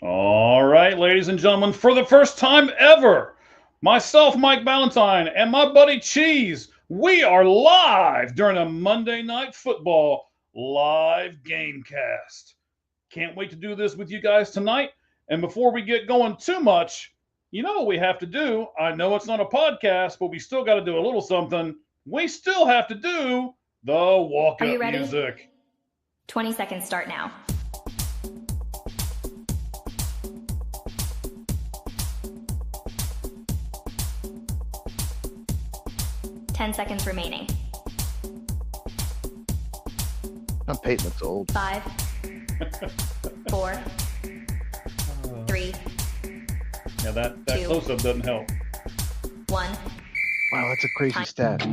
All right, ladies and gentlemen, for the first time ever, myself, Mike Valentine, and my buddy Cheese, we are live during a Monday Night Football live gamecast. Can't wait to do this with you guys tonight. And before we get going too much, you know what we have to do? I know it's not a podcast, but we still got to do a little something. We still have to do the walk Are you up ready? music. 20 seconds start now. Ten seconds remaining. Peyton looks old. 5, 4, 3, Yeah, that Two. close up doesn't help. 1. Wow, that's a crazy stat.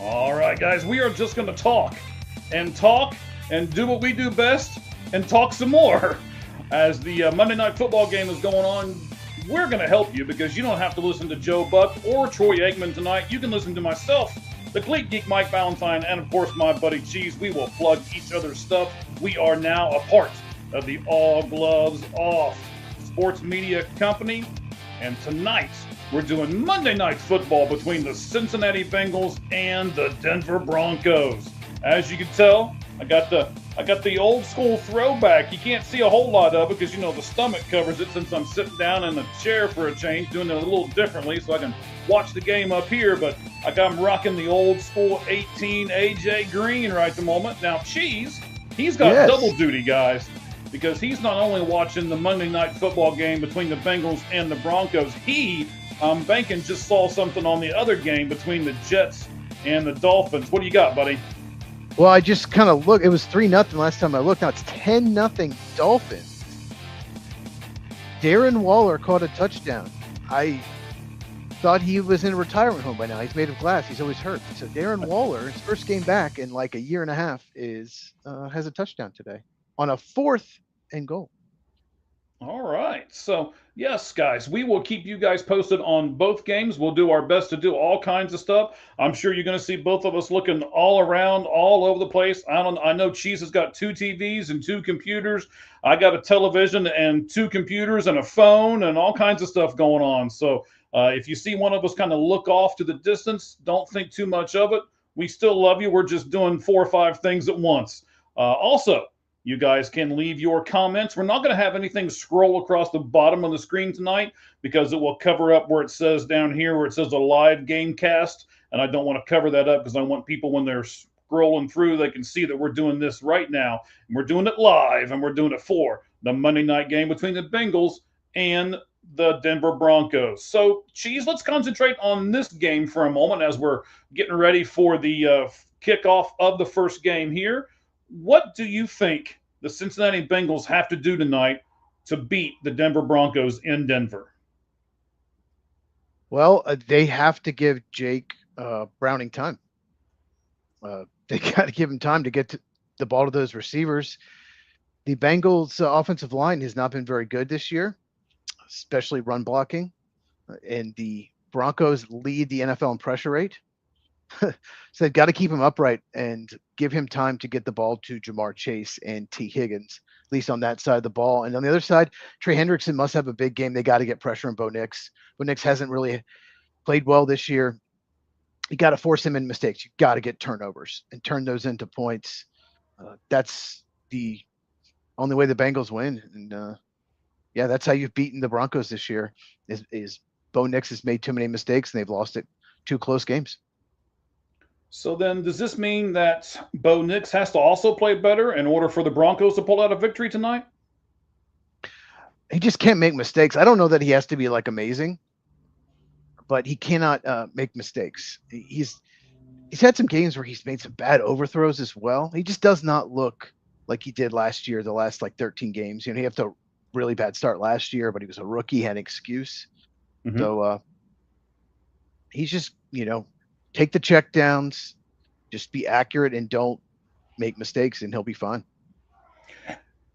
All right, guys, we are just going to talk and do what we do best and talk some more. As the Monday Night Football game is going on, we're going to help you because you don't have to listen to Joe Buck or Troy Aikman tonight. You can listen to myself, the Cleat Geek Mike Valentine, and of course my buddy Cheese. We will plug each other's stuff. We are now a part of the All Gloves Off Sports Media Company. And tonight, we're doing Monday Night Football between the Cincinnati Bengals and the Denver Broncos. As you can tell, I got the old school throwback. You can't see a whole lot of it because, you know, the stomach covers it since I'm sitting down in the chair for a change, doing it a little differently so I can watch the game up here. But I'm rocking the old school 18 AJ Green right at the moment. Now, Cheese, he's got double duty, guys, because he's not only watching the Monday Night Football game between the Bengals and the Broncos, I'm banking just saw something on the other game between the Jets and the Dolphins. What do you got, buddy? Well, I just kind of looked. It was 3-0 last time I looked. Now it's 10-0 Dolphins. Darren Waller caught a touchdown. I thought he was in a retirement home by now. He's made of glass. He's always hurt. So Darren Waller, his first game back in like a year and a half, has a touchdown today on a 4th and goal. All right. So, yes, guys, we will keep you guys posted on both games. We'll do our best to do all kinds of stuff. I'm sure you're going to see both of us looking all around, all over the place. I know Cheese has got 2 TVs and 2 computers. I got a television and 2 computers and a phone and all kinds of stuff going on. So, if you see one of us kind of look off to the distance, don't think too much of it. We still love you. We're just doing 4 or 5 things at once. Also, you guys can leave your comments. We're not going to have anything scroll across the bottom of the screen tonight because it will cover up where it says down here where it says a live game cast. And I don't want to cover that up because I want people, when they're scrolling through, they can see that we're doing this right now. And we're doing it live, and we're doing it for the Monday night game between the Bengals and the Denver Broncos. So, Cheese, let's concentrate on this game for a moment as we're getting ready for the kickoff of the first game here. What do you think the Cincinnati Bengals have to do tonight to beat the Denver Broncos in Denver? Well, they have to give Jake Browning time. They got to give him time to get the ball to those receivers. The Bengals' offensive line has not been very good this year, especially run blocking. And the Broncos lead the NFL in pressure rate. So they've got to keep him upright and give him time to get the ball to Jamar Chase and T. Higgins, at least on that side of the ball. And on the other side, Trey Hendrickson must have a big game. They got to get pressure on Bo Nix. Bo Nix hasn't really played well this year. You got to force him in mistakes. You got to get turnovers and turn those into points. That's the only way the Bengals win. And yeah, that's how you've beaten the Broncos this year. Is Bo Nix has made too many mistakes and they've lost it 2 close games. So then, does this mean that Bo Nix has to also play better in order for the Broncos to pull out a victory tonight? He just can't make mistakes. I don't know that he has to be like amazing, but he cannot make mistakes. He's had some games where he's made some bad overthrows as well. He just does not look like he did last year, the last like 13 games. You know, he had a really bad start last year, but he was a rookie, had an excuse. Mm-hmm. So he's just, take the check downs, just be accurate and don't make mistakes and he'll be fine.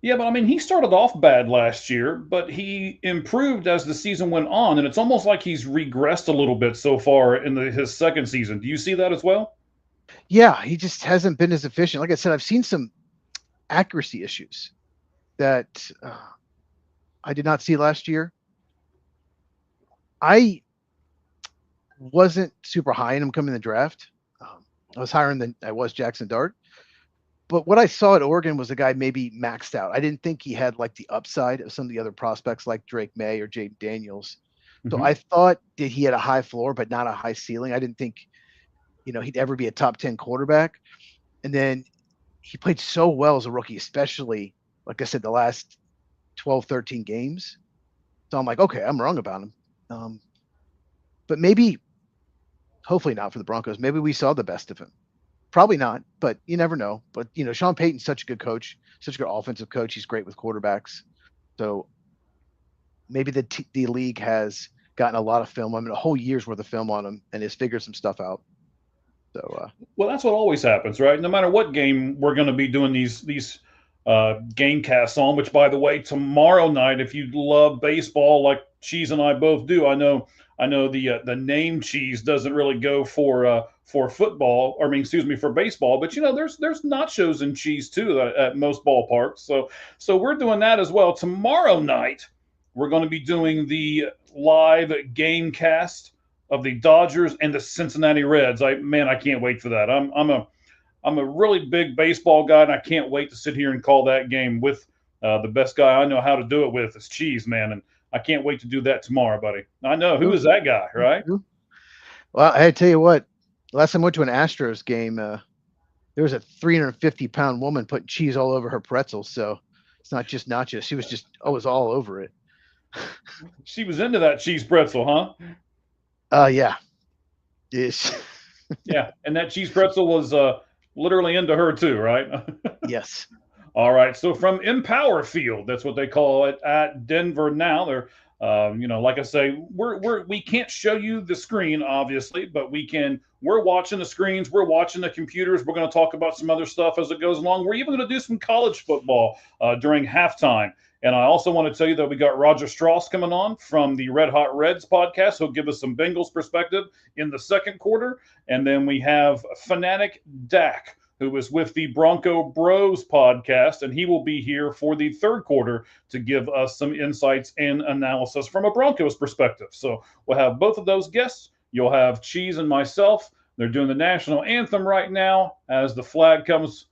Yeah, but I mean, he started off bad last year, but he improved as the season went on, and it's almost like he's regressed a little bit so far in his second season. Do you see that as well? Yeah, he just hasn't been as efficient. Like I said, I've seen some accuracy issues that I did not see last year. I wasn't super high in him coming in the draft. I was higher than I was Jackson Dart. But what I saw at Oregon was a guy maybe maxed out. I didn't think he had like the upside of some of the other prospects like Drake May or Jaden Daniels. So Mm-hmm. I thought that he had a high floor, but not a high ceiling. I didn't think, he'd ever be a top 10 quarterback. And then he played so well as a rookie, especially, like I said, the last 12, 13 games. So I'm like, okay, I'm wrong about him. But maybe, hopefully not for the Broncos. Maybe we saw the best of him. Probably not, but you never know. But, Sean Payton's such a good coach, such a good offensive coach. He's great with quarterbacks. So maybe the league has gotten a lot of film. I mean, a whole year's worth of film on him and has figured some stuff out. So, Well, that's what always happens, right? No matter what game we're going to be doing these game casts on. Which, by the way, tomorrow night, if you love baseball like Cheese and I both do, I know the name Cheese doesn't really go for football, or I mean, excuse me, for baseball. But there's nachos and cheese too at most ballparks. So we're doing that as well tomorrow night. We're going to be doing the live game cast of the Dodgers and the Cincinnati Reds. I can't wait for that. I'm a really big baseball guy, and I can't wait to sit here and call that game with the best guy I know how to do it with is Cheese, man, and I can't wait to do that tomorrow, buddy. I know who is that guy, right? Well, I tell you what, last time I went to an Astros game, there was a 350-pound woman putting cheese all over her pretzels. So it's not just nachos; she was was all over it. She was into that cheese pretzel, huh? Yeah. Yes. Yeah, and that cheese pretzel was literally into her too, right? Yes. All right. So from Empower Field, that's what they call it at Denver now. They're, like I say, we can't show you the screen, obviously, but we're watching the screens, we're watching the computers. We're going to talk about some other stuff as it goes along. We're even going to do some college football during halftime. And I also want to tell you that we got Roger Strauss coming on from the Red Hot Reds podcast. He'll give us some Bengals perspective in the second quarter. And then we have Fanatic Dak, who is with the Bronco Bros podcast, and he will be here for the third quarter to give us some insights and analysis from a Broncos perspective. So we'll have both of those guests. You'll have Cheese and myself. They're doing the national anthem right now as the flag comes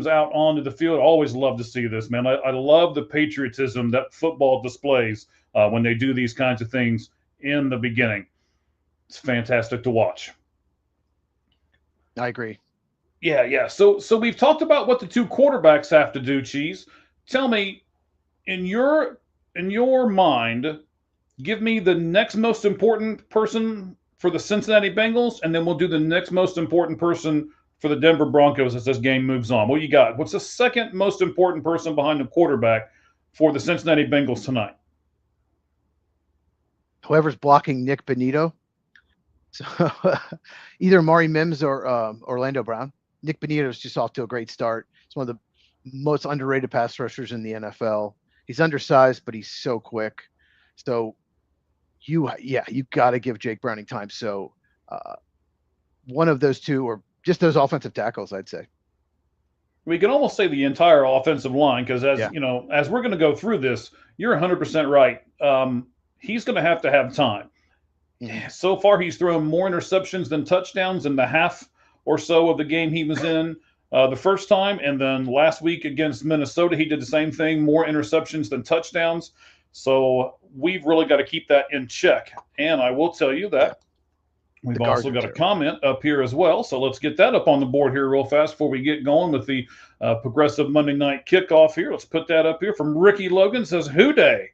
out onto the field. I always love to see this, man. I love the patriotism that football displays when they do these kinds of things in the beginning. It's fantastic to watch. I agree. Yeah. So we've talked about what the two quarterbacks have to do, Cheese. Tell me, in your mind, give me the next most important person for the Cincinnati Bengals, and then we'll do the next most important person for the Denver Broncos as this game moves on. What you got? What's the second most important person behind the quarterback for the Cincinnati Bengals tonight? Whoever's blocking Nick Benito. So either Mari Mims or Orlando Brown. Nick Benito is just off to a great start. He's one of the most underrated pass rushers in the NFL. He's undersized, but he's so quick. So you got to give Jake Browning time. So one of those two, or just those offensive tackles, I'd say. We can almost say the entire offensive line, because as we're going to go through this, you're 100% right. He's going to have time. Mm-hmm. So far, he's thrown more interceptions than touchdowns in the half or so of the game he was in the first time. And then last week against Minnesota, he did the same thing, more interceptions than touchdowns. So we've really got to keep that in check. And I will tell you that we've also got a comment up here as well. So let's get that up on the board here real fast before we get going with the Progressive Monday Night Kickoff here. Let's put that up here from Ricky Logan. Says, "Houday,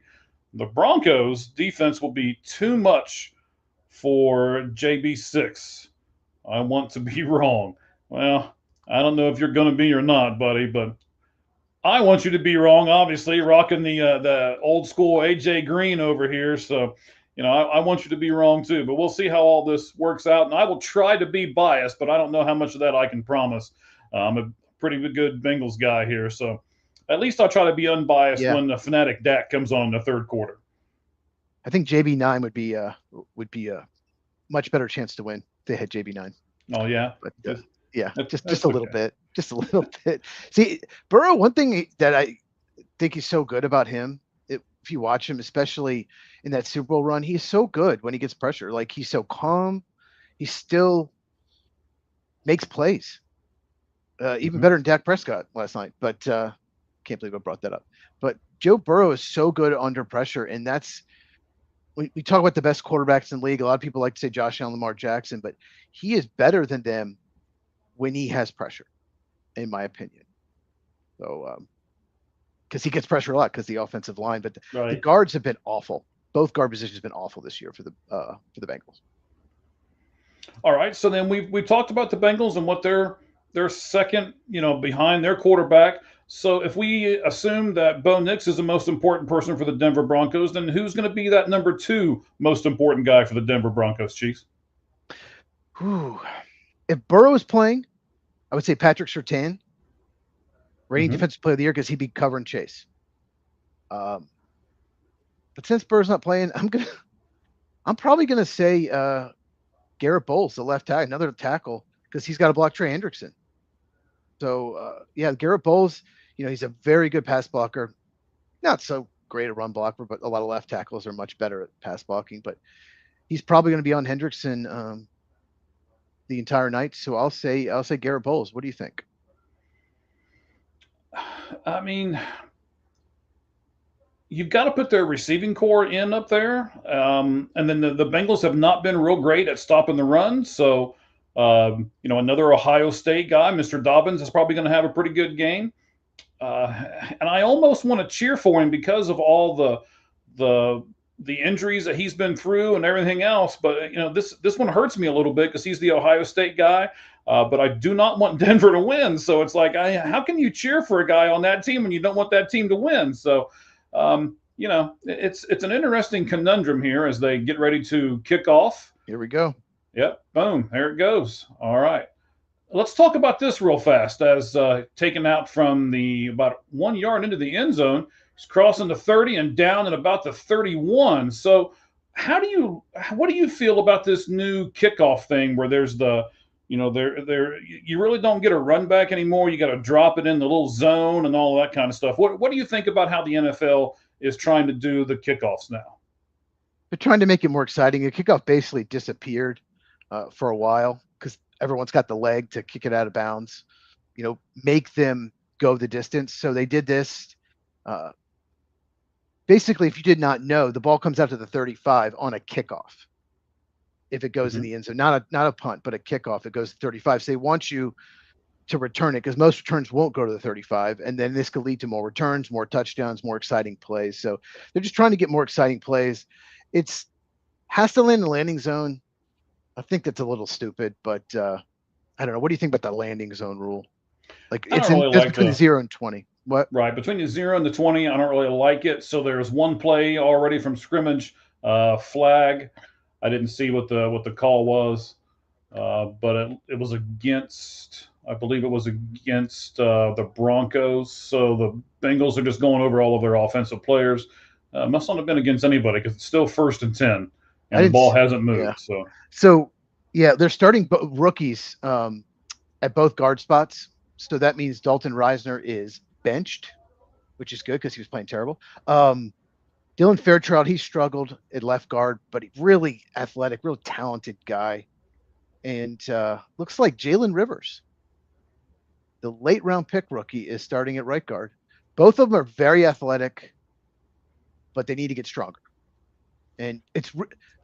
the Broncos defense will be too much for JB6. I want to be wrong." Well, I don't know if you're going to be or not, buddy, but I want you to be wrong, obviously, rocking the old school AJ Green over here. So, I want you to be wrong too, but we'll see how all this works out. And I will try to be biased, but I don't know how much of that I can promise. I'm a pretty good Bengals guy here. So at least I'll try to be unbiased Yeah. when the Fanatic Dak comes on in the third quarter. I think JB9 would be a much better chance to win if they had JB9. Oh yeah, But Just- yeah, that's just a little okay. bit, just a little bit. See, Burrow. One thing that I think is so good about him, if you watch him, especially in that Super Bowl run, he's so good when he gets pressure. Like he's so calm. He still makes plays. Even Mhm. better than Dak Prescott last night. But can't believe I brought that up. But Joe Burrow is so good under pressure, and that's we talk about the best quarterbacks in the league. A lot of people like to say Josh Allen, Lamar Jackson, but he is better than them when he has pressure, in my opinion. So, because he gets pressure a lot because the offensive line, but the Right. guards have been awful. Both guard positions have been awful this year for the Bengals. All right. So then we talked about the Bengals and what their second, behind their quarterback. So if we assume that Bo Nix is the most important person for the Denver Broncos, then who's going to be that number 2 most important guy for the Denver Broncos, Chiefs? Whew. If Burrow is playing, I would say Patrick Surtain, reigning Mhm. defensive player of the year, because he'd be covering Chase. But since Burrow's not playing, I'm probably gonna say Garrett Bowles, the left tackle, another tackle, because he's got to block Trey Hendrickson. So yeah, Garrett Bowles, he's a very good pass blocker. Not so great a run blocker, but a lot of left tackles are much better at pass blocking. But he's probably going to be on Hendrickson the entire night. So I'll say Garrett Bowles. What do you think? I mean, you've got to put their receiving core in up there. And then the Bengals have not been real great at stopping the run. So, another Ohio State guy, Mr. Dobbins, is probably going to have a pretty good game. And I almost want to cheer for him because of all the injuries that he's been through and everything else. But this one hurts me a little bit because he's the Ohio State guy. But I do not want Denver to win. So it's like, how can you cheer for a guy on that team when you don't want that team to win? So, it's an interesting conundrum here as they get ready to kick off. Here we go. Yep, boom, there it goes. All right. Let's talk about this real fast. As taken out from the about 1 yard into the end zone, he's crossing the 30 and down at about the 31. So, what do you feel about this new kickoff thing where there's you really don't get a run back anymore. You got to drop it in the little zone and all that kind of stuff. What do you think about how the NFL is trying to do the kickoffs now? They're trying to make it more exciting. The kickoff basically disappeared for a while because everyone's got the leg to kick it out of bounds, make them go the distance. So they did this. Basically, if you did not know, the ball comes out to the 35 on a kickoff. If it goes in the end zone, not a punt, but a kickoff, it goes to 35. So they want you to return it because most returns won't go to the 35. And then this could lead to more returns, more touchdowns, more exciting plays. So they're just trying to get more exciting plays. It's has to land in the landing zone. I think that's a little stupid, but I don't know. What do you think about the landing zone rule? Like it's between the 0 and 20. What? Right, between the 0 and the 20, I don't really like it. So there's one play already from scrimmage, flag. I didn't see what the call was, but it was against. I believe it was against the Broncos. So the Bengals are just going over all of their offensive players. Must not have been against anybody because it's still 1st and 10, and the ball hasn't moved. Yeah. So yeah, they're starting rookies at both guard spots. So that means Dalton Reisner is benched, which is good because he was playing terrible. Dylan Fairchild, he struggled at left guard, but he really athletic, real talented guy. And looks like Jalen Rivers, the late round pick rookie, is starting at right guard. Both of them are very athletic, but they need to get stronger. And it's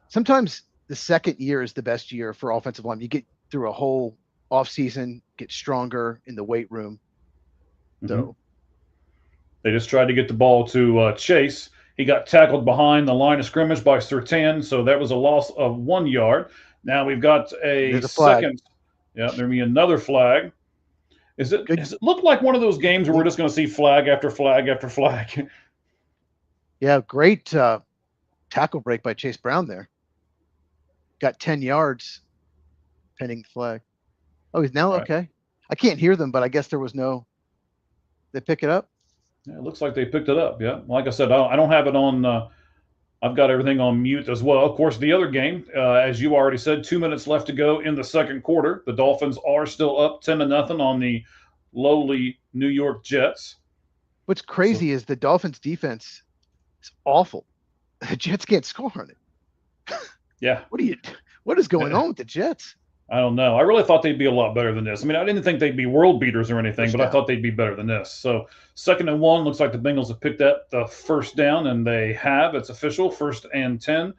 sometimes the second year is the best year for offensive line. You get through a whole offseason, get stronger in the weight room. So they just tried to get the ball to Chase. He got tackled behind the line of scrimmage by Surtain, so that was a loss of 1 yard. Now we've got a second. Yeah, there'll be another flag. Does it look like one of those games where we're just going to see flag after flag after flag? Yeah, great tackle break by Chase Brown there. Got 10 yards pending flag. Oh, he's now okay. I can't hear them, but I guess there was no. They pick it up. Yeah, it looks like they picked it up. Yeah, like I said, I don't have it on. I've got everything on mute as well. Of course, the other game, as you already said, 2 minutes left to go in the second quarter. The Dolphins are still up 10-0 on the lowly New York Jets. What's crazy is the Dolphins defense is awful. The Jets can't score on it. Yeah. What is going on with the Jets? I don't know. I really thought they'd be a lot better than this. I mean, I didn't think they'd be world beaters or anything, but I thought they'd be better than this. So 2nd and 1, looks like the Bengals have picked up the first down, and they have. It's official, 1st and 10.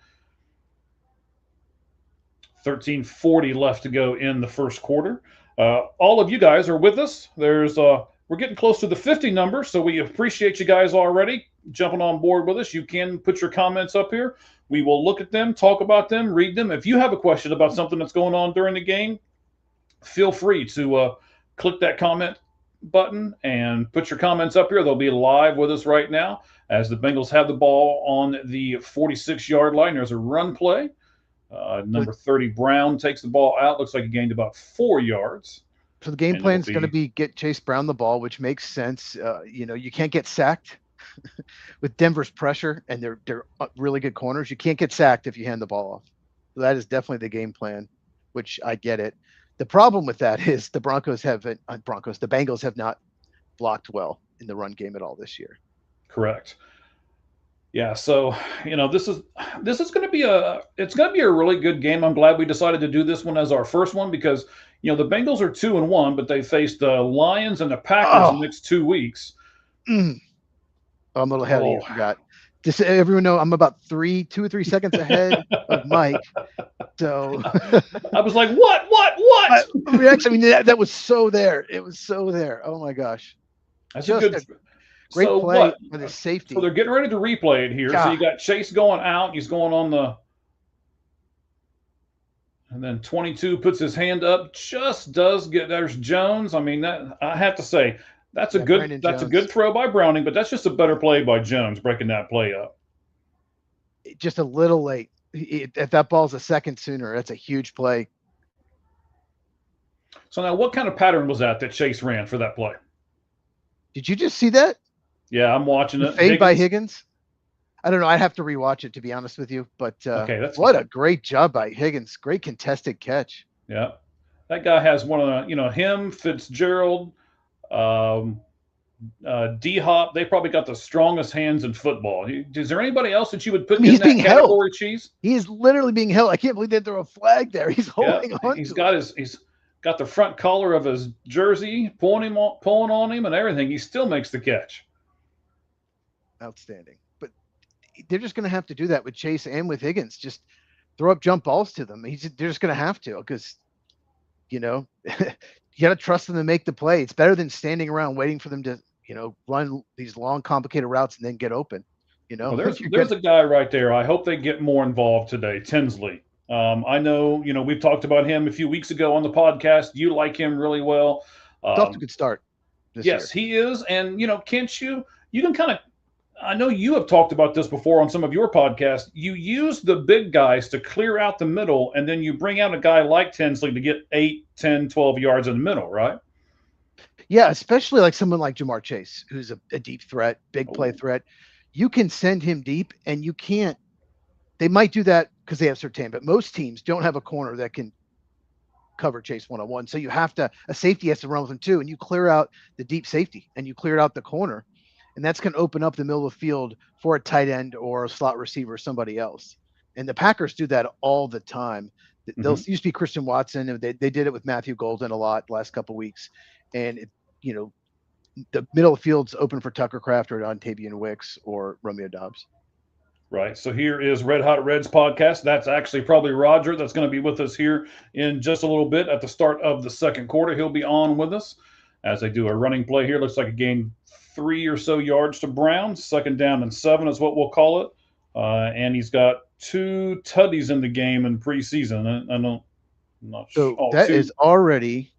13:40 left to go in the first quarter. All of you guys are with us. We're getting close to the 50 number, so we appreciate you guys already jumping on board with us. You can put your comments up here. We will look at them, talk about them, read them. If you have a question about something that's going on during the game, feel free to click that comment button and put your comments up here. They'll be live with us right now as the Bengals have the ball on the 46-yard line. There's a run play. Number 30, Brown, takes the ball out. Looks like he gained about 4 yards. So the game plan is going to be get Chase Brown the ball, which makes sense. You can't get sacked with Denver's pressure, and they're really good corners. You can't get sacked if you hand the ball off. So that is definitely the game plan, which I get it. The problem with that is the Bengals have not blocked well in the run game at all this year. Correct. Yeah, so this is going to be a really good game. I'm glad we decided to do this one as our first one because the Bengals are 2-1, but they faced the Lions and the Packers in the next 2 weeks. I'm a little ahead of you. I forgot. Just so everyone know, I'm about 2 or 3 seconds ahead of Mike. So I was like, what? Actually, that was so there. It was so there. Oh my gosh. That's just a good. Great play with his safety. So they're getting ready to replay it here. God. So you got Chase going out. He's going on and then 22 puts his hand up. Just does get. There's Jones. I mean, that I have to say that's a good throw by Browning, but that's just a better play by Jones breaking that play up. Just a little late. If that ball's a second sooner, that's a huge play. So now, what kind of pattern was that Chase ran for that play? Did you just see that? Yeah, I'm watching it. Fade by Higgins. I don't know. I'd have to rewatch it to be honest with you. But okay, what a great job by Higgins. Great contested catch. Yeah, that guy has one of the, him, Fitzgerald, D-Hop. They probably got the strongest hands in football. Is there anybody else that you would put in that category, Cheese? He is literally being held. I can't believe they threw a flag there. He's holding on. He's got the front collar of his jersey, pulling on him and everything. He still makes the catch. Outstanding. But they're just going to have to do that with Chase and with Higgins. Just throw up jump balls to them. They're just going to have to because, you got to trust them to make the play. It's better than standing around waiting for them to, run these long, complicated routes and then get open. Well, there's a guy right there. I hope they get more involved today, Tinsley. I know, we've talked about him a few weeks ago on the podcast. You like him really well. It's off to a good start. Yes, he is. And, can't you can kind of, I know you have talked about this before on some of your podcasts. You use the big guys to clear out the middle, and then you bring out a guy like Tinsley to get 8, 10, 12 yards in the middle, right? Yeah, especially like someone like Jamar Chase, who's a deep threat, big play threat. You can send him deep, and you can't. They might do that because they have Surtain, but most teams don't have a corner that can cover Chase one-on-one. So a safety has to run with him too, and you clear out the deep safety, and you clear out the corner. And that's going to open up the middle of the field for a tight end or a slot receiver or somebody else. And the Packers do that all the time. They'll used to be Christian Watson, and they did it with Matthew Golden a lot the last couple of weeks. And, the middle of the field's open for Tucker Kraft or Ontavian Wicks or Romeo Doubs. Right. So here is Red Hot Reds podcast. That's actually probably Roger that's going to be with us here in just a little bit at the start of the second quarter. He'll be on with us as they do a running play here. Looks like a gain 3 or so yards to Brown. 2nd down and 7 is what we'll call it. And he's got 2 tutties in the game in preseason. I'm not sure. So that is already,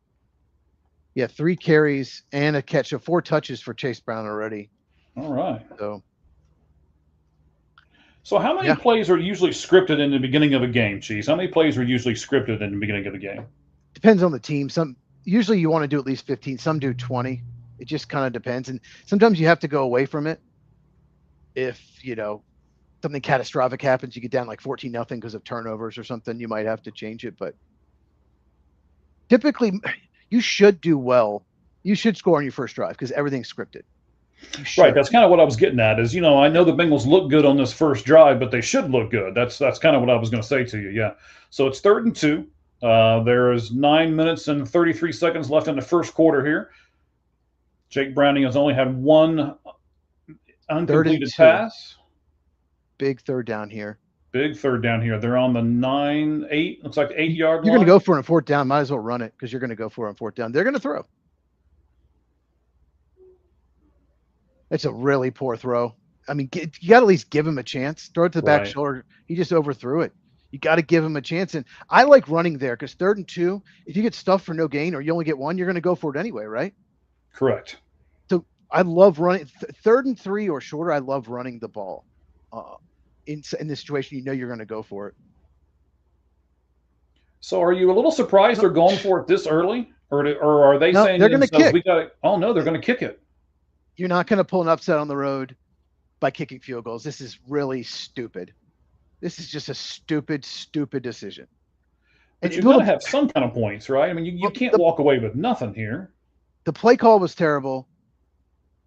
3 carries and a catch of 4 touches for Chase Brown already. All right. So how many plays are usually scripted in the beginning of a game, Cheese? How many plays are usually scripted in the beginning of the game? Depends on the team. Some Usually you want to do at least 15. Some do 20. It just kind of depends. And sometimes you have to go away from it. If, something catastrophic happens, you get down like 14-0 because of turnovers or something, you might have to change it. But typically you should do well. You should score on your first drive because everything's scripted. Right. That's kind of what I was getting at is, I know the Bengals look good on this first drive, but they should look good. That's kind of what I was going to say to you. Yeah. So it's 3rd and 2. There is 9 minutes and 33 seconds left in the first quarter here. Jake Browning has only had one uncompleted pass. Big third down here. Big third down here. They're on the 9-8. Looks like 8-yard line. You're going to go for it on 4th down. Might as well run it because you're going to go for it on 4th down. They're going to throw. It's a really poor throw. I mean, you got to at least give him a chance. Throw it to the back shoulder. He just overthrew it. You got to give him a chance. And I like running there because 3rd and 2, if you get stuffed for no gain or you only get one, you're going to go for it anyway, right? Correct. So I love running 3rd and 3 or shorter. I love running the ball. In this situation, you're going to go for it. So are you a little surprised they're going for it this early? Or are they saying they're going to kick? Oh, no, they're going to kick it. You're not going to pull an upset on the road by kicking field goals. This is really stupid. This is just a stupid, stupid decision. But you're going to have some kind of points, right? I mean, you can't walk away with nothing here. The play call was terrible.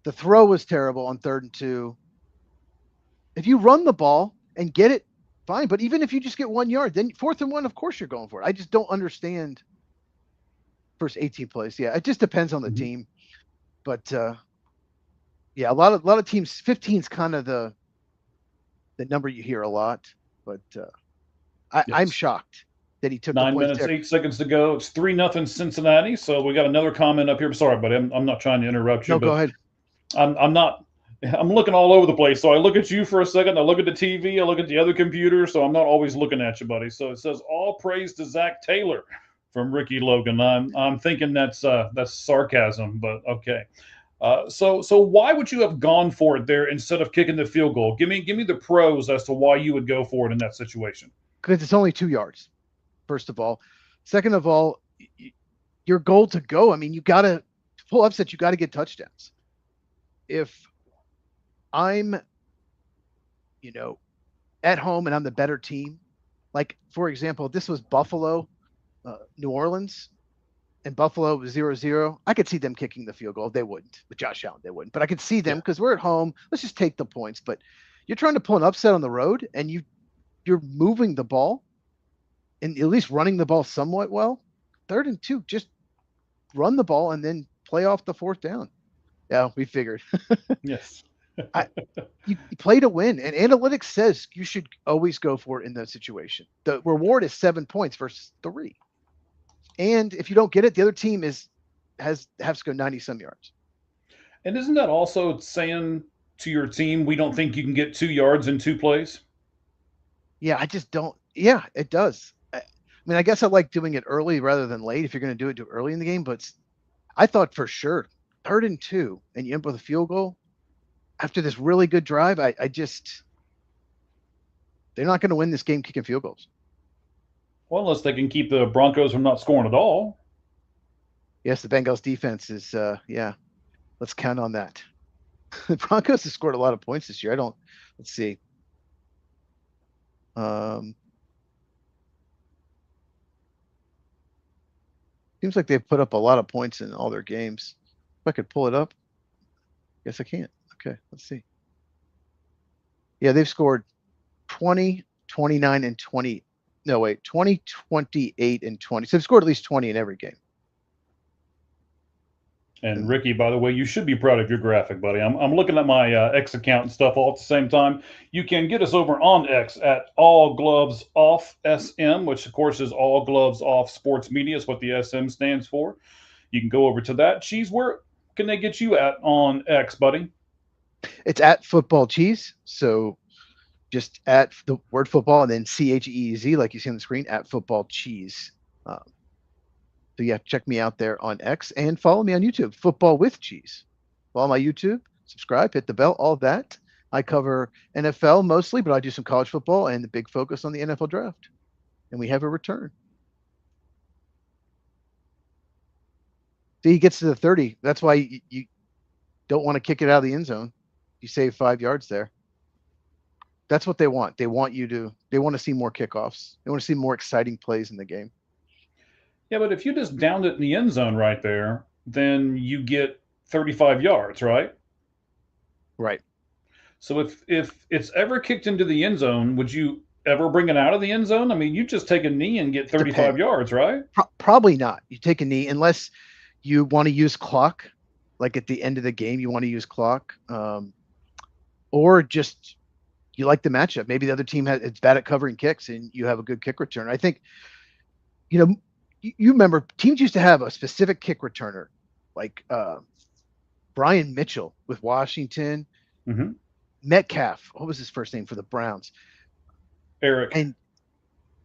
The throw was terrible on 3rd and 2. If you run the ball and get it, fine. But even if you just get 1 yard, then 4th and 1, of course you're going for it. I just don't understand first 18 plays. Yeah, it just depends on the team. But yeah, a lot of teams, 15 is kind of the number you hear a lot. But I'm shocked that he took 9 minutes, 8 seconds to go. It's 3-0 Cincinnati. So we got another comment up here. Sorry, but I'm not trying to interrupt you. No, go ahead. I'm looking all over the place. So I look at you for a second. I look at the TV. I look at the other computer. So I'm not always looking at you, buddy. So it says all praise to Zach Taylor from Ricky Logan. I'm thinking that's sarcasm, but okay. So why would you have gone for it there instead of kicking the field goal? Give me the pros as to why you would go for it in that situation. Because it's only 2 yards, first of all. Second of all, your goal to go. I mean, you got to pull upsets. You got to get touchdowns. If I'm, at home and I'm the better team, like for example, this was Buffalo, New Orleans. And Buffalo was 0-0. I could see them kicking the field goal. They wouldn't. With Josh Allen, they wouldn't. But I could see them because we're at home. Let's just take the points. But you're trying to pull an upset on the road, and you're moving the ball and at least running the ball somewhat well. 3rd and 2, just run the ball and then play off the 4th down. Yeah, we figured. Yes. You play to win, and analytics says you should always go for it in that situation. The reward is 7 points versus 3. And if you don't get it, the other team has to go 90-some yards. And isn't that also saying to your team, we don't think you can get 2 yards in 2 plays? Yeah, I just don't. Yeah, it does. I mean, I guess I like doing it early rather than late if you're going to do it too early in the game. But I thought for sure 3rd and 2 and you end with a field goal after this really good drive. They're not going to win this game kicking field goals. Well, unless they can keep the Broncos from not scoring at all. Yes, the Bengals defense is, let's count on that. The Broncos have scored a lot of points this year. Let's see. Seems like they've put up a lot of points in all their games. If I could pull it up. Guess I can't. Okay, let's see. Yeah, they've scored 20, 29, and 20. No, wait, 20, 28, and 20. So they've scored at least 20 in every game. And Ricky, by the way, you should be proud of your graphic, buddy. I'm looking at my X account and stuff all at the same time. You can get us over on X at All Gloves Off SM, which of course is All Gloves Off Sports Media, is what the SM stands for. You can go over to that. Cheese, where can they get you at on X, buddy? It's at Football Cheese. So just at the word football and then CHEEZ, like you see on the screen, at Football Cheese. So yeah, check me out there on X and follow me on YouTube, Football with Cheese. Follow my YouTube, subscribe, hit the bell, all that. I cover NFL mostly, but I do some college football and the big focus on the NFL draft. And we have a return. he gets to the 30. That's why you don't want to kick it out of the end zone. You save 5 yards there. That's what they want. They want to see more kickoffs. They want to see more exciting plays in the game. Yeah, but if you just downed it in the end zone right there, then you get 35 yards, right? Right. So if it's ever kicked into the end zone, would you ever bring it out of the end zone? I mean, you just take a knee and get 35 yards, right? Probably not. You take a knee unless you want to use clock, like at the end of the game, you want to use clock, or just you like the matchup. Maybe the other team it's bad at covering kicks, and you have a good kick return. I think, you remember teams used to have a specific kick returner, like Brian Mitchell with Washington, Metcalf. What was his first name for the Browns? Eric. And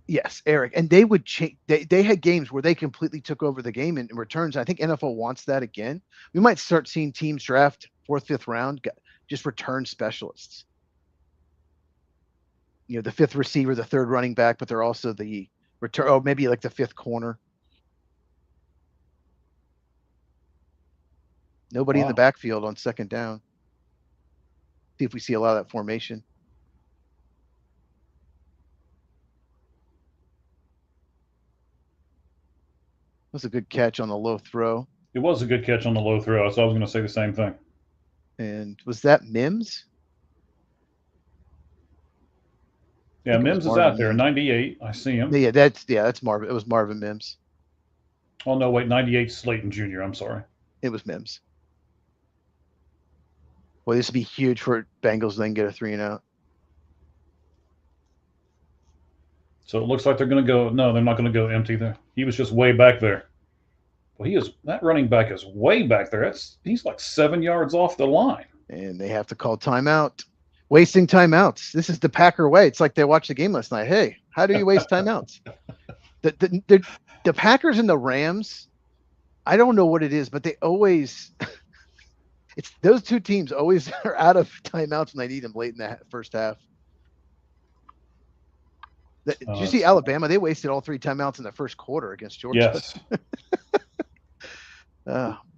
yes, Eric. And they would change. They had games where they completely took over the game in returns. I think NFL wants that again. We might start seeing teams draft 4th, 5th round, just return specialists. The 5th receiver, the 3rd running back, but they're also the return. Oh, maybe like the 5th corner. Nobody in the backfield on 2nd down. See if we see a lot of that formation. That was a good catch on the low throw. It was a good catch on the low throw, so I was going to say the same thing. And was that Mims? Yeah, Mims is out there, 98. I see him. Yeah, that's Marvin. It was Marvin Mims. Oh, no, wait, 98 Slayton Jr. I'm sorry. It was Mims. Well, this would be huge for Bengals to then get a 3-and-out. So it looks like they're going to go. No, they're not going to go empty there. He was just way back there. Well, that running back is way back there. He's like 7 yards off the line. And they have to call timeout. Wasting timeouts. This is the Packer way. It's like they watched the game last night. Hey, how do you waste timeouts? The Packers and the Rams, I don't know what it is, but they always it's those two teams always are out of timeouts when they need them late in the first half. Did you see Alabama? They wasted all 3 timeouts in the first quarter against Georgia. Yes.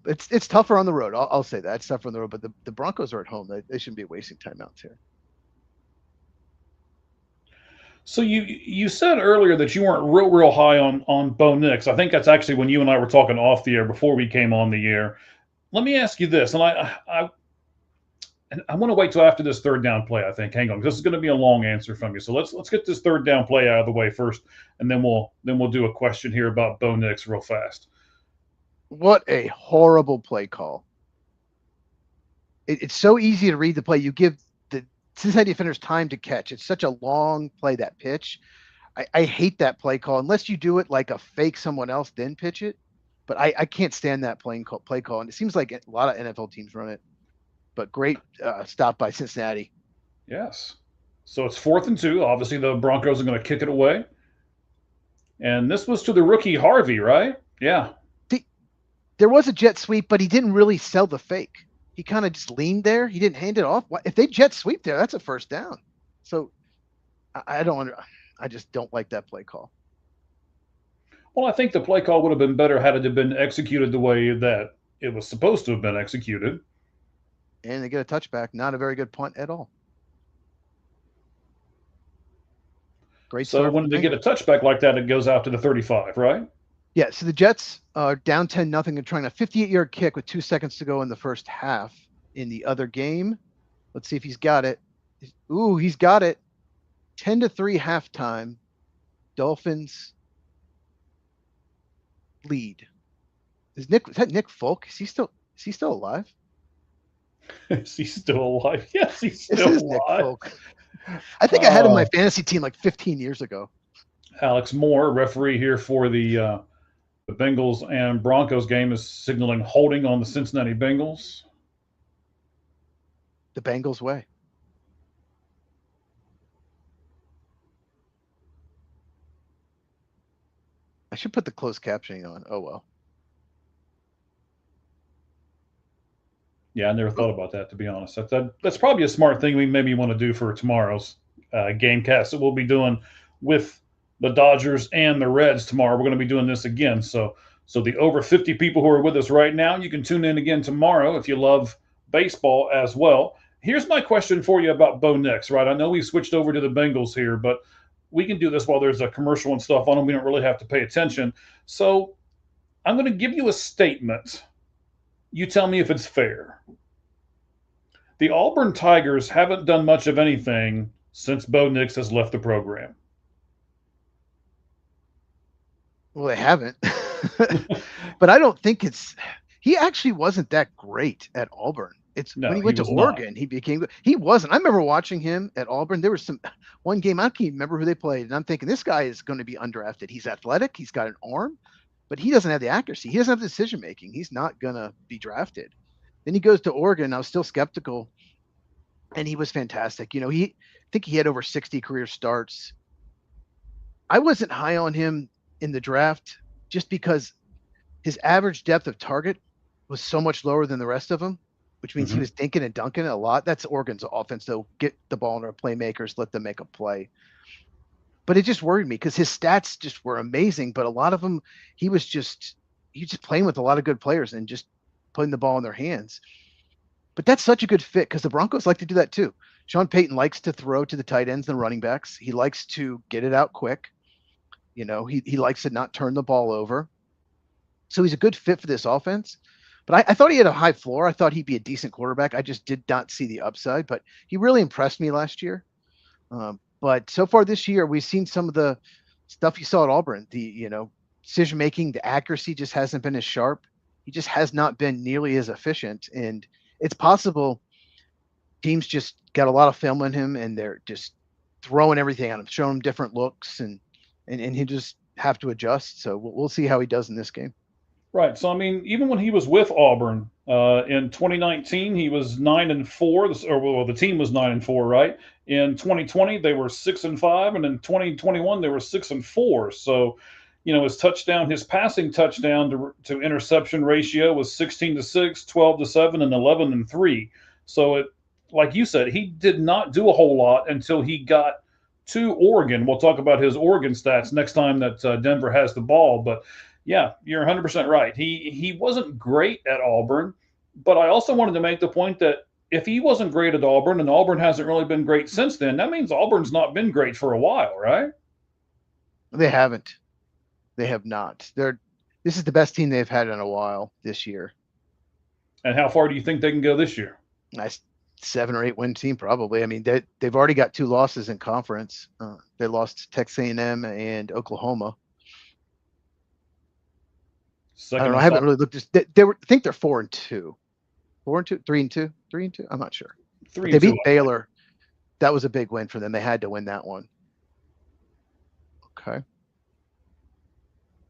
It's tougher on the road. I'll say that. It's tougher on the road, but the Broncos are at home. They shouldn't be wasting timeouts here. So you said earlier that you weren't real high on Bo Nix. I think that's actually when you and I were talking off the air before we came on the air. Let me ask you this, and I want to wait till after this 3rd down play. I think. Hang on, this is going to be a long answer from you. So let's get this 3rd down play out of the way first, and then we'll do a question here about Bo Nix real fast. What a horrible play call. It's so easy to read the play. You give the Cincinnati defenders time to catch. It's such a long play, that pitch. I hate that play call unless you do it like a fake someone else, then pitch it. But I can't stand that play call. And it seems like a lot of NFL teams run it. But great stop by Cincinnati. Yes. So it's 4th and 2. Obviously, the Broncos are going to kick it away. And this was to the rookie Harvey, right? Yeah. There was a jet sweep, but he didn't really sell the fake. He kind of just leaned there. He didn't hand it off. If they jet sweep there, that's a 1st down. So I just don't like that play call. Well, I think the play call would have been better had it have been executed the way that it was supposed to have been executed. And they get a touchback. Not a very good punt at all. Great. So when they get a touchback like that, it goes out to the 35, right? Yeah, so the Jets are down 10-0 and trying a 58-yard kick with 2 seconds to go in the first half. In the other game, let's see if he's got it. Ooh, he's got it. 10-3 halftime. Dolphins lead. Is that Nick Folk? Is he still alive? Is he still alive? Yes, he's still alive. Nick Folk. I think I had him on my fantasy team like 15 years ago. Alex Moore, referee here for the Bengals and Broncos game, is signaling holding on the Cincinnati Bengals. The Bengals way. I should put the closed captioning on. Oh, well. Yeah, I never thought about that, to be honest. That's probably a smart thing we maybe want to do for tomorrow's game cast that we'll be doing with the Dodgers and the Reds tomorrow. We're going to be doing this again. So So the over 50 people who are with us right now, you can tune in again tomorrow if you love baseball as well. Here's my question for you about Bo Nix, right? I know we switched over to the Bengals here, but we can do this while there's a commercial and stuff on them. We don't really have to pay attention. So I'm going to give you a statement. You tell me if it's fair. The Auburn Tigers haven't done much of anything since Bo Nix has left the program. Well, they haven't. But I don't think he actually wasn't that great at Auburn. It's No, when he he went to was not. Oregon, he wasn't. I remember watching him at Auburn. There was one game, I can't even remember who they played, and I'm thinking this guy is going to be undrafted. He's athletic, he's got an arm, but he doesn't have the accuracy. He doesn't have the decision making. He's not going to be drafted. Then he goes to Oregon. I was still skeptical, and he was fantastic. I think he had over 60 career starts. I wasn't high on him in the draft just because his average depth of target was so much lower than the rest of them, which means he was dinking and dunking a lot. That's Oregon's offense, though. Get the ball in our playmakers, let them make a play. But it just worried me because his stats just were amazing, but a lot of them, he was just playing with a lot of good players and just putting the ball in their hands. But that's such a good fit because the Broncos like to do that too. Sean Payton likes to throw to the tight ends and running backs. He likes to get it out quick. He likes to not turn the ball over. So he's a good fit for this offense. But I thought he had a high floor. I thought he'd be a decent quarterback. I just did not see the upside, but he really impressed me last year. But so far this year, we've seen some of the stuff you saw at Auburn. The decision making, the accuracy just hasn't been as sharp. He just has not been nearly as efficient. And it's possible teams just got a lot of film on him and they're just throwing everything at him, showing him different looks, and he just have to adjust. So we'll see how he does in this game. Right. So I mean, even when he was with Auburn in 2019, he was 9-4. The team was 9-4, right? In 2020, they were 6-5, and in 2021, they were 6-4. So, his passing touchdown to interception ratio was 16-6, 12-7, and 11-3. So like you said, he did not do a whole lot until he got to Oregon. We'll talk about his Oregon stats next time that Denver has the ball, but. Yeah, you're 100% right. He wasn't great at Auburn, but I also wanted to make the point that if he wasn't great at Auburn and Auburn hasn't really been great since then, that means Auburn's not been great for a while, right? They haven't. They have not. This is the best team they've had in a while this year. And how far do you think they can go this year? Nice 7 or 8 win team, probably. I mean, they've already got 2 losses in conference. They lost to Texas A&M and Oklahoma. I don't know. I haven't really looked. I think they're 4-2, 4-2, 3-2, 3-2. I'm not sure. They beat Baylor. That was a big win for them. They had to win that one. Okay.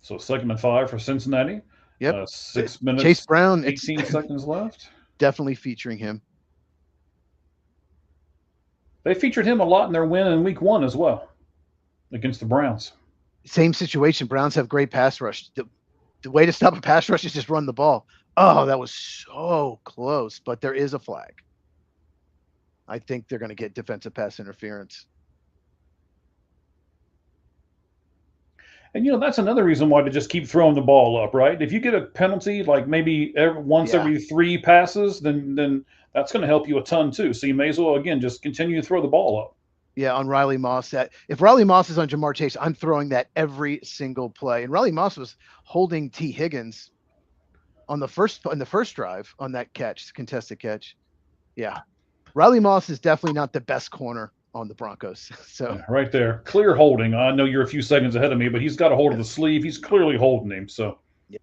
So 2nd and 5 for Cincinnati. Yep. 6 minutes. Chase Brown. 18 seconds left. Definitely featuring him. They featured him a lot in their win in Week 1 as well against the Browns. Same situation. Browns have great pass rush. The way to stop a pass rush is just run the ball. Oh, that was so close, but there is a flag. I think they're going to get defensive pass interference. And, that's another reason why to just keep throwing the ball up, right? If you get a penalty, like maybe every 3 passes, then that's going to help you a ton too. So you may as well, again, just continue to throw the ball up. Yeah, on Riley Moss. If Riley Moss is on Jamar Chase, I'm throwing that every single play. And Riley Moss was holding T. Higgins in the first drive on that contested catch. Yeah, Riley Moss is definitely not the best corner on the Broncos. So yeah, right there, clear holding. I know you're a few seconds ahead of me, but he's got a hold of the sleeve. He's clearly holding him. So yeah,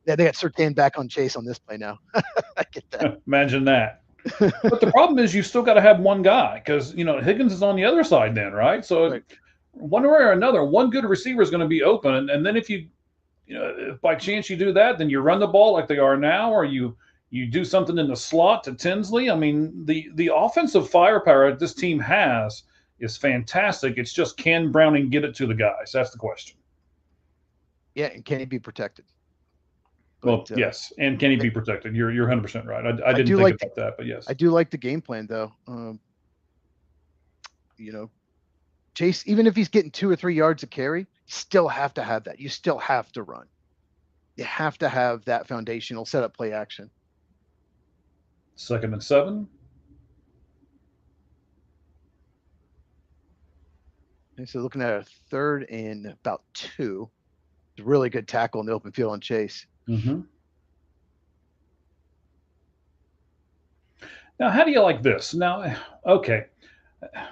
they got Surtain back on Chase on this play now. I get that. Imagine that. But the problem is you've still got to have one guy because, Higgins is on the other side then, right? So right. One way or another, one good receiver is going to be open. And then if if by chance you do that, then you run the ball like they are now, or you do something in the slot to Tinsley. I mean, the offensive firepower that this team has is fantastic. It's just, can Browning get it to the guys? That's the question. Yeah, and can he be protected? Well, yes, and can he be protected? You're 100% right. I didn't think about that, but yes. I do like the game plan, though. Chase, even if he's getting 2 or 3 yards of carry, you still have to have that. You still have to run. You have to have that foundational setup play action. 2nd and 7. Okay, so looking at a 3rd and about 2. It's a really good tackle in the open field on Chase. Mm-hmm. Now, how do you like this? Now, okay,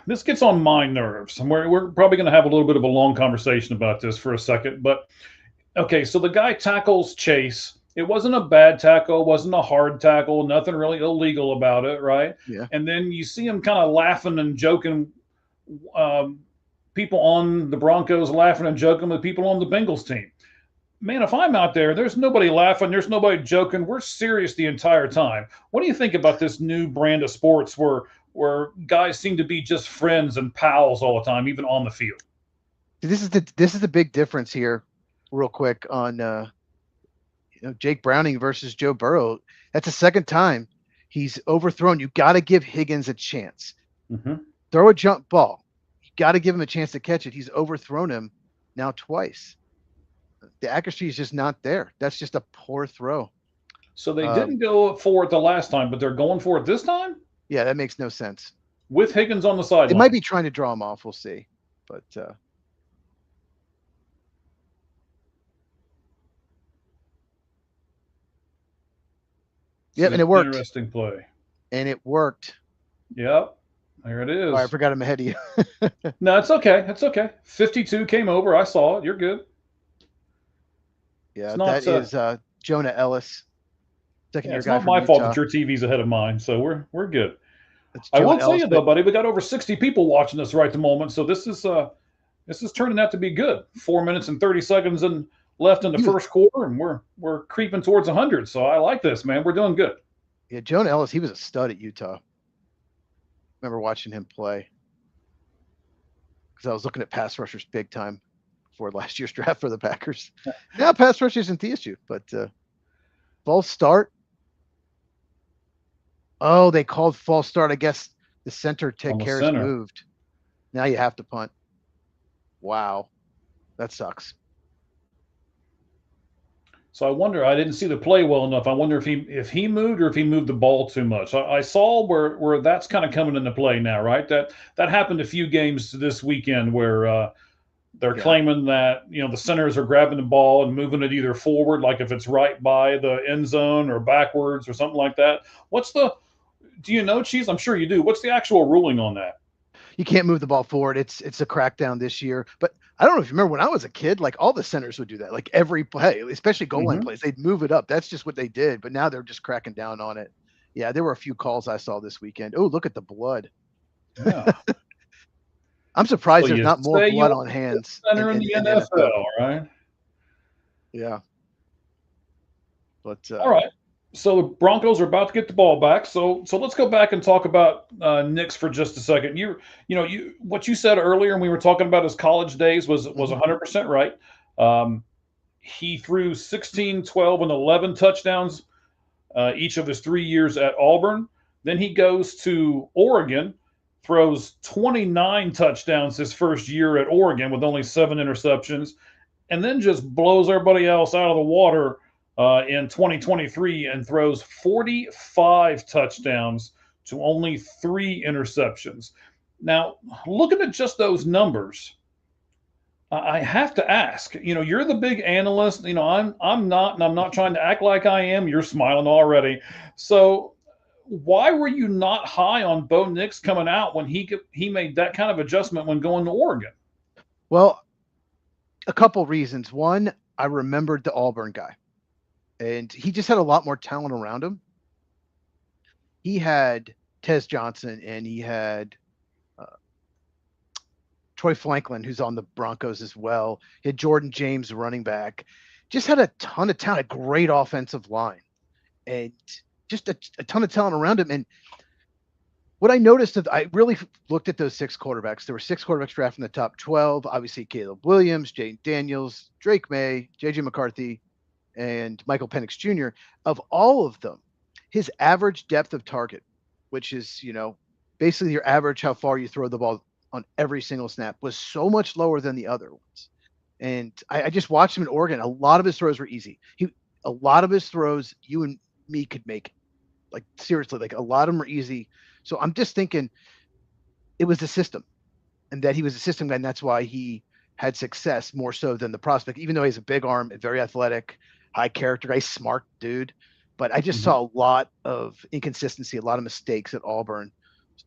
this gets on my nerves, and we're probably going to have a little bit of a long conversation about this for a second. But okay, so the guy tackles Chase. It wasn't a bad tackle, wasn't a hard tackle, nothing really illegal about it, right? Yeah. And then you see him kind of laughing and joking. People on the Broncos laughing and joking with people on the Bengals team. Man, if I'm out there, there's nobody laughing, there's nobody joking. We're serious the entire time. What do you think about this new brand of sports where guys seem to be just friends and pals all the time, even on the field? This is the big difference here, real quick, on Jake Browning versus Joe Burrow. That's the second time he's overthrown. You got to give Higgins a chance. Mm-hmm. Throw a jump ball. You got to give him a chance to catch it. He's overthrown him now twice. The accuracy is just not there. That's just a poor throw. So they didn't go for it the last time, but they're going for it this time? Yeah, that makes no sense. With Higgins on the sideline. They might be trying to draw him off. We'll see. But yep, and it worked. Interesting play. And it worked. Yep. There it is. Oh, I forgot I'm ahead of you. No, it's okay. It's okay. 52 came over. I saw it. You're good. Yeah, not, that is Jonah Ellis. Second-year it's guy not from my Utah. fault that your TV's ahead of mine, so we're good. That's I will Jonah tell Ellis, you though, buddy, we got over 60 people watching us right at the moment, so this is turning out to be good. 4 minutes and 30 seconds and left in the first quarter, and we're creeping towards 100. So I like this, man. We're doing good. Yeah, Jonah Ellis, he was a stud at Utah. Remember watching him play because I was looking at pass rushers big time for last year's draft for the Packers. Now pass rushers in TSU, but false start. Oh, they called false start. I guess the center Ted Karras moved. Now you have to punt. Wow, that sucks. So I wonder. I didn't see the play well enough. I wonder if he moved or if he moved the ball too much. I saw where that's kind of coming into play now, right? That happened a few games this weekend where they're claiming that the centers are grabbing the ball and moving it either forward, like if it's right by the end zone, or backwards or something like that. Do you know, Cheese? I'm sure you do. What's the actual ruling on that? You can't move the ball forward. It's a crackdown this year. But I don't know if you remember when I was a kid, like all the centers would do that. Like every play, especially goal line plays, they'd move it up. That's just what they did. But now they're just cracking down on it. Yeah, there were a few calls I saw this weekend. Oh, look at the blood. Yeah. I'm surprised there's not more blood on hands. Center in the NFL, right? Yeah. But all right. So the Broncos are about to get the ball back. So let's go back and talk about Nix for just a second. What you said earlier, and we were talking about his college days, was 100% right. He threw 16, 12, and 11 touchdowns each of his 3 years at Auburn. Then he goes to Oregon, throws 29 touchdowns his first year at Oregon with only 7 interceptions, and then just blows everybody else out of the water in 2023 and throws 45 touchdowns to only 3 interceptions. Now, looking at just those numbers, I have to ask, you're the big analyst, I'm not, and I'm not trying to act like I am. You're smiling already. So why were you not high on Bo Nix coming out when he made that kind of adjustment when going to Oregon? Well, a couple reasons. One, I remembered the Auburn guy. And he just had a lot more talent around him. He had Tez Johnson, and he had Troy Franklin, who's on the Broncos as well. He had Jordan James, running back. Just had a ton of talent, a great offensive line, and just a ton of talent around him. And what I noticed, I really looked at those 6 quarterbacks. There were 6 quarterbacks drafted in the top 12. Obviously, Caleb Williams, Jane Daniels, Drake May, J.J. McCarthy, and Michael Penix Jr. Of all of them, his average depth of target, which is, basically your average how far you throw the ball on every single snap, was so much lower than the other ones. And I just watched him in Oregon. A lot of his throws were easy. A lot of his throws, you and me could make. Like seriously, like a lot of them are easy. So I'm just thinking it was the system, and that he was a system guy, and that's why he had success more so than the prospect. Even though he's a big arm and very athletic, high character guy, smart dude. But I just saw a lot of inconsistency, a lot of mistakes at Auburn.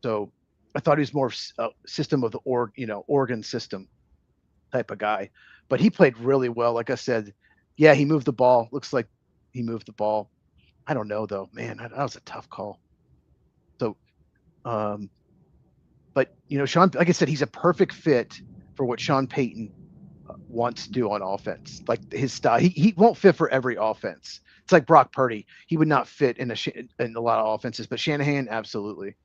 So I thought he was more a system of the Oregon system type of guy. But he played really well. Like I said, yeah, he moved the ball. Looks like he moved the ball. I don't know though, man. That was a tough call. So, but Sean, like I said, he's a perfect fit for what Sean Payton wants to do on offense. Like his style, he won't fit for every offense. It's like Brock Purdy. He would not fit in a lot of offenses, but Shanahan, absolutely.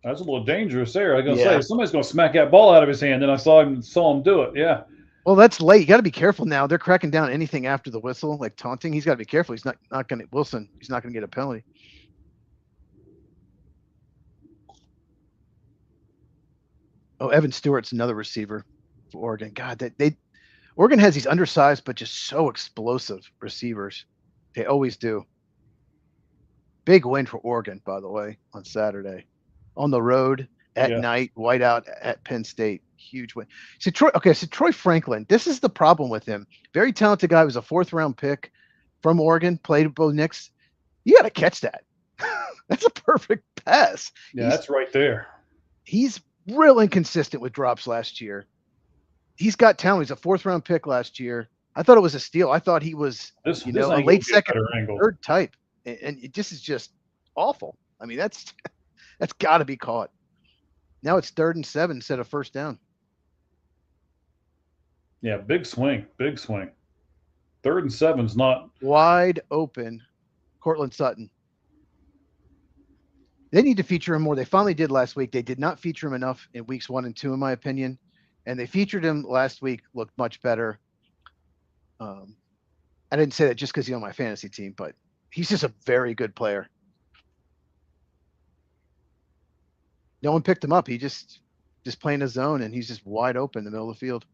That's a little dangerous there. I was gonna Yeah. say somebody's gonna smack that ball out of his hand. Then I saw him do it. Yeah. Well, that's late. You got to be careful now. They're cracking down anything after the whistle, like taunting. He's got to be careful. He's not going to Wilson. He's not going to get a penalty. Oh, Evan Stewart's another receiver for Oregon. God, Oregon has these undersized but just so explosive receivers. They always do. Big win for Oregon, by the way, on Saturday. On the road at night, whiteout at Penn State. Huge win. So Troy Franklin, this is the problem with him. Very talented guy, was a 4th-round pick from Oregon, played at Bo Nix. You got to catch that. That's a perfect pass. Yeah, that's right there. He's real inconsistent with drops last year. He's got talent. He's a 4th-round pick last year. I thought it was a steal. I thought he was, a late second, third type. And it just is just awful. I mean, that's got to be caught. Now it's 3rd and 7 instead of first down. Yeah, big swing. 3rd and 7's not wide open. Cortland Sutton. They need to feature him more. They finally did last week. They did not feature him enough in weeks 1 and 2, in my opinion. And they featured him last week, looked much better. I didn't say that just because he's on my fantasy team, but he's just a very good player. No one picked him up. He just playing his zone, and he's just wide open in the middle of the field.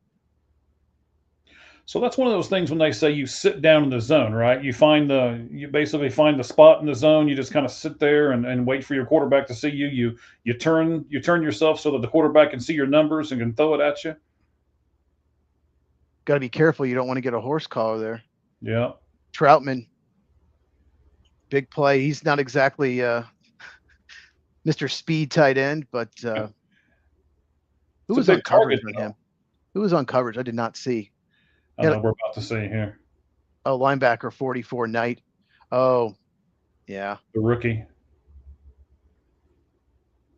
So that's one of those things when they say you sit down in the zone, right? You basically find the spot in the zone. You just kind of sit there and wait for your quarterback to see you. You turn yourself so that the quarterback can see your numbers and can throw it at you. Got to be careful. You don't want to get a horse collar there. Yeah. Troutman, big play. He's not exactly Mr. Speed tight end, but who was on coverage on him? Who was on coverage? I did not see. I know we're about to see here. Oh, linebacker 44, Knight. Oh, yeah. The rookie.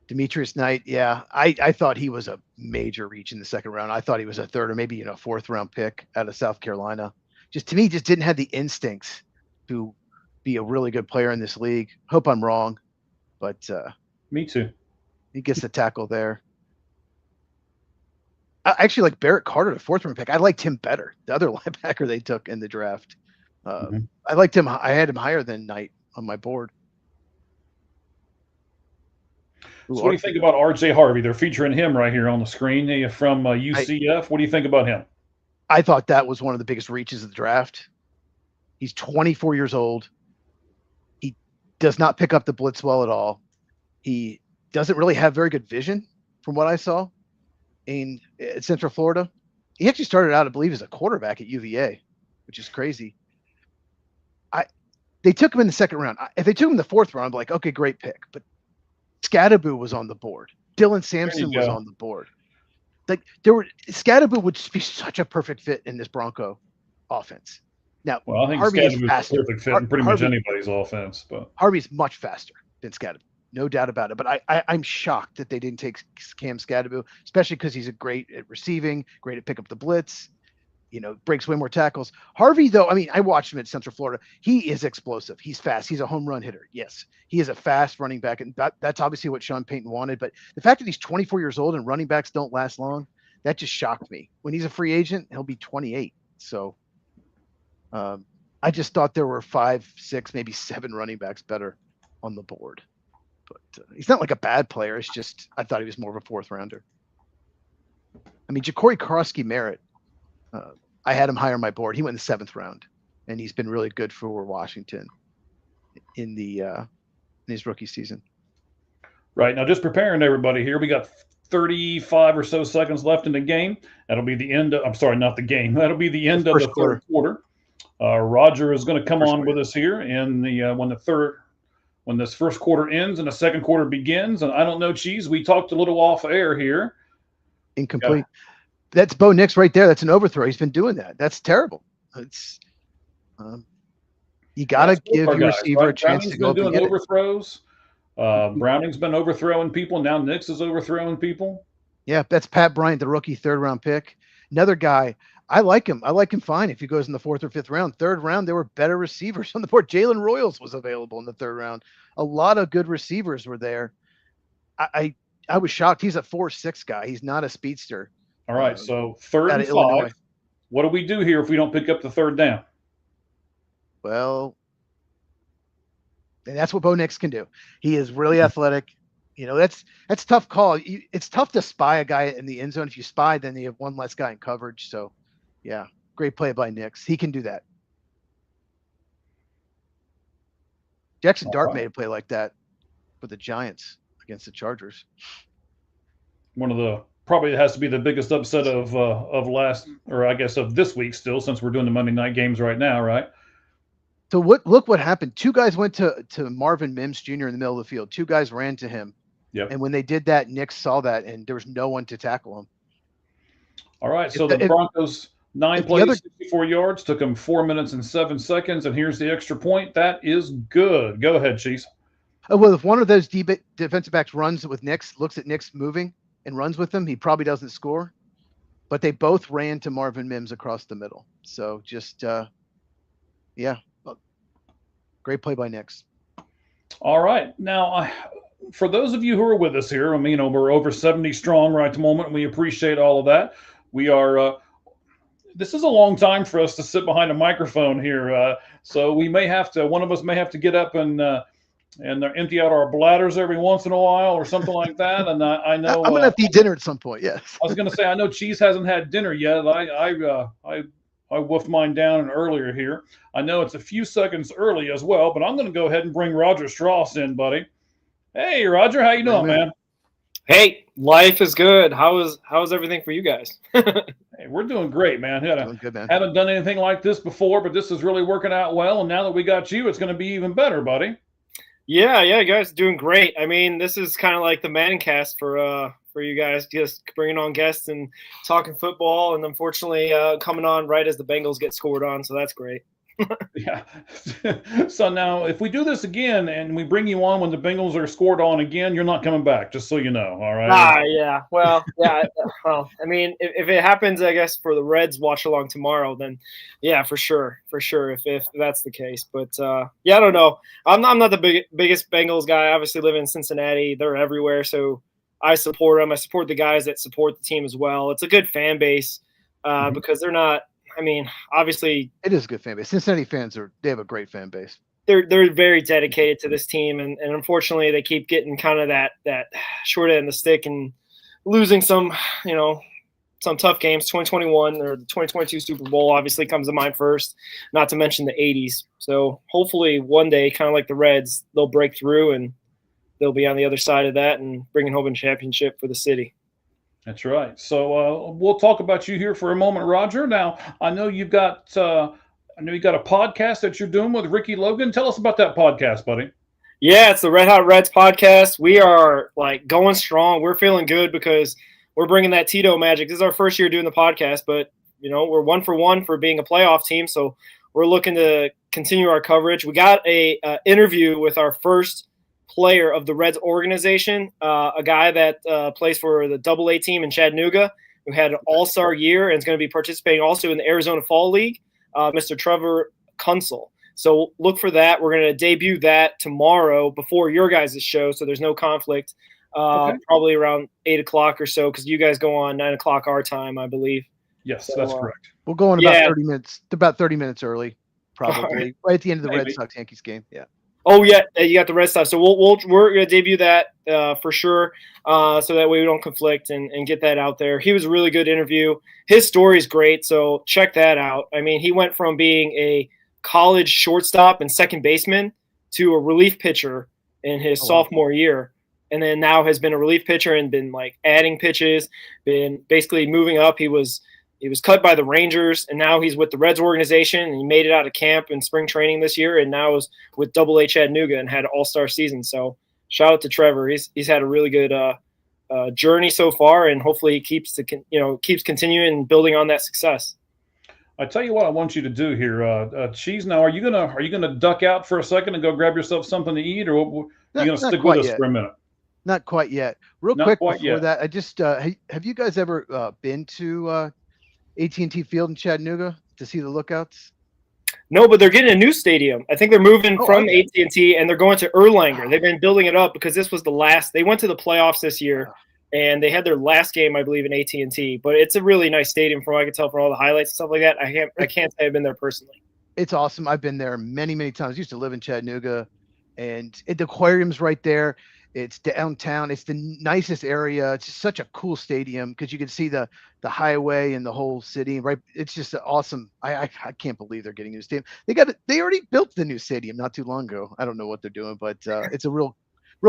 Demetrius Knight. Yeah. I thought he was a major reach in the 2nd round. I thought he was a 3rd or maybe 4th-round pick out of South Carolina. To me, just didn't have the instincts to be a really good player in this league. Hope I'm wrong, but me too. He gets the tackle there. I actually like Barrett Carter, the 4th-round pick. I liked him better. The other linebacker they took in the draft. I liked him. I had him higher than Knight on my board. So what do you think about R.J. Harvey? They're featuring him right here on the screen from UCF. What do you think about him? I thought that was one of the biggest reaches of the draft. He's 24 years old. He does not pick up the blitz well at all. He doesn't really have very good vision from what I saw in Central Florida. He actually started out, I believe, as a quarterback at UVA, which is crazy. They took him in the 2nd round. If they took him in the 4th round, I'd be like, okay, great pick. But Scadaboo was on the board. Dylan Sampson was on the board. Like Scadaboo would be such a perfect fit in this Bronco offense. Now, well, I think Scadaboo's a perfect fit in pretty much anybody's offense, but Harvey's much faster than Scadaboo, no doubt about it. But I'm shocked that they didn't take Cam Scadaboo, especially because he's great at receiving, great at pick up the blitz, breaks way more tackles. Harvey, though, I mean, I watched him at Central Florida. He is explosive. He's fast. He's a home run hitter. Yes, he is a fast running back, and that's obviously what Sean Payton wanted. But the fact that he's 24 years old and running backs don't last long, that just shocked me. When he's a free agent, he'll be 28. So I just thought there were 5, 6, maybe 7 running backs better on the board. But he's not like a bad player. It's just I thought he was more of a fourth rounder. I mean, Ja'Cory Karski-Merritt, I had him higher on my board. He went in the 7th round, and he's been really good for Washington in his rookie season. Right, now just preparing everybody here. We got 35 or so seconds left in the game. That'll be the end of, I'm sorry, not the game. That'll be the end of the third quarter. Roger is going to come on with us here in the when this first quarter ends and the second quarter begins. And I don't know, Cheese, we talked a little off air here. Incomplete. That's Bo Nix right there. That's an overthrow. He's been doing that. That's terrible. It's you got to give your receiver a chance to go up and get overthrows. Browning's been overthrowing people. Now Nix is overthrowing people. Yeah, that's Pat Bryant, the rookie 3rd round pick. Another guy. I like him. I like him fine if he goes in the 4th or 5th round. 3rd round, there were better receivers on the board. Jalen Royals was available in the 3rd round. A lot of good receivers were there. I was shocked. He's a 4.6 guy. He's not a speedster. All right, so 3rd and 5. Illinois. What do we do here if we don't pick up the 3rd down? Well, and that's what Bo Nix can do. He is really athletic. You know, that's tough call. It's tough to spy a guy in the end zone. If you spy, then you have one less guy in coverage. So, yeah, great play by Nix. He can do that. Jackson Dart made a play like that for the Giants against the Chargers. One of the probably has to be the biggest upset of this week still, since we're doing the Monday night games right now, right? So look what happened. 2 guys went to Marvin Mims Jr. in the middle of the field. 2 guys ran to him. Yep. And when they did that, Nick saw that, and there was no one to tackle him. All right. So the Broncos 9 plays, 64 yards, took them 4 minutes and 7 seconds, and here's the extra point. That is good. Go ahead, Chiefs. Well, if one of those defensive backs runs with Nix, looks at Nix moving and runs with him, he probably doesn't score. But they both ran to Marvin Mims across the middle. So just, yeah. Great play by Nix. All right. Now, for those of you who are with us here, I mean, we're over 70 strong right at the moment. We appreciate all of that. We are, this is a long time for us to sit behind a microphone here. So we may have to, one of us may have to get up and empty out our bladders every once in a while or something like that. And I know I'm going to have to eat dinner at some point. Yes. I was going to say, I know Cheese hasn't had dinner yet. I woofed mine down earlier here. I know it's a few seconds early as well, but I'm going to go ahead and bring Roger Strauss in, buddy. Hey, Roger, how you doing, man? Hey, life is good. How's everything for you guys? Hey, we're doing great, man. Good, man. Haven't done anything like this before, but this is really working out well. And now that we got you, it's going to be even better, buddy. Yeah, you guys are doing great. I mean, this is kind of like the Mancast for you guys, just bringing on guests and talking football, and unfortunately coming on right as the Bengals get scored on, so that's great. Yeah. So now, if we do this again and we bring you on when the Bengals are scored on again, you're not coming back, just so you know, all right? Yeah. Well, yeah. Well, I mean, if it happens, I guess, for the Reds watch along tomorrow, then yeah, for sure, if that's the case. But yeah, I don't know. I'm not the biggest Bengals guy. I obviously live in Cincinnati. They're everywhere, so I support them. I support the guys that support the team as well. It's a good fan base because they're not. I mean, obviously, it is a good fan base. Cincinnati fans they have a great fan base. They're very dedicated to this team, and unfortunately, they keep getting kind of that short end of the stick and losing some tough games. 2021 or the 2022 Super Bowl obviously comes to mind first, not to mention the 80s. So hopefully, one day, kind of like the Reds, they'll break through and they'll be on the other side of that and bringing home a championship for the city. That's right. So we'll talk about you here for a moment, Roger. Now, I know you got a podcast that you're doing with Ricky Logan. Tell us about that podcast, buddy. Yeah, it's the Red Hot Reds podcast. We are going strong. We're feeling good because we're bringing that Tito magic. This is our first year doing the podcast, but we're 1 for 1 for being a playoff team. So we're looking to continue our coverage. We got a interview with our first player of the Reds organization, a guy that plays for the AA team in Chattanooga, who had an all-star year and is going to be participating also in the Arizona Fall League, Mr. Trevor Kunsel. So look for that. We're going to debut that tomorrow before your guys' show, so there's no conflict, probably around 8 o'clock or so, because you guys go on 9 o'clock our time, I believe. Yes, so, that's correct. We'll go on about 30 minutes early, probably, right at the end of the Red Sox-Yankees game. Yeah. Oh yeah, you got the red stuff. So we're gonna debut that for sure, so that way we don't conflict and get that out there. He was a really good interview. His story is great, so check that out. I mean, he went from being a college shortstop and second baseman to a relief pitcher in his sophomore year, and then now has been a relief pitcher and been like adding pitches, been basically moving up. He was cut by the Rangers, and now he's with the Reds organization, and he made it out of camp and spring training this year, and now is with Double-A Chattanooga and had an all-star season. So shout out to Trevor. He's had a really good journey so far, and hopefully he keeps continuing and building on that success. I tell you what, I want you to do here, Cheese. Now, are you gonna duck out for a second and go grab yourself something to eat, or are you gonna stick with us for a minute? Not quite yet. Real Not quick quite before yet. that, I just have you guys ever been to AT&T Field in Chattanooga to see the Lookouts? No, but they're getting a new stadium. I think they're moving from okay. AT&T, and they're going to Erlanger. They've been building it up because this was the last. They went to the playoffs this year, and they had their last game, I believe, in AT&T. But it's a really nice stadium, from what I can tell from all the highlights and stuff like that. I can't say I've been there personally. It's awesome. I've been there many, many times. I used to live in Chattanooga, and the aquarium's right there. It's downtown. It's the nicest area. It's just such a cool stadium because you can see the highway and the whole city. Right, it's just awesome. I can't believe they're getting a new stadium. They already built the new stadium not too long ago. I don't know what they're doing, but it's a real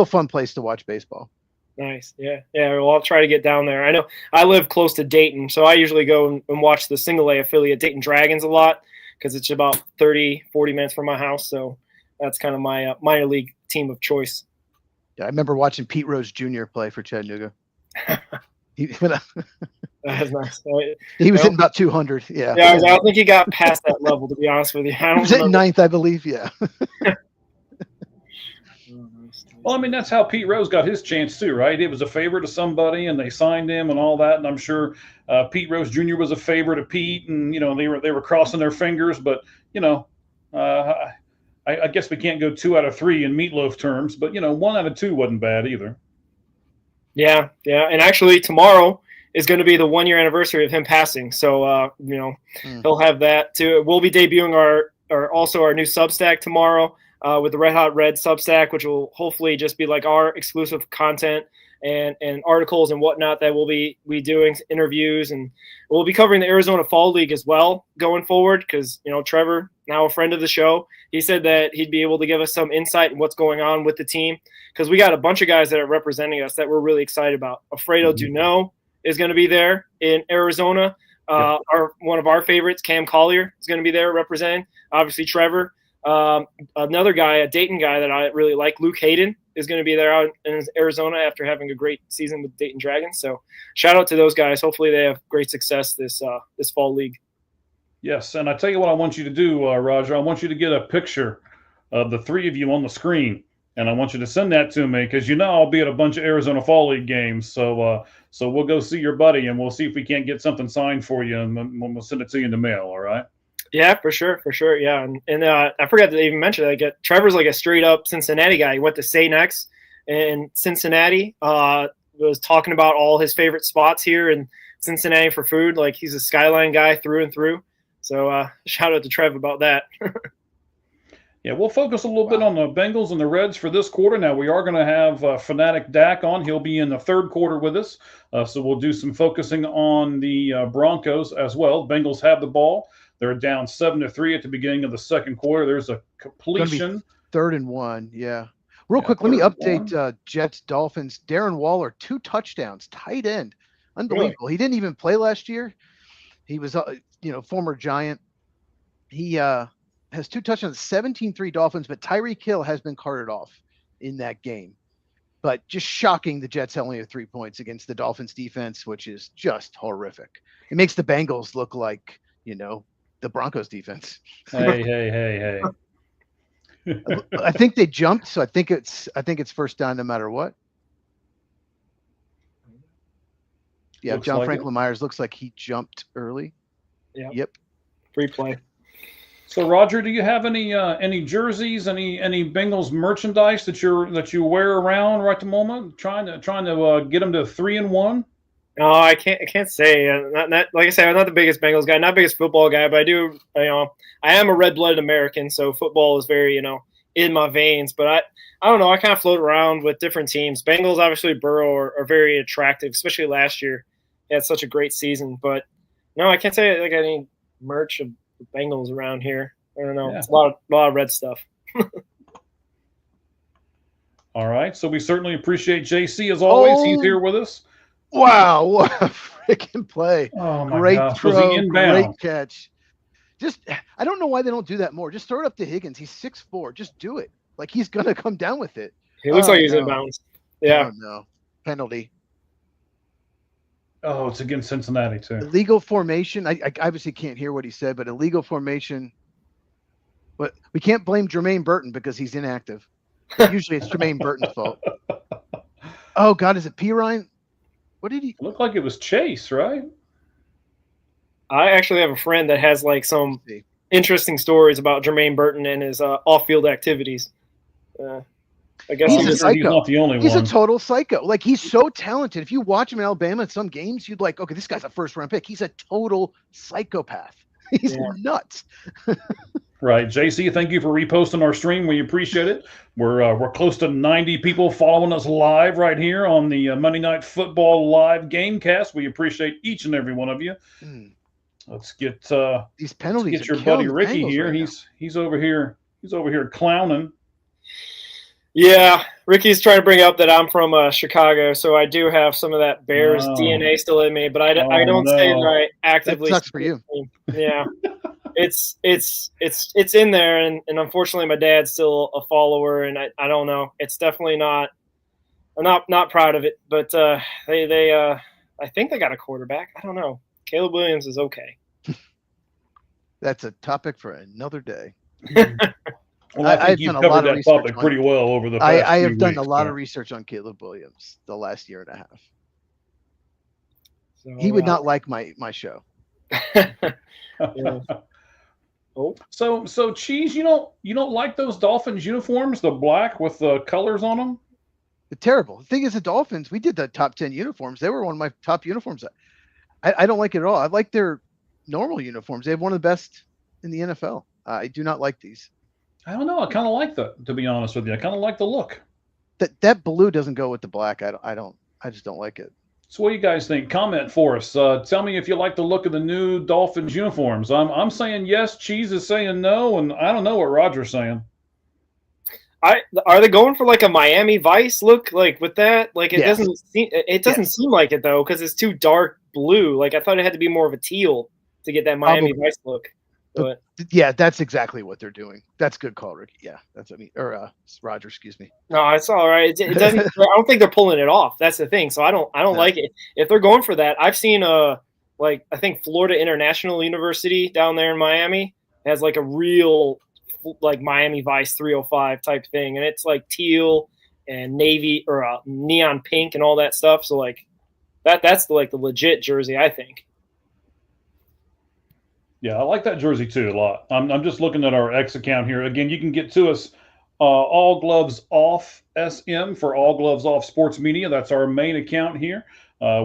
fun place to watch baseball. Nice, yeah. Well, I'll try to get down there. I know I live close to Dayton, so I usually go and watch the Single-A affiliate Dayton Dragons a lot because it's about 30-40 minutes from my house. So that's kind of my minor league team of choice. Yeah, I remember watching Pete Rose Jr. play for Chattanooga. That's nice. He was hitting about 200. Yeah. Yeah, I don't think he got past that level, to be honest with you. He was hitting ninth, I believe. Yeah. Well, I mean, that's how Pete Rose got his chance too, right? It was a favor to somebody, and they signed him and all that. And I'm sure Pete Rose Jr. was a favor to Pete, and they were crossing their fingers. But I guess we can't go 2 out of 3 in Meatloaf terms, but 1 out of 2 wasn't bad either. Yeah, and actually tomorrow is going to be the 1-year anniversary of him passing. So he'll have that too. We'll be debuting our new Substack tomorrow with the Red Hot Red Substack, which will hopefully just be like our exclusive content and articles and whatnot that we'll be doing, interviews, and we'll be covering the Arizona Fall League as well going forward because Trevor, now a friend of the show, he said that he'd be able to give us some insight in what's going on with the team because we got a bunch of guys that are representing us that we're really excited about. Alfredo Duno is going to be there in Arizona. One of our favorites, Cam Collier, is going to be there representing. Obviously, Trevor. Another guy, a Dayton guy that I really like, Luke Hayden, is going to be there out in Arizona after having a great season with Dayton Dragons. So shout out to those guys. Hopefully they have great success this fall league. Yes, and I tell you what I want you to do, Roger. I want you to get a picture of the 3 of you on the screen, and I want you to send that to me because I'll be at a bunch of Arizona Fall League games. So we'll go see your buddy, and we'll see if we can't get something signed for you, and we'll send it to you in the mail. All right? Yeah, for sure. Yeah, and I forgot to even mention that Trevor's like a straight up Cincinnati guy. He went to Say Next in Cincinnati. Was talking about all his favorite spots here in Cincinnati for food. Like he's a Skyline guy through and through. So shout out to Trev about that. Yeah, we'll focus a little bit on the Bengals and the Reds for this quarter. Now, we are going to have Fanatic Dak on. He'll be in the third quarter with us. So we'll do some focusing on the Broncos as well. Bengals have the ball. They're down 7-3 at the beginning of the second quarter. There's a completion. 3rd and 1, yeah. Real quick, let me update Jets Dolphins. Darren Waller, 2 touchdowns, tight end. Unbelievable. Really? He didn't even play last year. He was, former Giant. He has 2 touchdowns, 17-3 Dolphins, but Tyreek Hill has been carted off in that game. But just shocking, the Jets only have 3 points against the Dolphins defense, which is just horrific. It makes the Bengals look like, the Broncos defense. Hey. I think they jumped, so I think it's first down no matter what. Yeah, looks John Franklin Myers looks like he jumped early. Yeah. Yep. Free play. So Roger, do you have any jerseys, any Bengals merchandise that you wear around right at the moment? Trying to get them to 3 and 1? No, I can't say. Not like I said, I'm not the biggest Bengals guy, not the biggest football guy, but I do. I am a red-blooded American, so football is very in my veins. But I don't know. I kind of float around with different teams. Bengals, obviously, Burrow are very attractive, especially last year. He had such a great season. But no, I can't say I got any merch of the Bengals around here. I don't know. Yeah. It's a lot of red stuff. All right. So we certainly appreciate JC as always. He's Oh. here with us. Wow, what a freaking play. Oh my Great gosh. Was he throw, inbound? great catch. Just, I don't know why they don't do that more. Just throw it up to Higgins. He's 6'4". Just do it. Like, he's going to come down with it. He looks Oh, like he's no. inbounds. Yeah. Oh, no. Penalty. Oh, it's against Cincinnati too. Illegal formation. I obviously can't hear what he said, but illegal formation. But we can't blame Jermaine Burton because he's inactive. Usually it's Jermaine Burton's fault. Oh, God, is it Pirine? What did he? It looked like it was Chase, right? I actually have a friend that has like some see. interesting stories about Jermaine Burton and his off-field activities. I guess He's he a just, psycho. He's not the only He's one. a total psycho. Like, he's so talented. If you watch him in Alabama in some games, you'd like, okay, this guy's a first-round pick. He's a total psychopath. He's Yeah. nuts. Right, JC. Thank you for reposting our stream. We appreciate it. We're close to 90 people following us live right here on the Monday Night Football Live Gamecast. We appreciate each and every one of you. Mm. Let's get These penalties. your are killing buddy the Ricky Bengals here. right now. He's over here. He's over here clowning. yeah, Ricky's trying to bring up that I'm from Chicago, so I do have some of that Bears Oh. DNA still in me, but I Oh, don't say no. that I actively. That sucks for you. Yeah, it's in there, and unfortunately, my dad's still a follower, and I don't know. It's definitely not. I'm not proud of it, but they I think they got a quarterback. I don't know. Caleb Williams is okay. That's a topic for another day. Well, I think I've you've done a lot covered of that research topic on pretty it. well over the past I few have done weeks, a lot so. of research on Caleb Williams the last year and a half. So, He would not like my show. Yeah. Oh, So Cheese, you don't like those Dolphins uniforms, the black with the colors on them? Terrible. The thing is, the Dolphins, we did the top 10 uniforms. They were one of my top uniforms. I don't like it at all. I like their normal uniforms. They have one of the best in the NFL. I do not like these. I don't know. I kind of like that, to be honest with you. I kind of like the look. That blue doesn't go with the black. I just don't like it. So what do you guys think? Comment for us. Tell me if you like the look of the new Dolphins uniforms. I'm saying yes. Cheese is saying no, and I don't know what Roger's saying. Are they going for like a Miami Vice look, like with that? Like it Yes. doesn't seem like it though, because it's too dark blue. Like I thought it had to be more of a teal to get that Miami Probably. Vice look. But Yeah, that's exactly what they're doing. That's good call, Ricky. Yeah, that's what I mean. Or Roger, excuse me. no, it's all right. It doesn't. I don't think they're pulling it off. That's the thing. So I don't No. like it. If they're going for that, I've seen like I think Florida International University down there in Miami has like a real like Miami Vice 305 type thing, and it's like teal and navy or neon pink and all that stuff. So like that's like the legit jersey, I think. Yeah, I like that jersey too a lot. I'm just looking at our X account here. Again, you can get to us All Gloves Off SM for All Gloves Off Sports Media. That's our main account here.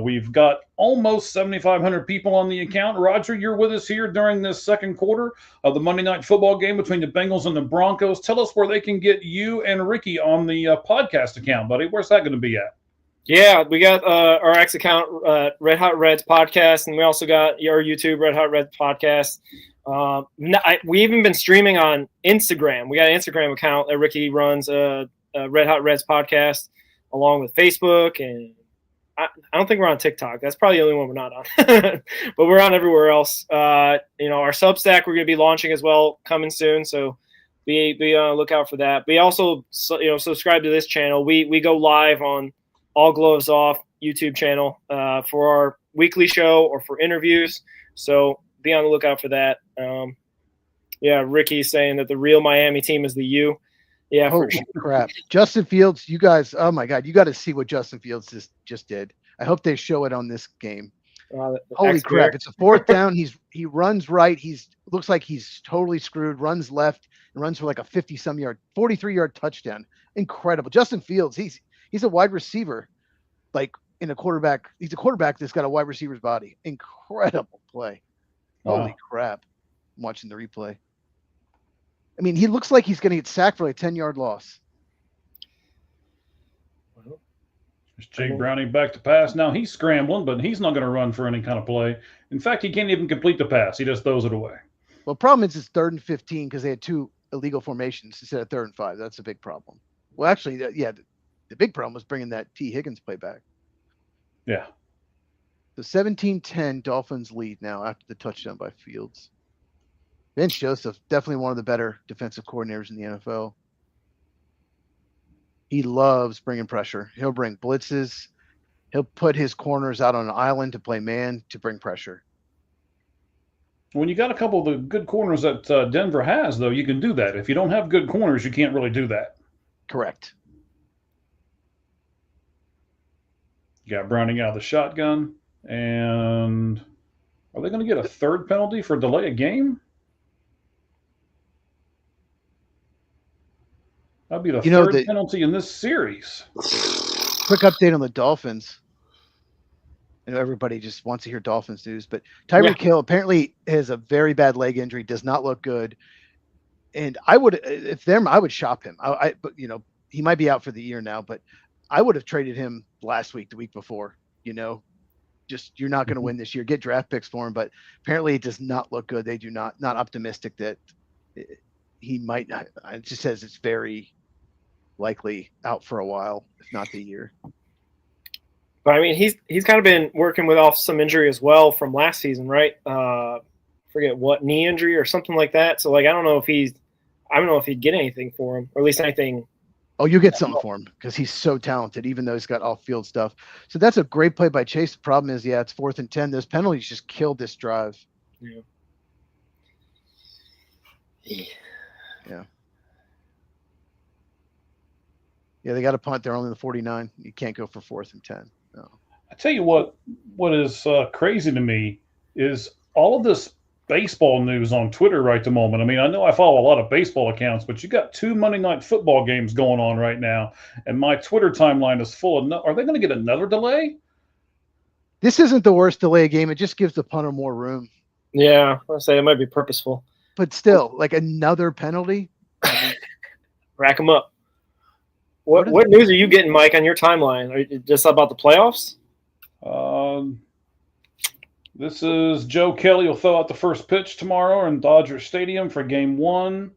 We've got almost 7,500 people on the account. Roger, you're with us here during this second quarter of the Monday Night Football game between the Bengals and the Broncos. Tell us where they can get you and Ricky on the podcast account, buddy. Where's that going to be at? Yeah, we got our X account, Red Hot Reds Podcast, and we also got our YouTube, Red Hot Reds Podcast. We even been streaming on Instagram. We got an Instagram account that Ricky runs, Red Hot Reds Podcast, along with Facebook, and I don't think we're on TikTok. That's probably the only one we're not on, but we're on everywhere else. Our Substack we're going to be launching as well, coming soon. So be on the lookout for that. We also subscribe to this channel. We go live on All Gloves Off YouTube channel for our weekly show or for interviews. So be on the lookout for that. Ricky's saying that the real Miami team is the U. Yeah, for Holy sure. crap. Justin Fields, you guys, oh my God, you got to see what Justin Fields just did. I hope they show it on this game. Holy crap. It's a fourth down. He runs right. Looks like he's totally screwed, runs left, and runs for like a 50-some yard, 43-yard touchdown. Incredible. Justin Fields, he's a wide receiver, like in a quarterback. He's a quarterback that's got a wide receiver's body. Incredible play. Wow. Holy crap. I'm watching the replay. I mean, he looks like he's going to get sacked for like a 10-yard loss. There's Jake Browning back to pass. Now he's scrambling, but he's not going to run for any kind of play. In fact, he can't even complete the pass. He just throws it away. Well, problem is it's 3rd and 15 because they had 2 illegal formations instead of 3rd and 5. That's a big problem. Well, actually, the big problem was bringing that T. Higgins play back. Yeah. The 17-10 Dolphins lead now after the touchdown by Fields. Vince Joseph, definitely one of the better defensive coordinators in the NFL. He loves bringing pressure. He'll bring blitzes. He'll put his corners out on an island to play man to bring pressure. When you got a couple of the good corners that Denver has, though, you can do that. If you don't have good corners, you can't really do that. Correct. You got Browning out of the shotgun. And are they going to get a 3rd penalty for delay a game? That'd be the 3rd penalty in this series. Quick update on the Dolphins. I know everybody just wants to hear Dolphins news, but Tyreek Hill apparently has a very bad leg injury, does not look good. And I would, I would shop him. But he might be out for the year now, but I would have traded him last week, the week before. Just you're not going to win this year. Get draft picks for him, but apparently it does not look good. They do not optimistic that he might not. It just says it's very likely out for a while, if not the year. But I mean, he's kind of been working with off some injury as well from last season, right? Forget what, knee injury or something like that. So like, I don't know if he'd get anything for him, or at least anything. Oh, you get something for him because he's so talented, even though he's got off-field stuff. So that's a great play by Chase. The problem is, it's 4th and 10. Those penalties just killed this drive. Yeah. Yeah, they got a punt. They're only the 49. You can't go for 4th and 10. No. I tell you what is crazy to me is all of this baseball news on Twitter right at the moment. I mean, I know I follow a lot of baseball accounts, but you got 2 Monday Night Football games going on right now, and my Twitter timeline is full of. Are they going to get another delay? This isn't the worst delay game. It just gives the punter more room. Yeah, I'll say it might be purposeful. But still, like another penalty. Rack them up. What news are you getting, Mike, on your timeline? Are you just about the playoffs? This is Joe Kelly will throw out the first pitch tomorrow in Dodger Stadium for Game 1.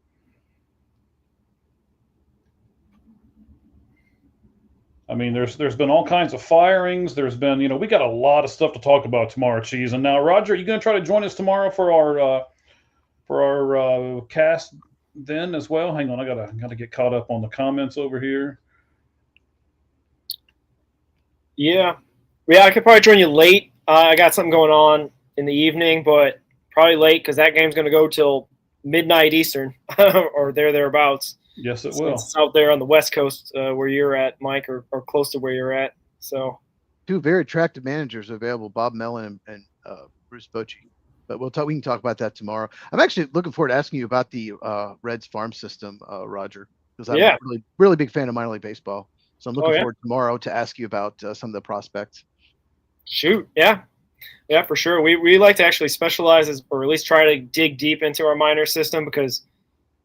I mean, there's been all kinds of firings. There's been, we got a lot of stuff to talk about tomorrow, Cheese. And now, Roger, are you going to try to join us tomorrow for our cast then as well? Hang on, I gotta get caught up on the comments over here. Yeah, I could probably join you late. I got something going on in the evening, but probably late because that game's going to go till midnight Eastern or thereabouts. Yes, it will. It's out there on the West Coast where you're at, Mike, or close to where you're at. So 2 very attractive managers available, Bob Mellon and Bruce Bochy. But we can talk about that tomorrow. I'm actually looking forward to asking you about the Reds farm system, Roger, because I'm a really, really big fan of minor league baseball. So I'm looking forward tomorrow to ask you about some of the prospects. Shoot, yeah, for sure. We like to actually specialize or at least try to dig deep into our minor system because,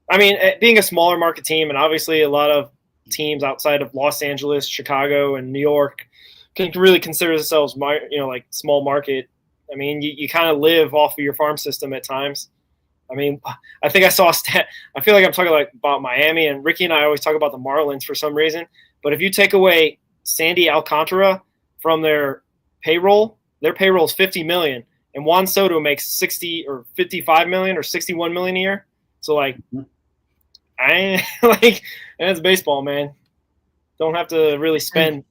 I mean, being a smaller market team and obviously a lot of teams outside of Los Angeles, Chicago, and New York can really consider themselves, like small market. I mean, you kind of live off of your farm system at times. I mean, I think I saw a stat. I feel like I'm talking about Miami, and Ricky and I always talk about the Marlins for some reason. But if you take away Sandy Alcantara from their payroll is $50 million, and Juan Soto makes $60 or $55 million or $61 million a year. So that's baseball, man. Don't have to really spend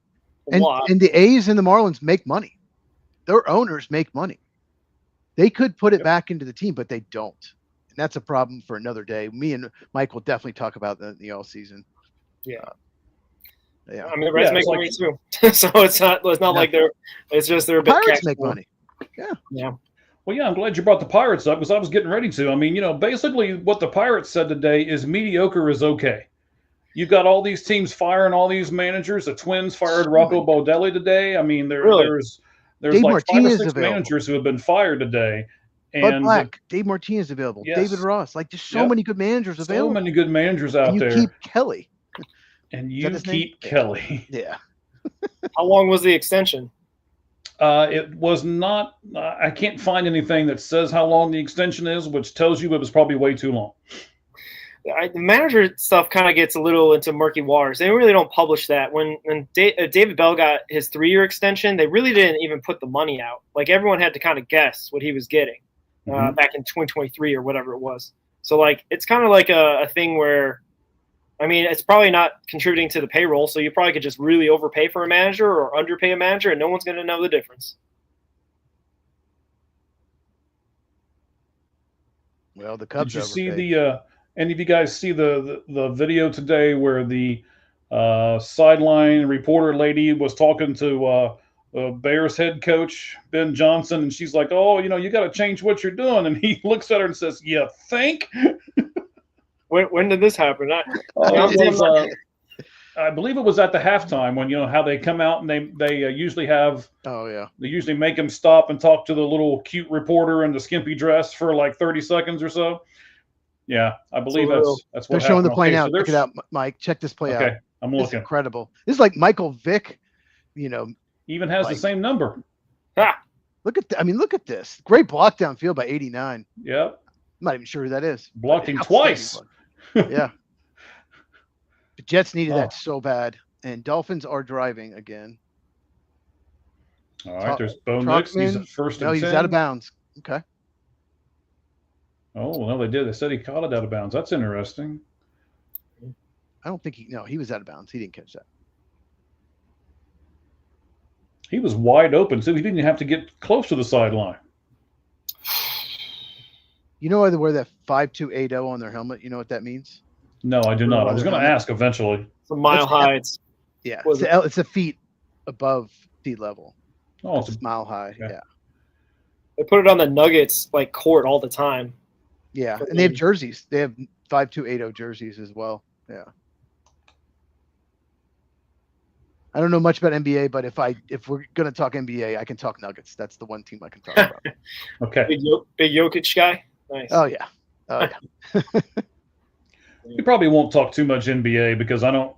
a lot. And the A's and the Marlins make money. Their owners make money. They could put it back into the team, but they don't. And that's a problem for another day. Me and Mike will definitely talk about that in the all season. Yeah. I mean, the Reds make money too. So it's not like it's just they're a bit Pirates make money. Yeah. Yeah. Well, yeah, I'm glad you brought the Pirates up because I was getting ready to. I mean, basically what the Pirates said today is mediocre is okay. You've got all these teams firing all these managers. The Twins fired Rocco Baldelli today. I mean, there's Dave like Martinez 5 or 6 managers who have been fired today. Bud And Black, Dave Martinez available, Yes. David Ross. Like there's so Yep. many good managers so available. many good managers out and you there. keep Kelly. And that you his name? keep Yeah. Kelly. Yeah. How long was the extension? It was not, I can't find anything that says how long the extension is, which tells you it was probably way too long. The manager stuff kind of gets a little into murky waters. They really don't publish that. When David Bell got his 3-year extension, they really didn't even put the money out. Like everyone had to kind of guess what he was getting Mhm. back in 2023 or whatever it was. So like it's kind of like a thing where, I mean, it's probably not contributing to the payroll. So you probably could just really overpay for a manager or underpay a manager, and no one's going to know the difference. Well, the Cubs. Did you see overpaid. any of you guys see the video today where the sideline reporter lady was talking to Bears head coach Ben Johnson, and she's like, "Oh, you got to change what you're doing," and he looks at her and says, "You think?" When did this happen? I believe it was at the halftime when how they come out and they usually have. Oh yeah. They usually make him stop and talk to the little cute reporter in the skimpy dress for like 30 seconds or so. Yeah, I believe that's what They're showing the happened. play Okay, now. so Check it out, Mike. Check this play out. Okay, I'm It's looking. incredible. This is like Michael Vick. Even has the like- same number. Look at this. Great block downfield by 89. Yep, I'm not even sure who that is. blocked him Outstanding twice. block. Yeah. The Jets needed Oh. that so bad. And Dolphins are driving again. All right, there's Bo Nix. He's at first No, and he's 10. out of bounds. Okay. Oh, no, they did. They said he caught it out of bounds. That's interesting. I don't think he was out of bounds. He didn't catch that. He was wide open, so he didn't have to get close to the sideline. You know why they wear that 5280 on their helmet? You know what that means? No, I do not. I was going to ask eventually. It's a mile high. Yeah. Was It's a feet above sea level. Oh, It's mile high. Okay. Yeah. They put it on the Nuggets like court all the time. Yeah. And they have jerseys. They have 5280 jerseys as well. Yeah. I don't know much about NBA, but if we're gonna talk NBA, I can talk Nuggets. That's the one team I can talk about. okay. Big Jokic guy. Nice. Oh yeah. Oh yeah. We probably won't talk too much NBA because I don't.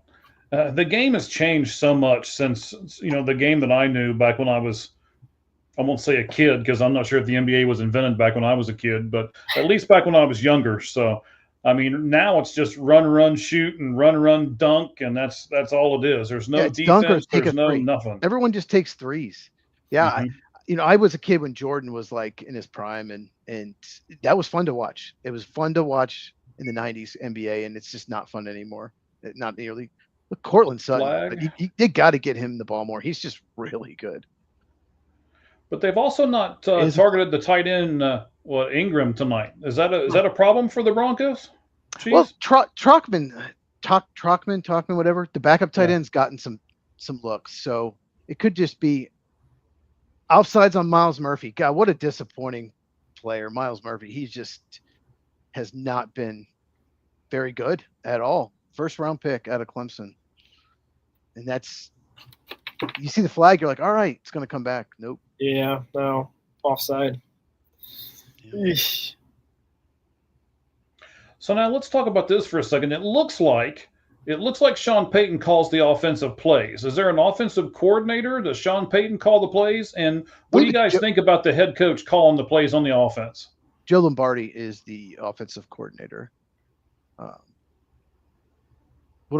The game has changed so much since the game that I knew back when I was. I won't say a kid because I'm not sure if the NBA was invented back when I was a kid, but at least back when I was younger. So, I mean, now it's just run, shoot, and run, dunk, and that's all it is. There's no it's dunk or defense. take There's a no three. nothing. Everyone just takes threes. Yeah. Mhm. I was a kid when Jordan was like in his prime, and that was fun to watch. It was fun to watch in the 90s NBA, and it's just not fun anymore. Not nearly. Look, Cortland Sutton, but they got to get him the ball more. He's just really good. But they've also not targeted the tight end, Ingram tonight. Is that a problem for the Broncos? Chiefs? Well, Trockman, whatever. The backup tight end's gotten some looks, so it could just be offsides on Miles Murphy. God, what a disappointing player, Miles Murphy. He just has not been very good at all. First round pick out of Clemson, and that's you see the flag, you're like, all right, it's going to come back. Nope. Yeah, no, offside. Yeah. So now let's talk about this for a second. It looks like Sean Payton calls the offensive plays. Is there an offensive coordinator? Does Sean Payton call the plays? And what do you guys think about the head coach calling the plays on the offense? Joe Lombardi is the offensive coordinator. What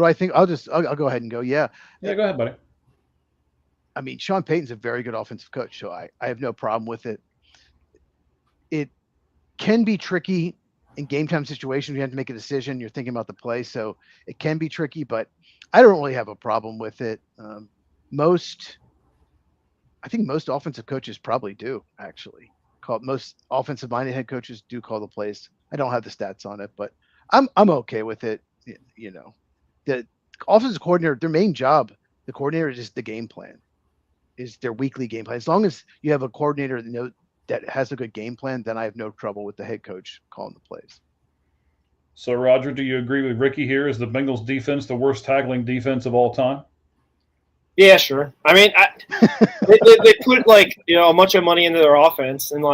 do I think? I'll go ahead and go. Yeah. Yeah, go ahead, buddy. I mean, Sean Payton's a very good offensive coach, so I have no problem with it. It can be tricky in game time situations. You have to make a decision. You're thinking about the play, so it can be tricky, but I don't really have a problem with it. I think most offensive coaches probably do actually. Most offensive-minded head coaches do call the plays. I don't have the stats on it, but I'm okay with it. The offensive coordinator, their main job, the coordinator is the game plan, is their weekly game plan. As long as you have a coordinator that has a good game plan, then I have no trouble with the head coach calling the plays. So, Roger, do you agree with Ricky here? Is the Bengals defense the worst tackling defense of all time? Yeah, sure. I mean, they put a bunch of money into their offense, and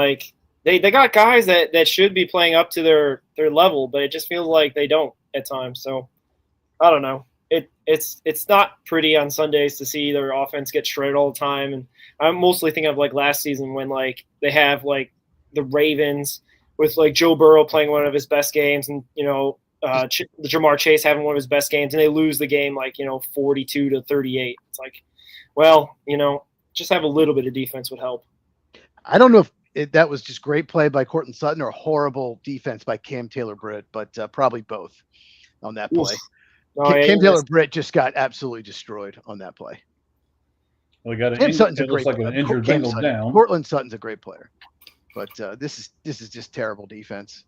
they got guys that should be playing up to their level, but it just feels like they don't at times. So I don't know. It's not pretty on Sundays to see their offense get shredded all the time. And I'm mostly thinking of like last season when like they have like the Ravens with like Joe Burrow playing one of his best games, and Jamar Chase having one of his best games, and they lose the game like 42-38. It's like, well, just have a little bit of defense would help. I don't know if that was just great play by Cortland Sutton or horrible defense by Cam Taylor-Britt, but probably both on that play. Cam Taylor-Britt just got absolutely destroyed on that play. We got Cam Sutton's a great like an injured Bengal down. Cortland Sutton's a great player, but this is just terrible defense.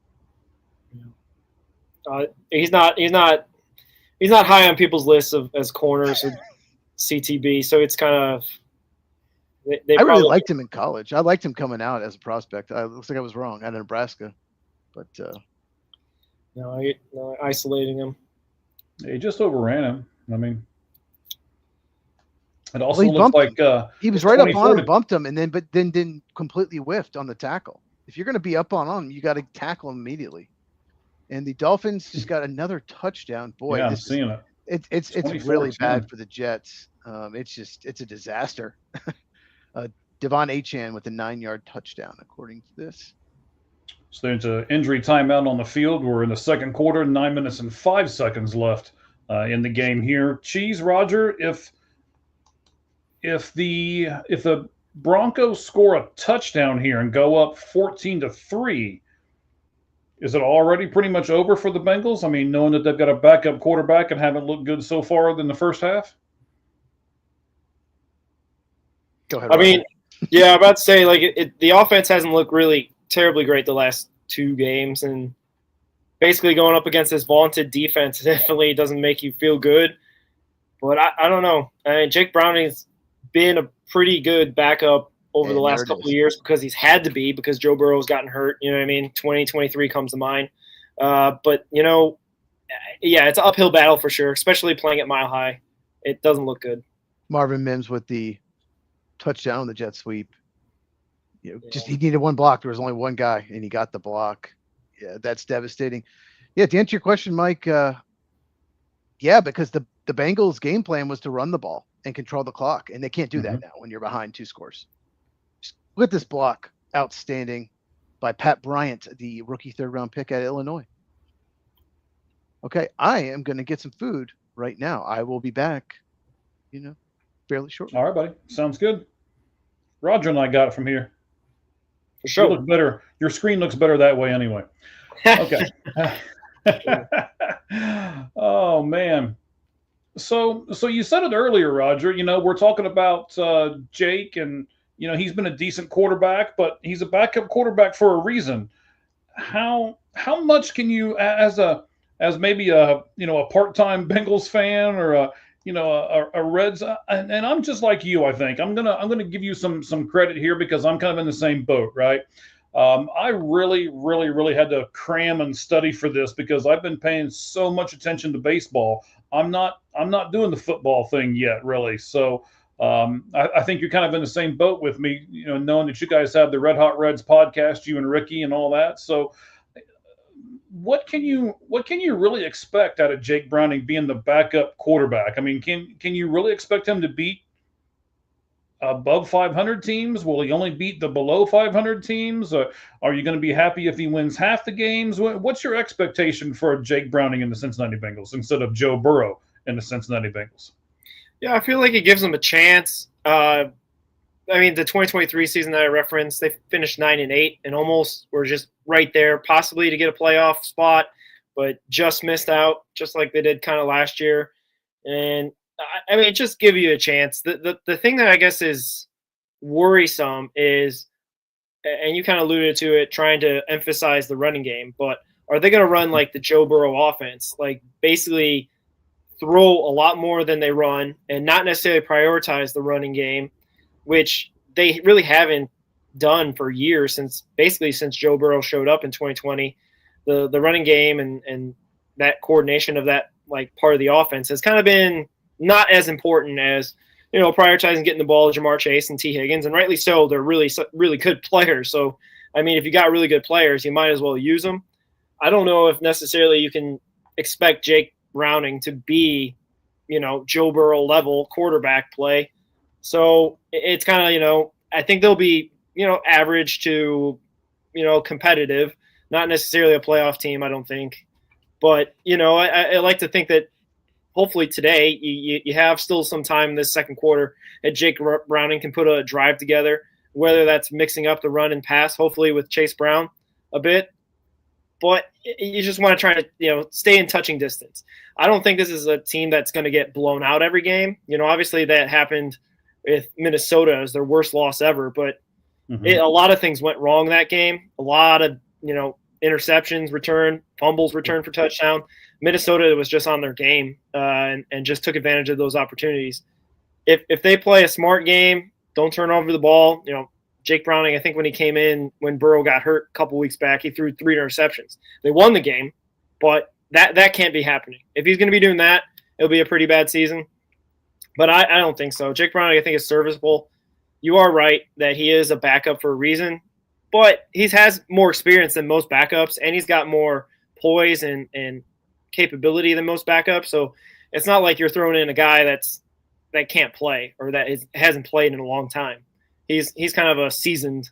He's not high on people's lists as corners or CTB, so it's kind of. I really liked him in college. I liked him coming out as a prospect. Looks like I was wrong out of Nebraska, but isolating him. He just overran him. I mean, it also looks like he was right up on him, bumped him, and then didn't completely whiffed on the tackle. If you're going to be up on him, you got to tackle him immediately. And the Dolphins just got another touchdown. Boy, yeah, I'm seeing it. It's really bad for the Jets. It's a disaster. Devon Achane with a 9-yard touchdown, according to this. So there's an injury timeout on the field. We're in the second quarter, 9 minutes and 5 seconds left in the game here. Cheese, Roger, if the Broncos score a touchdown here and go up 14-3, is it already pretty much over for the Bengals? I mean, knowing that they've got a backup quarterback and haven't looked good so far in the first half? Go ahead, Roger. I mean, yeah, I'm about to say, like, the offense hasn't looked really terribly great the last 2 games, and basically going up against this vaunted defense definitely doesn't make you feel good. But I don't know. I mean, Jake Browning's been a pretty good backup over the last couple of years because he's had to be, because Joe Burrow's gotten hurt. You know what I mean? 2023 comes to mind. But, yeah, it's an uphill battle for sure, especially playing at Mile High. It doesn't look good. Marvin Mims with the touchdown on the jet sweep. Just he needed one block. There was only one guy, and he got the block. Yeah, that's devastating. Yeah, to answer your question, Mike, because the Bengals' game plan was to run the ball and control the clock, and they can't do that now when you're behind 2 scores. Just look at this block. Outstanding by Pat Bryant, the rookie 3rd-round pick at Illinois. Okay, I am going to get some food right now. I will be back, fairly shortly. All right, buddy. Sounds good. Roger and I got it from here. For sure. You look better. Your screen looks better that way anyway. Okay. Oh, man. So you said it earlier, Roger. We're talking about Jake, and he's been a decent quarterback, but he's a backup quarterback for a reason. How much can you, as maybe a part-time Bengals fan or a Reds, and I'm just like you. I think I'm gonna give you some credit here because I'm kind of in the same boat, right? I really had to cram and study for this because I've been paying so much attention to baseball. I'm not doing the football thing yet, really. So I think you're kind of in the same boat with me, knowing that you guys have the Red Hot Reds podcast, you and Ricky and all that. So what can you really expect out of Jake Browning being the backup quarterback? I mean, can you really expect him to beat above 500 teams? Will he only beat the below 500 teams? Are you going to be happy if he wins half the games? What's your expectation for Jake Browning in the Cincinnati Bengals instead of Joe Burrow in the Cincinnati Bengals? Yeah, I feel like it gives him a chance. I mean, the 2023 season that I referenced, they finished 9-8 and almost were just right there, possibly to get a playoff spot, but just missed out, just like they did kind of last year. And I mean, just give you a chance. The thing that I guess is worrisome is, and you kind of alluded to it, trying to emphasize the running game, but are they going to run like the Joe Burrow offense? Like basically throw a lot more than they run and not necessarily prioritize the running game, which they really haven't done for years since Joe Burrow showed up in 2020. The running game and that coordination of that like part of the offense has kind of been not as important as, prioritizing getting the ball to Jamar Chase and T. Higgins, and rightly so. They're really, really good players. So I mean, if you got really good players, you might as well use them. I don't know if necessarily you can expect Jake Browning to be, Joe Burrow level quarterback play. So it's kind of, I think they'll be, average to, competitive, not necessarily a playoff team, I don't think. But, I like to think that hopefully today you have still some time in this second quarter that Jake Browning can put a drive together, whether that's mixing up the run and pass, hopefully with Chase Brown a bit. But you just want to try to, stay in touching distance. I don't think this is a team that's going to get blown out every game. Obviously that happened with Minnesota as their worst loss ever, but a lot of things went wrong that game. A lot of, interceptions returned, fumbles returned for touchdown. Minnesota was just on their game and just took advantage of those opportunities. If they play a smart game, don't turn over the ball. Jake Browning, I think when he came in, when Burrow got hurt a couple weeks back, he threw 3 interceptions. They won the game, but that can't be happening. If he's going to be doing that, it'll be a pretty bad season. But I don't think so. Jake Browning, I think, is serviceable. You are right that he is a backup for a reason, but he has more experience than most backups, and he's got more poise and capability than most backups. So it's not like you're throwing in a guy that can't play or that hasn't played in a long time. He's kind of a seasoned,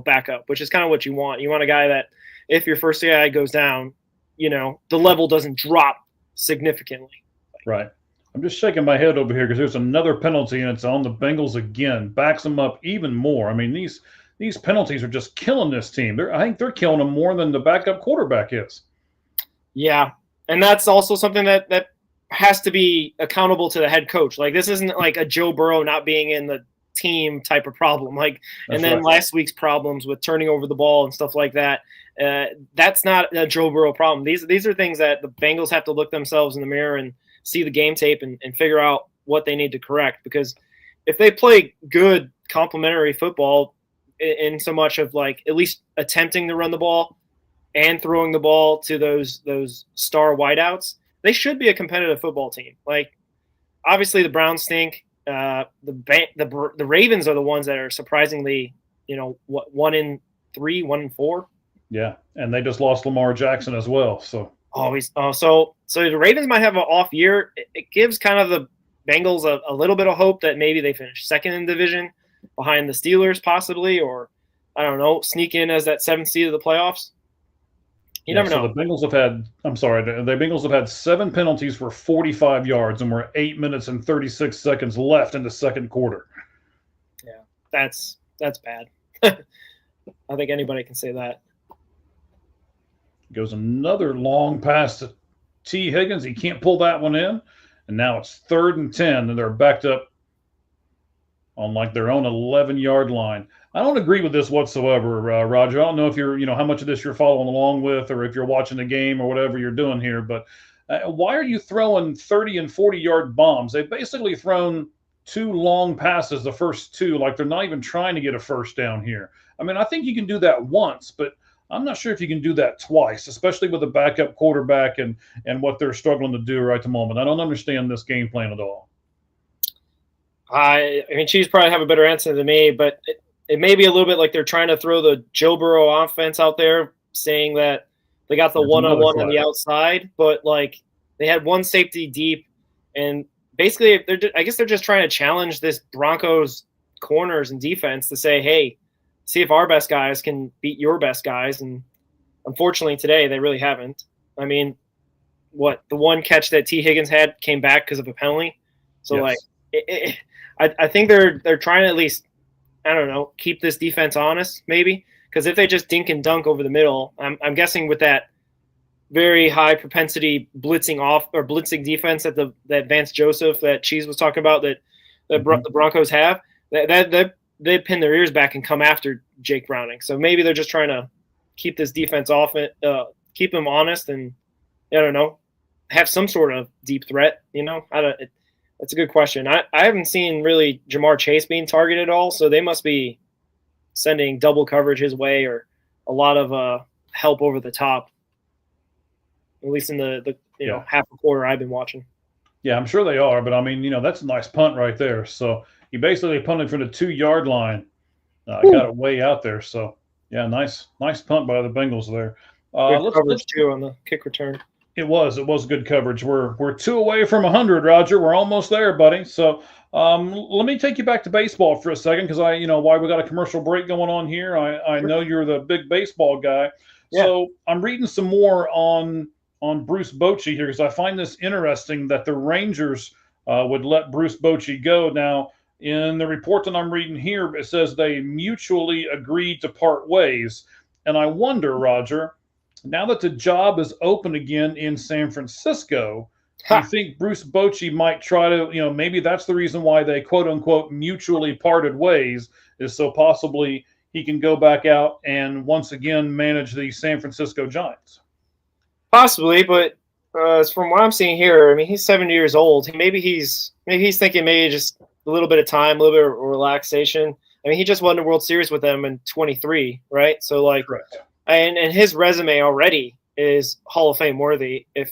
backup, which is kind of what you want. You want a guy that if your first guy goes down, the level doesn't drop significantly. Right. I'm just shaking my head over here because there's another penalty, and it's on the Bengals again. Backs them up even more. I mean, these penalties are just killing this team. I think they're killing them more than the backup quarterback is. Yeah. And that's also something that has to be accountable to the head coach. Like, this isn't like a Joe Burrow not being in the team type of problem. Last week's problems with turning over the ball and stuff like that. That's not a Joe Burrow problem. These are things that the Bengals have to look themselves in the mirror and see the game tape and figure out what they need to correct. Because if they play good complementary football in so much of like at least attempting to run the ball and throwing the ball to those star wideouts, they should be a competitive football team. Like, obviously the Browns stink. The Ravens are the ones that are surprisingly, 1-3, 1-4. Yeah, and they just lost Lamar Jackson as well. So so the Ravens might have an off year. It gives kind of the Bengals a little bit of hope that maybe they finish second in division behind the Steelers possibly, or I don't know, sneak in as that 7th seed of the playoffs. You never know. The Bengals have had 7 penalties for 45 yards, and we're 8 minutes and 36 seconds left in the second quarter. Yeah, that's bad. I think anybody can say that. Goes another long pass to T. Higgins. He can't pull that one in, and now it's 3rd and 10, and they're backed up on like their own 11-yard line. I don't agree with this whatsoever, Roger. I don't know if you're, how much of this you're following along with, or if you're watching the game or whatever you're doing here, but why are you throwing 30 and 40-yard bombs? They've basically thrown 2 long passes, the first 2, like they're not even trying to get a first down here. I mean, I think you can do that once, but I'm not sure if you can do that twice, especially with a backup quarterback and what they're struggling to do right at the moment. I don't understand this game plan at all. I mean, Chiefs probably have a better answer than me, but it may be a little bit like they're trying to throw the Joe Burrow offense out there, saying that they got the one-on-one on the outside, but like they had one safety deep, and basically I guess they're just trying to challenge this Broncos corners and defense to say, hey, see if our best guys can beat your best guys. And unfortunately today they really haven't. I mean, the one catch that T. Higgins had came back because of a penalty. So yes. I think they're trying to at least, I don't know, keep this defense honest maybe. Because if they just dink and dunk over the middle, I'm guessing with that very high propensity blitzing defense that Vance Joseph, that Cheese was talking about, that the Broncos have, that they pin their ears back and come after Jake Browning. So maybe they're just trying to keep this defense off it, keep them honest, and I don't know, have some sort of deep threat. That's a good question. I haven't seen really Jamar Chase being targeted at all, so they must be sending double coverage his way or a lot of help over the top. At least in the half a quarter I've been watching. Yeah, I'm sure they are, but I mean, that's a nice punt right there. So he basically punted from the 2-yard line, got it way out there. So Yeah, nice punt by the Bengals there. Good coverage Let's too on the kick return. It was good coverage. We're two away from 100, Roger. We're almost there, buddy. So let me take you back to baseball for a second because why we got a commercial break going on here. I know you're the big baseball guy. Yeah. So I'm reading some more on Bruce Bochy here because I find this interesting that the Rangers would let Bruce Bochy go. Now, in the report that I'm reading here, it says they mutually agreed to part ways. And I wonder, Roger, now that the job is open again in San Francisco, do you think Bruce Bochy might try to, maybe that's the reason why they quote unquote mutually parted ways, is so possibly he can go back out and once again manage the San Francisco Giants? Possibly, but from what I'm seeing here, I mean, he's 70 years old. Maybe he's thinking maybe just a little bit of time, a little bit of relaxation. I mean, he just won the World Series with them in 23, right? So like, Correct. And his resume already is Hall of Fame worthy, if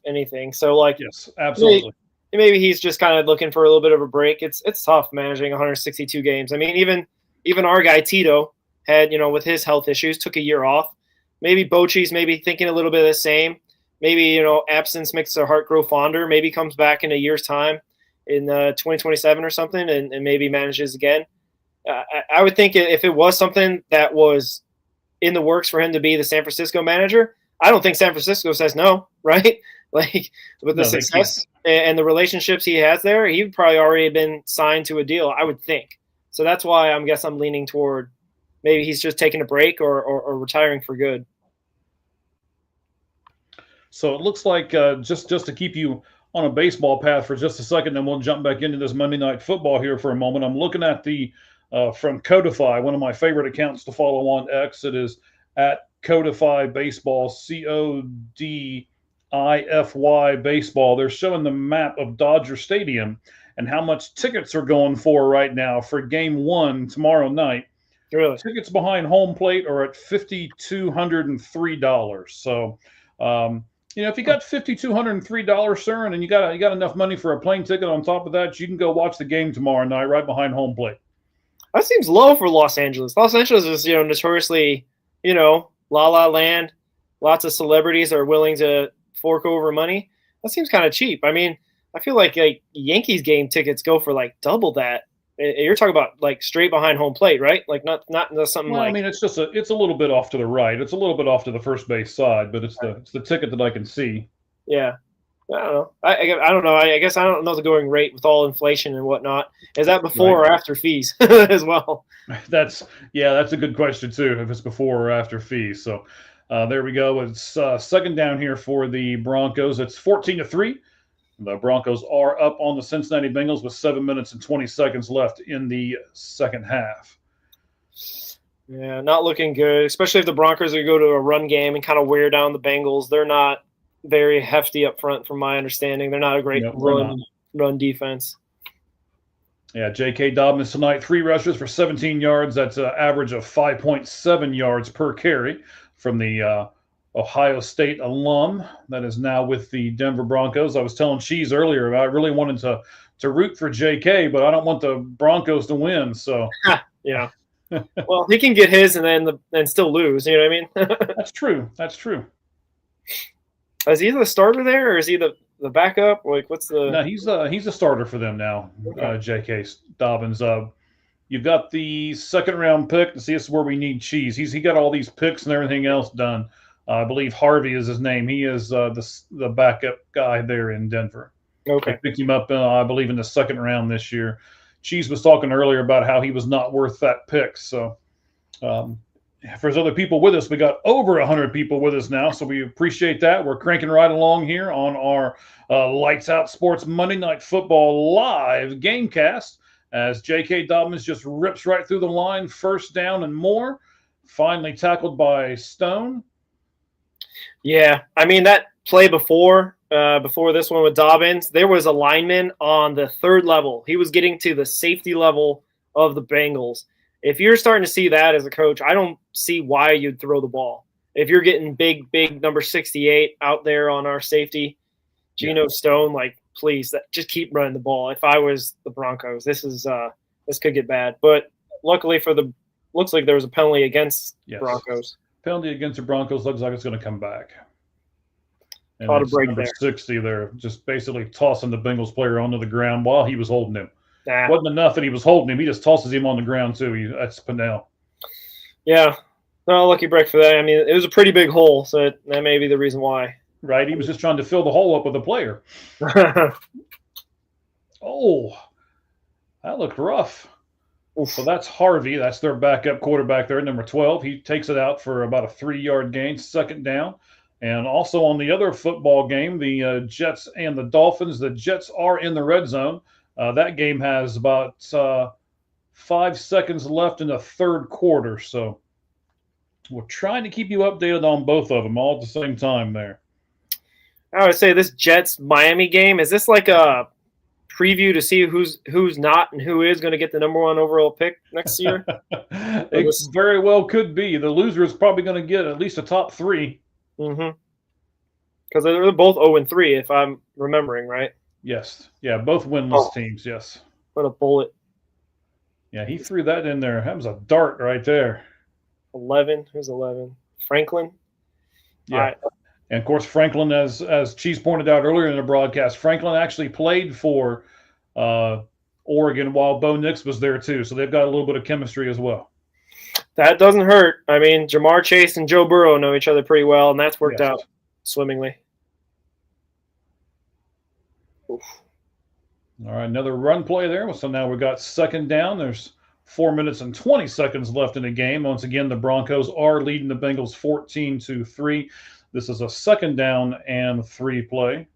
anything. So like, Yes, absolutely. Maybe he's just kind of looking for a little bit of a break. It's tough managing 162 games. I mean, even our guy Tito had, with his health issues, took a year off. Maybe Bochy's maybe thinking a little bit of the same. Maybe, absence makes the heart grow fonder. Maybe comes back in a year's time in 2027 or something and maybe manages again. I would think if it was something that was in the works for him to be the San Francisco manager, I don't think San Francisco says no, right? Like with the success and the relationships he has there, he'd probably already been signed to a deal, I would think. So that's why I'm leaning toward maybe he's just taking a break or retiring for good. So it looks like just to keep you on a baseball path for just a second, then we'll jump back into this Monday Night Football here for a moment. I'm looking at the from Codify, one of my favorite accounts to follow on X. It is at Codify Baseball, CODIFY Baseball. They're showing the map of Dodger Stadium and how much tickets are going for right now for Game 1 tomorrow night. Really? Tickets behind home plate are at $5,203. So, if you got $5,203, sir, and then you got enough money for a plane ticket on top of that, you can go watch the game tomorrow night right behind home plate. That seems low for Los Angeles. Los Angeles is, notoriously, La La Land. Lots of celebrities are willing to fork over money. That seems kind of cheap. I mean, I feel like Yankees game tickets go for like double that. You're talking about like straight behind home plate, right? Like not something well, like. I mean, it's a little bit off to the right. It's a little bit off to the first base side, but it's the ticket that I can see. Yeah, I don't know. I don't know. I guess I don't know the going rate with all inflation and whatnot. Is that before or after fees as well? That's a good question too. If it's before or after fees. So there we go. It's second down here for the Broncos. It's 14-3. The Broncos are up on the Cincinnati Bengals with 7 minutes and 20 seconds left in the second half. Yeah, not looking good, especially if the Broncos are going to go to a run game and kind of wear down the Bengals. They're not very hefty up front, from my understanding. They're not a great run defense. Yeah, J.K. Dobbins tonight, 3 rushes for 17 yards. That's an average of 5.7 yards per carry from the Ohio State alum that is now with the Denver Broncos. I was telling Cheese earlier, I really wanted to root for J.K., but I don't want the Broncos to win. So yeah, well, he can get his and still lose. You know what I mean? That's true. Is he the starter there, or is he the backup? Like, what's the? No, he's a starter for them now. Okay. J.K. Dobbins. You've got the second round pick. See, this is where we need Cheese. He got all these picks and everything else done. I believe Harvey is his name. He is the backup guy there in Denver. Okay. I picked him up, I believe, in the second round this year. Cheese was talking earlier about how he was not worth that pick. So for those other people with us, we got over 100 people with us now, so we appreciate that. We're cranking right along here on our Lights Out Sports Monday Night Football live gamecast as J.K. Dobbins just rips right through the line, first down and more, finally tackled by Stone. Yeah, I mean, that play before this one with Dobbins, there was a lineman on the third level. He was getting to the safety level of the Bengals. If you're starting to see that as a coach, I don't see why you'd throw the ball. If you're getting big number 68 out there on our safety, Geno Stone, like, please, just keep running the ball. If I was the Broncos, this could get bad. But luckily for the looks like there was a penalty against Yes. Broncos. Penalty against the Broncos looks like it's going to come back. And Caught a it's break number there. 60 there, just basically tossing the Bengals player onto the ground while he was holding him. Nah. Wasn't enough that he was holding him. He just tosses him on the ground, too. That's Pennell. Yeah. No, lucky break for that. I mean, it was a pretty big hole, so that may be the reason why. Right? He was just trying to fill the hole up with a player. Oh, that looked rough. Oof. So that's Harvey. That's their backup quarterback there, number 12. He takes it out for about a 3-yard gain, second down. And also on the other football game, the Jets and the Dolphins, the Jets are in the red zone. That game has about 5 seconds left in the third quarter. So we're trying to keep you updated on both of them all at the same time there. I would say this Jets-Miami game, is this like a preview to see who's not and who is going to get the number 1 overall pick next year? It very well could be. The loser is probably going to get at least a top 3. Mm-hmm. Because they're both 0-3, if I'm remembering right. Yes. Yeah, both winless teams, yes. What a bullet. Yeah, he threw that in there. That was a dart right there. 11. Who's 11? Franklin? Yeah. All right. And, of course, Franklin, as Cheese pointed out earlier in the broadcast, Franklin actually played for Oregon while Bo Nix was there, too. So they've got a little bit of chemistry as well. That doesn't hurt. I mean, Jamar Chase and Joe Burrow know each other pretty well, and that's worked out swimmingly. Oof. All right, another run play there. So now we've got second down. There's 4 minutes and 20 seconds left in the game. Once again, the Broncos are leading the Bengals 14-3. This is a second down and 3 play.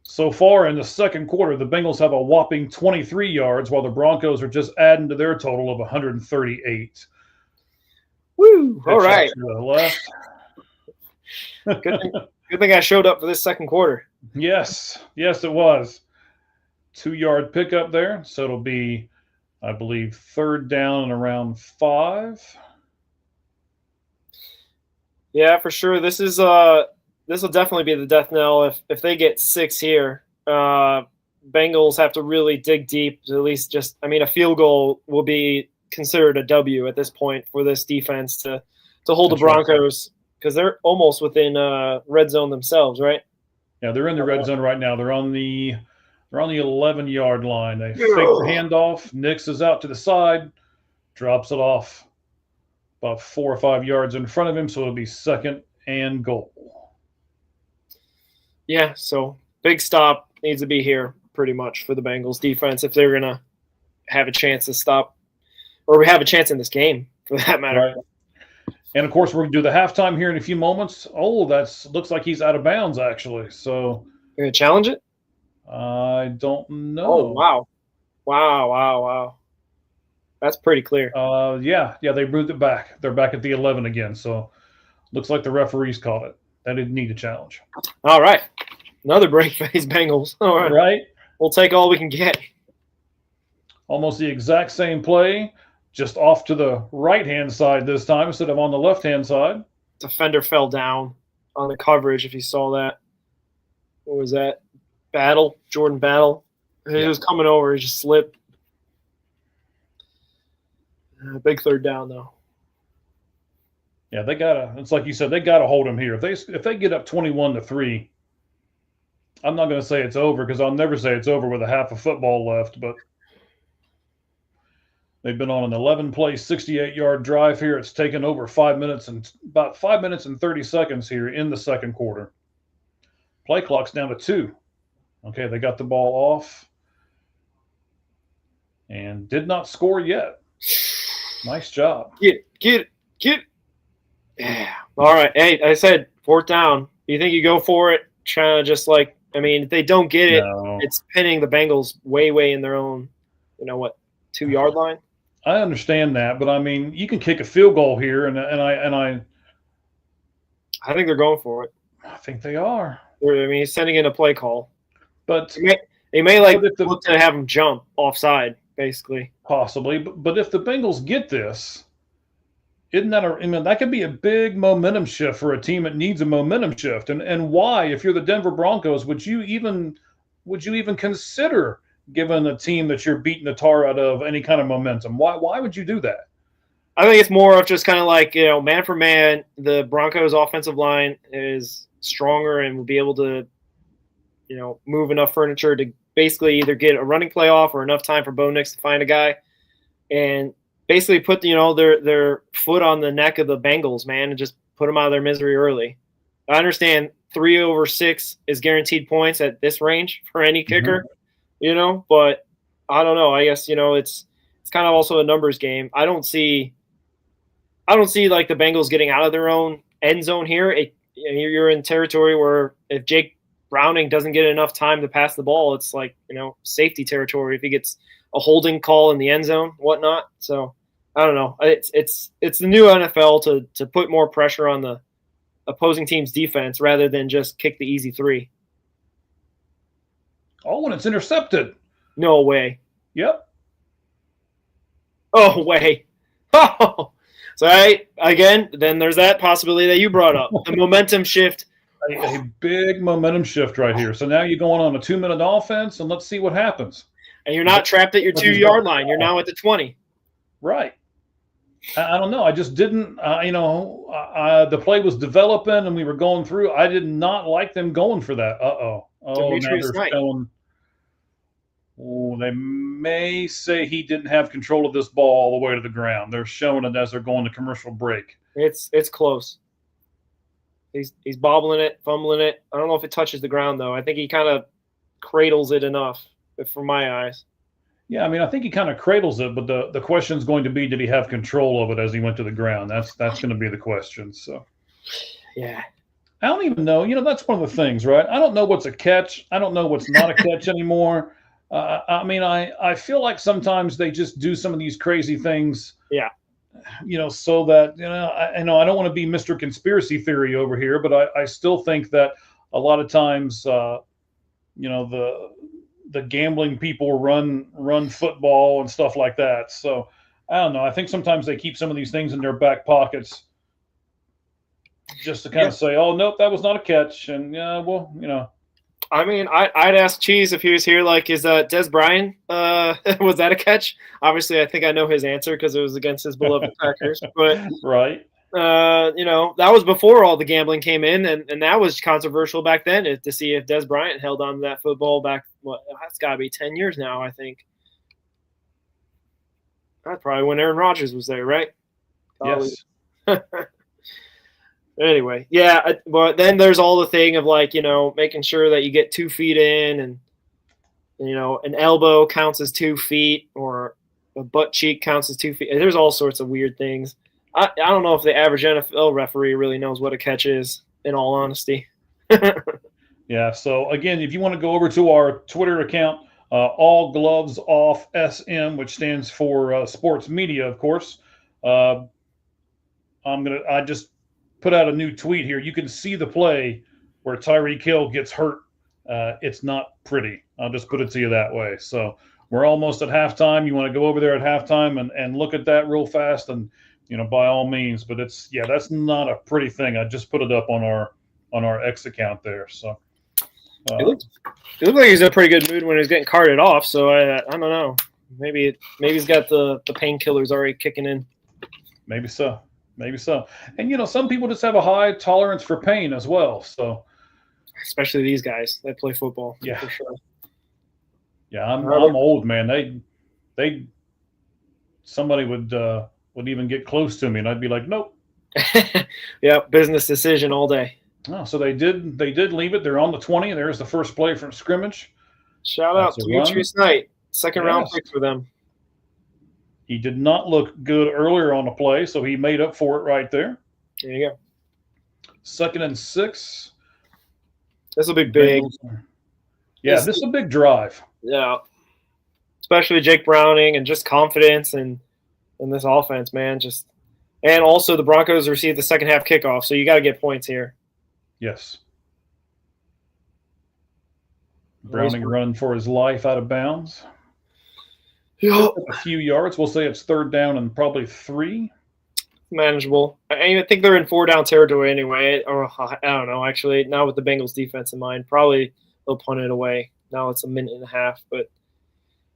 So far in the second quarter, the Bengals have a whopping 23 yards, while the Broncos are just adding to their total of 138. Woo! All right. To the left. Good thing I showed up for this second quarter. Yes, it was. 2-yard pickup there. So it'll be, I believe, third down and around 5. Yeah, for sure. This will definitely be the death knell if they get 6 here. Bengals have to really dig deep to at least a field goal will be considered a W at this point for this defense to hold the Broncos, because they're almost within red zone themselves, right? Yeah, they're in the red zone right now. They're on the 11-yard line. They fake the handoff. Nix is out to the side, drops it off about 4 or 5 yards in front of him, so it'll be second and goal. Yeah, so big stop needs to be here pretty much for the Bengals defense if they're going to have a chance to stop, or we have a chance in this game for that matter. Right. And, of course, we're going to do the halftime here in a few moments. Oh, looks like he's out of bounds, actually. So You're going to challenge it? I don't know. Oh, wow. That's pretty clear. Yeah, they moved it back. They're back at the 11 again. So looks like the referees called it. That didn't need a challenge. All right. Another break for these Bengals. All right. Right? We'll take all we can get. Almost the exact same play, just off to the right-hand side this time instead of on the left-hand side. Defender fell down on the coverage, if you saw that. What was that? Jordan Battle. He was coming over. He just slipped. Big third down, though. Yeah, it's like you said, they gotta hold him here. If they get up 21-3, I'm not gonna say it's over, because I'll never say it's over with a half of football left, but they've been on an 11-play, 68-yard drive here. It's taken over about 5 minutes and 30 seconds here in the second quarter. Play clock's down to 2. Okay, they got the ball off and did not score yet. Nice job. Get. Yeah. All right. Hey, I said fourth down. You think you go for it? Trying to if they don't get it, it's pinning the Bengals way in their own, 2-yard line. I understand that, but I mean, you can kick a field goal here, and I think they're going for it. I think they are. He's sending in a play call, but they may look to have him jump offside, basically. Possibly, but if the Bengals get this, isn't that that could be a big momentum shift for a team that needs a momentum shift? And why, if you're the Denver Broncos, would you even consider giving a team that you're beating the tar out of any kind of momentum? Why would you do that? I think it's more of just kind of like, man for man, the Broncos offensive line is stronger and will be able to, move enough furniture to basically either get a running play off or enough time for Bo Nix to find a guy and basically put, their foot on the neck of the Bengals, man, and just put them out of their misery early. I understand 3 over 6 is guaranteed points at this range for any kicker, but I don't know. I guess, it's kind of also a numbers game. I don't see like the Bengals getting out of their own end zone here. You're in territory where if Jake Browning doesn't get enough time to pass the ball, it's like, safety territory if he gets a holding call in the end zone, whatnot. So I don't know. It's the new NFL to put more pressure on the opposing team's defense rather than just kick the easy 3. Oh, and it's intercepted. No way. Yep. Oh, way. Oh. So, again, then there's that possibility that you brought up. The momentum shift. A big momentum shift right here. So now you're going on a 2-minute offense, and let's see what happens. And you're not trapped at your 2-yard line. You're now at the 20. Right. I don't know. I just didn't, the play was developing and we were going through. I did not like them going for that. Oh, now they're showing. Oh, they may say he didn't have control of this ball all the way to the ground. They're showing it as they're going to commercial break. It's close. He's bobbling it, fumbling it. I don't know if it touches the ground, though. I think he kind of cradles it enough, from my eyes. Yeah, I mean, I think he kind of cradles it, but the question is going to be, did he have control of it as he went to the ground? That's going to be the question. So, yeah. I don't even know. That's one of the things, right? I don't know what's a catch. I don't know what's not a catch anymore. I feel like sometimes they just do some of these crazy things. Yeah. So that, I don't want to be Mr. Conspiracy Theory over here, but I still think that a lot of times, the gambling people run football and stuff like that. So I don't know. I think sometimes they keep some of these things in their back pockets just to kind of say, oh, nope, that was not a catch. And I mean, I'd ask Cheese if he was here, like, is Des Bryant, was that a catch? Obviously, I think I know his answer because it was against his beloved Packers. But right. That was before all the gambling came in, and that was controversial back then to see if Des Bryant held on to that football back. That's got to be 10 years now, I think. That's probably when Aaron Rodgers was there, right? Yes. Anyway, yeah, but then there's all the thing of making sure that you get 2 feet in, and an elbow counts as 2 feet, or a butt cheek counts as 2 feet. There's all sorts of weird things. I don't know if the average NFL referee really knows what a catch is, in all honesty. Yeah. So again, if you want to go over to our Twitter account, All Gloves Off SM, which stands for sports media, of course. I just put out a new tweet here. You can see the play where Tyreek Hill gets hurt. It's not pretty. I'll just put it to you that way. So we're almost at halftime. You want to go over there at halftime and look at that real fast, and by all means. But that's not a pretty thing. I just put it up on our X account there. So it looked like he's in a pretty good mood when he's getting carted off. So I don't know. Maybe he's got the painkillers already kicking in. Maybe so. And some people just have a high tolerance for pain as well. So especially these guys that play football. Yeah, for sure. Yeah, I'm old, man. They somebody would even get close to me, and I'd be like, nope. Yeah, business decision all day. Oh, so they did leave it. They're on the 20. There's the first play from scrimmage. Shout out to Demetrius Knight, second round pick for them. He did not look good earlier on the play, so he made up for it right there. There you go. 2nd and 6. This will be big. Yeah, this is a big drive. Yeah. Especially Jake Browning and just confidence in this offense, man. And also the Broncos received the second half kickoff, so you got to get points here. Yes. Browning running for his life out of bounds. Yeah. A few yards. We'll say it's 3rd down and probably 3. Manageable. I think they're in 4-down territory anyway. Or I don't know, actually. Not with the Bengals defense in mind. Probably they'll punt it away. Now it's a minute and a half. But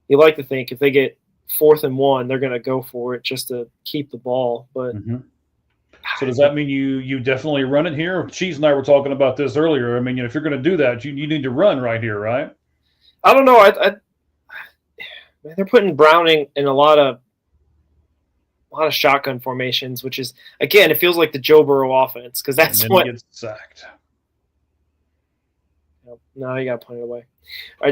you like to think if they get 4th and 1, they're going to go for it just to keep the ball. But So does that mean you definitely run it here? Cheese and I were talking about this earlier. I mean, if you're going to do that, you need to run right here, right? I don't know. They're putting Browning in a lot of shotgun formations, which is, again, it feels like the Joe Burrow offense because that's and then what he gets sacked. No, you got to punt it away. I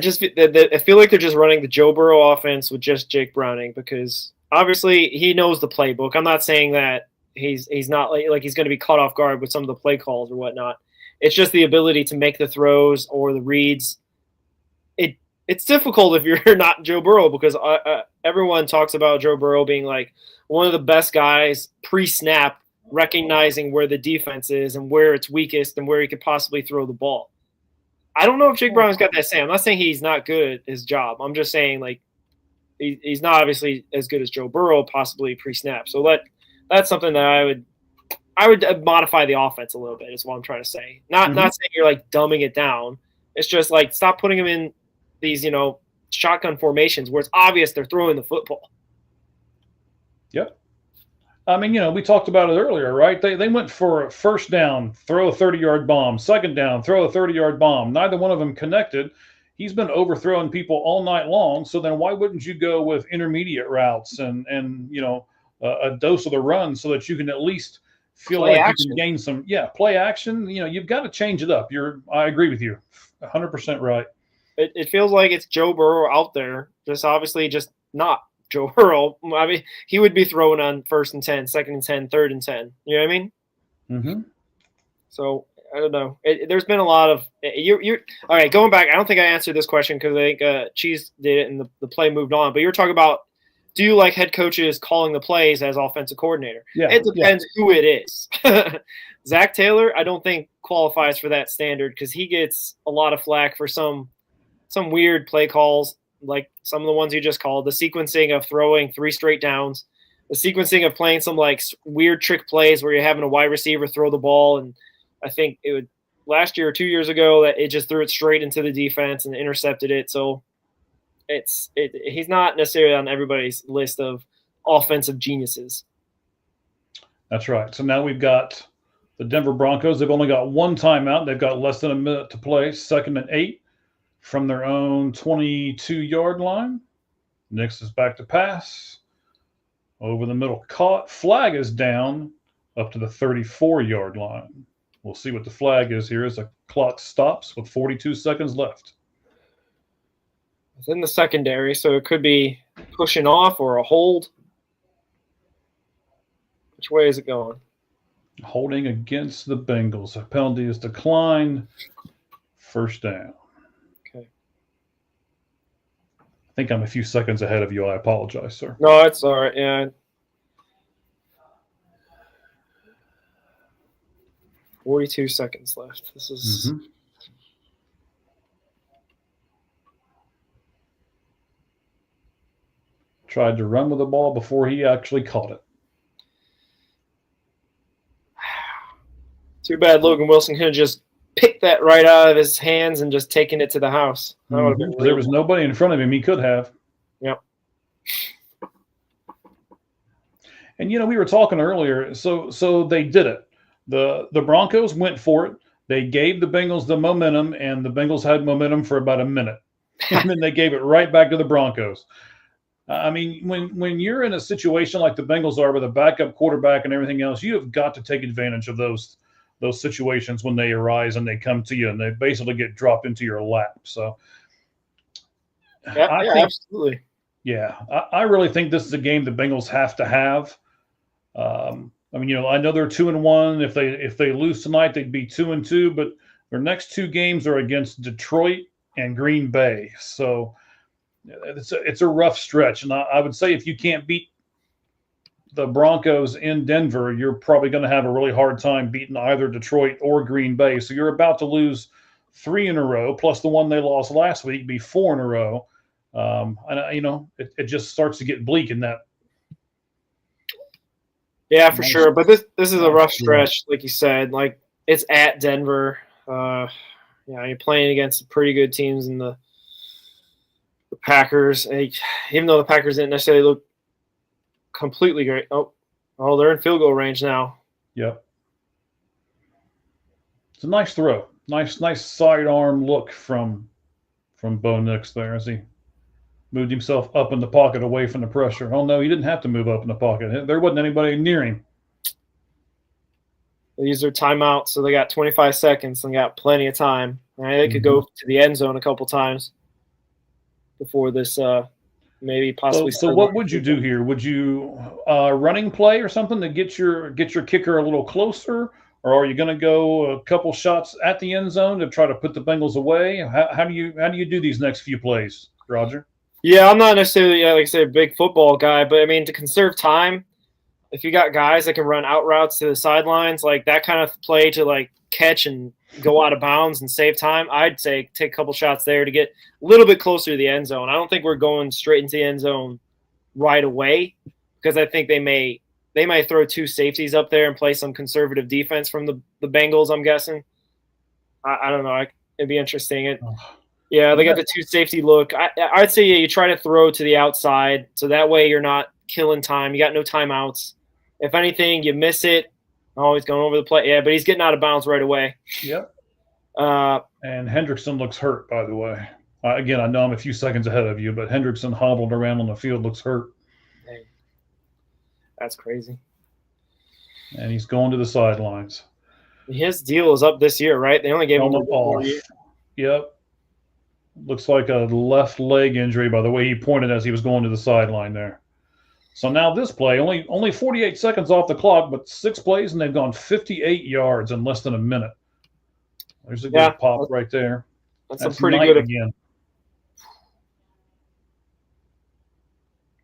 feel like they're just running the Joe Burrow offense with just Jake Browning because obviously he knows the playbook. I'm not saying that he's not like he's going to be caught off guard with some of the play calls or whatnot. It's just the ability to make the throws or the reads. It's difficult if you're not Joe Burrow because everyone talks about Joe Burrow being like one of the best guys pre-snap, recognizing where the defense is and where it's weakest and where he could possibly throw the ball. I don't know if Jake Browning's got that same. I'm not saying he's not good at his job. I'm just saying like he's not obviously as good as Joe Burrow, possibly pre-snap. So that's something that I would modify the offense a little bit. Is what I'm trying to say. Not saying you're like dumbing it down. It's just like stop putting him in these shotgun formations where it's obvious they're throwing the football. Yep. I mean, we talked about it earlier, right? They went for a first down, throw a 30-yard bomb, second down, throw a 30-yard bomb. Neither one of them connected. He's been overthrowing people all night long. So then why wouldn't you go with intermediate routes and a dose of the run so that you can at least feel play like action. You can gain some play action. You've got to change it up. I agree with you. 100% right. It feels like it's Joe Burrow out there, just obviously just not Joe Burrow. I mean, he would be throwing on 1st and 10, 2nd and 10, 3rd and 10. You know what I mean? Mm-hmm. So I don't know. There's been a lot of you're all right. Going back, I don't think I answered this question because I think Cheese did it and the play moved on. But you're talking about, do you like head coaches calling the plays as offensive coordinator? Yeah, it depends who it is. Zach Taylor, I don't think qualifies for that standard because he gets a lot of flack for some weird play calls, like some of the ones you just called, the sequencing of throwing 3 straight downs, the sequencing of playing some like weird trick plays where you're having a wide receiver throw the ball. And I think it would last year or 2 years ago that it just threw it straight into the defense and intercepted it. So he's not necessarily on everybody's list of offensive geniuses. That's right. So now we've got the Denver Broncos. They've only got one timeout. They've got less than a minute to play. 2nd and 8 from their own 22-yard line. Nix is back to pass. Over the middle, caught. Flag is down up to the 34-yard line. We'll see what the flag is here as the clock stops with 42 seconds left. It's in the secondary, so it could be pushing off or a hold. Which way is it going? Holding against the Bengals. A penalty is declined. First down. Okay. I think I'm a few seconds ahead of you. I apologize, sir. No, it's all right. Yeah. 42 seconds left. This is tried to run with the ball before he actually caught it. Too bad Logan Wilson could have just picked that right out of his hands and just taken it to the house. That would have been There was nobody in front of him. He could have. Yep. And we were talking earlier. So they did it. The Broncos went for it. They gave the Bengals the momentum, and the Bengals had momentum for about a minute, and then they gave it right back to the Broncos. I mean, when you're in a situation like the Bengals are with a backup quarterback and everything else, you have got to take advantage of those situations when they arise and they come to you and they basically get dropped into your lap. So, I think, absolutely. Yeah, I really think this is a game the Bengals have to have. I mean, I know they're 2-1. If they lose tonight, they'd be 2-2. But their next 2 games are against Detroit and Green Bay. So it's a rough stretch. And I would say if you can't beat the Broncos in Denver, you're probably going to have a really hard time beating either Detroit or Green Bay. So you're about to lose 3 in a row, plus the one they lost last week, be 4 in a row. And it just starts to get bleak in that. Yeah, for sure. But this is a rough stretch, like you said. Like it's at Denver. You're playing against pretty good teams in the Packers, even though the Packers didn't necessarily look completely great. Oh, they're in field goal range now. Yep. It's a nice throw. Nice sidearm look from Bo Nix there as he moved himself up in the pocket away from the pressure. Oh, no, he didn't have to move up in the pocket. There wasn't anybody near him. They used their timeout, so they got 25 seconds and got plenty of time. Right? They could go to the end zone a couple times before this maybe possibly. So what would you do here? Would you running play or something to get your kicker a little closer? Or are you going to go a couple shots at the end zone to try to put the Bengals away? How do you do these next few plays, Roger? Yeah, I'm not necessarily, like I say, a big football guy, but I mean, to conserve time, if you got guys that can run out routes to the sidelines, like that kind of play to like catch and go out of bounds and save time, I'd say take a couple shots there to get a little bit closer to the end zone. I don't think we're going straight into the end zone right away because I think they may throw two safeties up there and play some conservative defense from the Bengals, I'm guessing. I don't know. It'd be interesting. Yeah, they got the two safety look. I'd say you try to throw to the outside so that way you're not killing time. You got no timeouts. If anything, you miss it. Oh, he's going over the play. Yeah, but he's getting out of bounds right away. Yep. And Hendrickson looks hurt, by the way. Again, I know I'm a few seconds ahead of you, but Hendrickson hobbled around on the field, looks hurt. Dang. That's crazy. And he's going to the sidelines. His deal is up this year, right? They only gave him Helmet off. Yep. Looks like a left leg injury by the way he pointed as he was going to the sideline there. So now this play, only 48 seconds off the clock, but 6 plays, and they've gone 58 yards in less than a minute. There's a good pop right there. That's a pretty good again.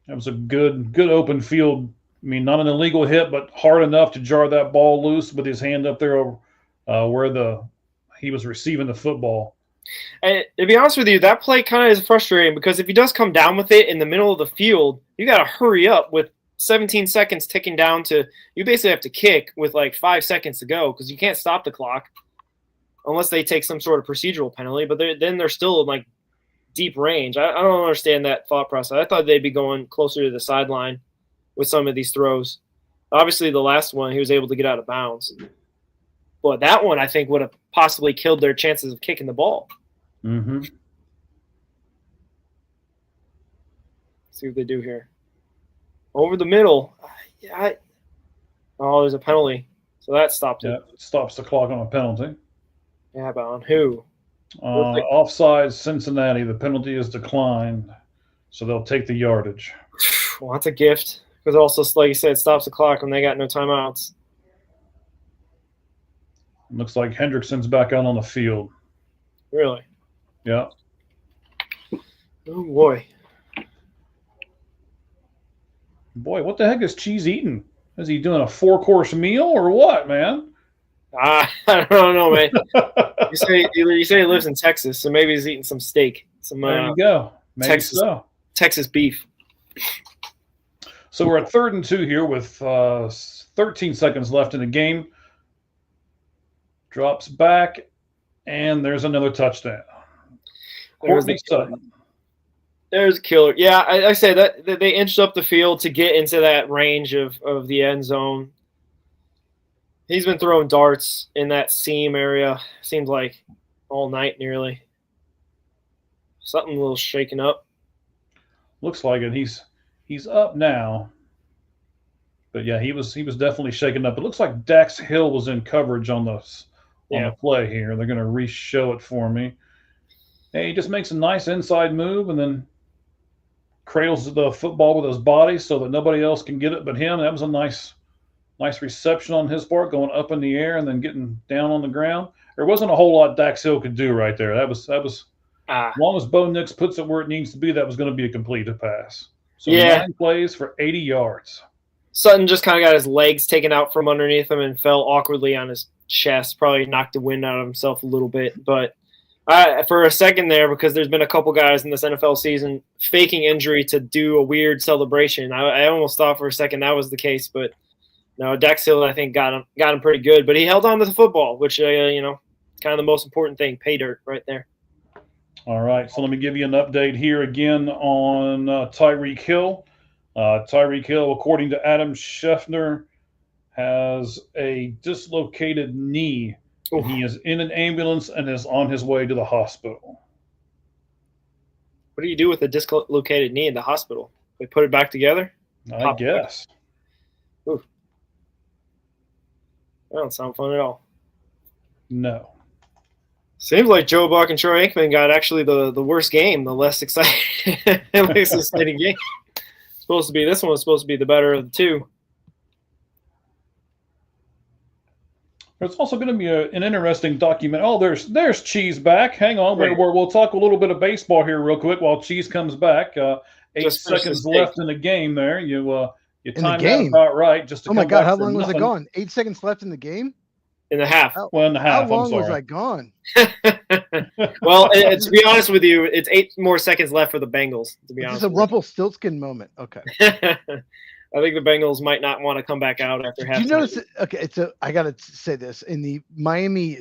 That was a good open field. I mean, not an illegal hit, but hard enough to jar that ball loose with his hand up there where he was receiving the football. And to be honest with you, that play kind of is frustrating because if he does come down with it in the middle of the field, you got to hurry up with 17 seconds ticking down to – you basically have to kick with like 5 seconds to go because you can't stop the clock unless they take some sort of procedural penalty. But then they're still in like deep range. I don't understand that thought process. I thought they'd be going closer to the sideline with some of these throws. Obviously, the last one, he was able to get out of bounds. But that one, I think, would have possibly killed their chances of kicking the ball. Mm-hmm. See what they do here. Over the middle. There's a penalty. So that stopped it. Yeah, it stops the clock on a penalty. Yeah, but on who? Offside Cincinnati. The penalty is declined, so they'll take the yardage. Well, that's a gift. Because also, like you said, it stops the clock when they got no timeouts. Looks like Hendrickson's back out on the field. Really? Yeah. Oh, boy. Boy, what the heck is Cheese eating? Is he doing a 4-course meal or what, man? I don't know, man. you say he lives in Texas, so maybe he's eating some steak. There you go. Maybe Texas beef. So we're at 3rd and 2 here with 13 seconds left in the game. Drops back, and there's another touchdown. Courtney Sutton. There's a killer. Yeah, I say that they inched up the field to get into that range of the end zone. He's been throwing darts in that seam area, seems like all night nearly. Something a little shaken up. Looks like it. He's up now. But yeah, he was definitely shaken up. It looks like Dax Hill was in coverage on the play here. They're going to re-show it for me. Hey, he just makes a nice inside move and then cradles the football with his body so that nobody else can get it but him. That was a nice reception on his part, going up in the air and then getting down on the ground. There wasn't a whole lot Dax Hill could do right there. That was as long as Bo Nix puts it where it needs to be, that was going to be a completed pass. So 9 plays for 80 yards. Sutton just kind of got his legs taken out from underneath him and fell awkwardly on his chest. Probably knocked the wind out of himself a little bit. But for a second there, because there's been a couple guys in this NFL season faking injury to do a weird celebration, I almost thought for a second that was the case. But no, Dax Hill, I think, got him pretty good. But he held on to the football, which, kind of the most important thing. Pay dirt right there. All right, so let me give you an update here again on Tyreek Hill. Tyreek Hill, according to Adam Schefter, has a dislocated knee, and he is in an ambulance and is on his way to the hospital. What do you do with a dislocated knee in the hospital? They put it back together? I guess. Oof. That don't sound fun at all. No. Seems like Joe Buck and Troy Aikman got actually the worst game, the less exciting, least exciting game. This one was supposed to be the better of the two. There's also going to be an interesting document. Oh, there's Cheese back. Hang on, Right. we'll talk a little bit of baseball here real quick while Cheese comes back. 8 Just finish seconds this left in the game. There, you In the timed that game? about right. Just to Oh my come God, back how for long was it nothing. gone? 8 seconds left in the game? In the half. Well, in the half. How long I'm was sorry. I gone? Well, to be honest with you, it's 8 more seconds left for the Bengals, to be This honest is a with Rumpelstiltskin moment. Okay. you. I think the Bengals might not want to come back out after half. Did you notice? Okay, I gotta say this in the Miami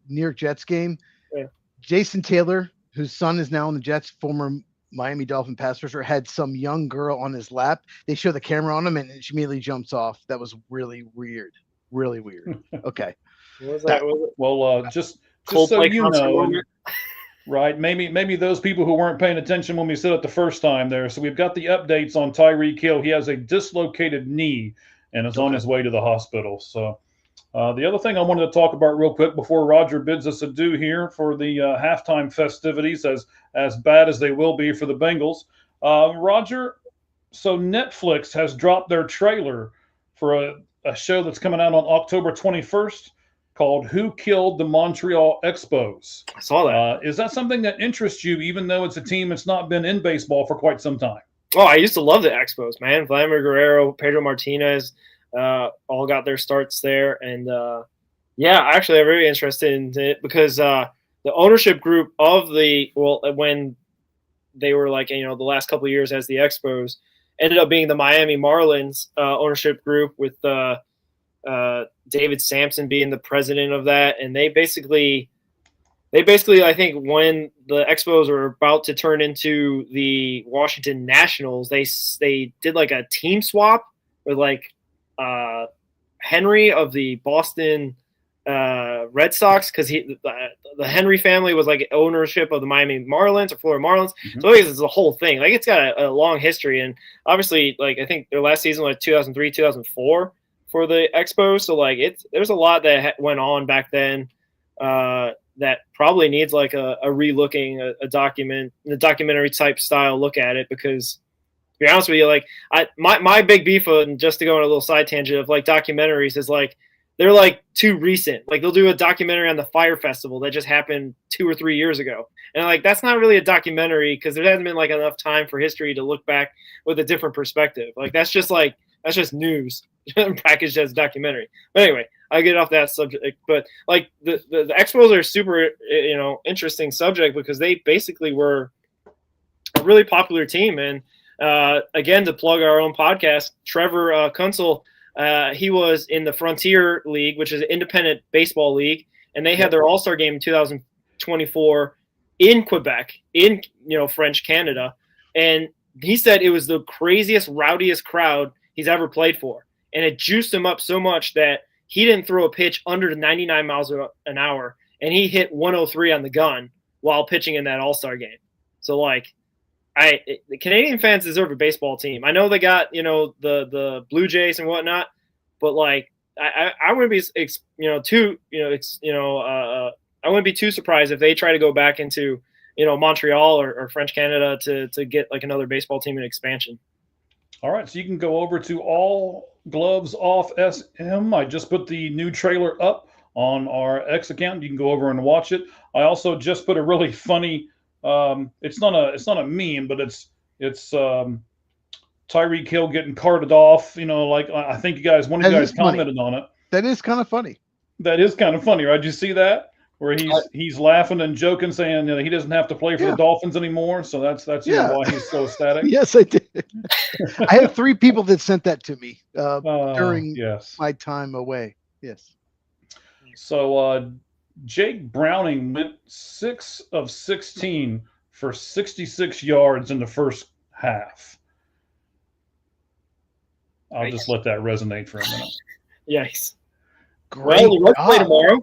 New York Jets game. Yeah. Jason Taylor, whose son is now on the Jets, former Miami Dolphin pass rusher, had some young girl on his lap. They show the camera on him, and she immediately jumps off. That was really weird. Really weird. Okay. What was that? Was it Well, just so Coldplay you concert know, moment? right? Maybe those people who weren't paying attention when we said it the first time there. So we've got the updates on Tyreek Hill. He has a dislocated knee and is on his way to the hospital. So the other thing I wanted to talk about real quick before Roger bids us adieu here for the halftime festivities, as bad as they will be for the Bengals. Roger, so Netflix has dropped their trailer for a show that's coming out on October 21st called Who Killed the Montreal Expos? I saw that. Is that something that interests you, even though it's a team that's not been in baseball for quite some time? Oh, I used to love the Expos, man. Vladimir Guerrero, Pedro Martinez, all got their starts there. And, yeah, actually, I'm very interested in it because the ownership group of when they were like, the last couple of years as the Expos, ended up being the Miami Marlins ownership group with David Sampson being the president of that. And they basically, I think when the Expos were about to turn into the Washington Nationals, they did like a team swap with like Henry of the Boston Red Sox, because the Henry family was like ownership of the Miami Marlins or Florida Marlins. Mhm. So I guess it's the whole thing. Like it's got a long history, and obviously, like I think their last season was like 2003, 2004 for the Expos. So like there's a lot that went on back then that probably needs like a relooking, a documentary type style look at it, because to be honest with you, like my big beef, and just to go on a little side tangent of like documentaries, is like they're like too recent. Like they'll do a documentary on the Fire Festival that just happened 2 or 3 years ago, and like that's not really a documentary because there hasn't been like enough time for history to look back with a different perspective. Like that's just news packaged as a documentary. But anyway, I get off that subject. But like the Expos are super interesting subject because they basically were a really popular team. And again, to plug our own podcast, Trevor Kunsel, he was in the Frontier League, which is an independent baseball league, and they had their All-Star game in 2024 in Quebec, in French Canada, and he said it was the craziest, rowdiest crowd he's ever played for, and it juiced him up so much that he didn't throw a pitch under 99 miles an hour, and he hit 103 on the gun while pitching in that All-Star game. So like, the Canadian fans deserve a baseball team. I know they got the Blue Jays and whatnot, but like I wouldn't be I wouldn't be too surprised if they try to go back into Montreal or French Canada to get like another baseball team in expansion. All right, so you can go over to All Gloves Off SM. I just put the new trailer up on our X account. You can go over and watch it. I also just put a really funny. It's not a meme, but it's Tyreek Hill getting carted off. Like I think one of you guys commented on it. That is kind of funny. That is kind of funny, right? Did you see that? Where he's laughing and joking, saying he doesn't have to play for the Dolphins anymore. So that's why he's so ecstatic. Yes, I did. I have 3 people that sent that to me during yes. my time away. Yes. So Jake Browning went 6 of 16 for 66 yards in the first half. I'll just let that resonate for a minute. Yikes. Great Well, the Reds play job. tomorrow.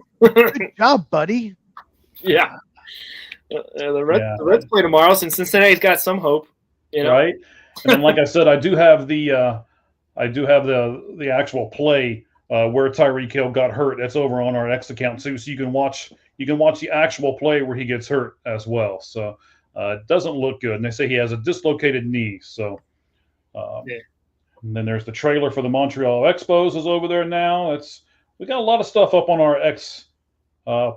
Good job, buddy. Yeah. The Reds play tomorrow, since Cincinnati's got some hope. You know? Right? And then, like I said, I do have the actual play where Tyreek Hill got hurt. That's over on our X account too, so you can watch the actual play where he gets hurt as well. So it doesn't look good, and they say he has a dislocated knee. So, and then there's the trailer for the Montreal Expos is over there now. We got a lot of stuff up on our X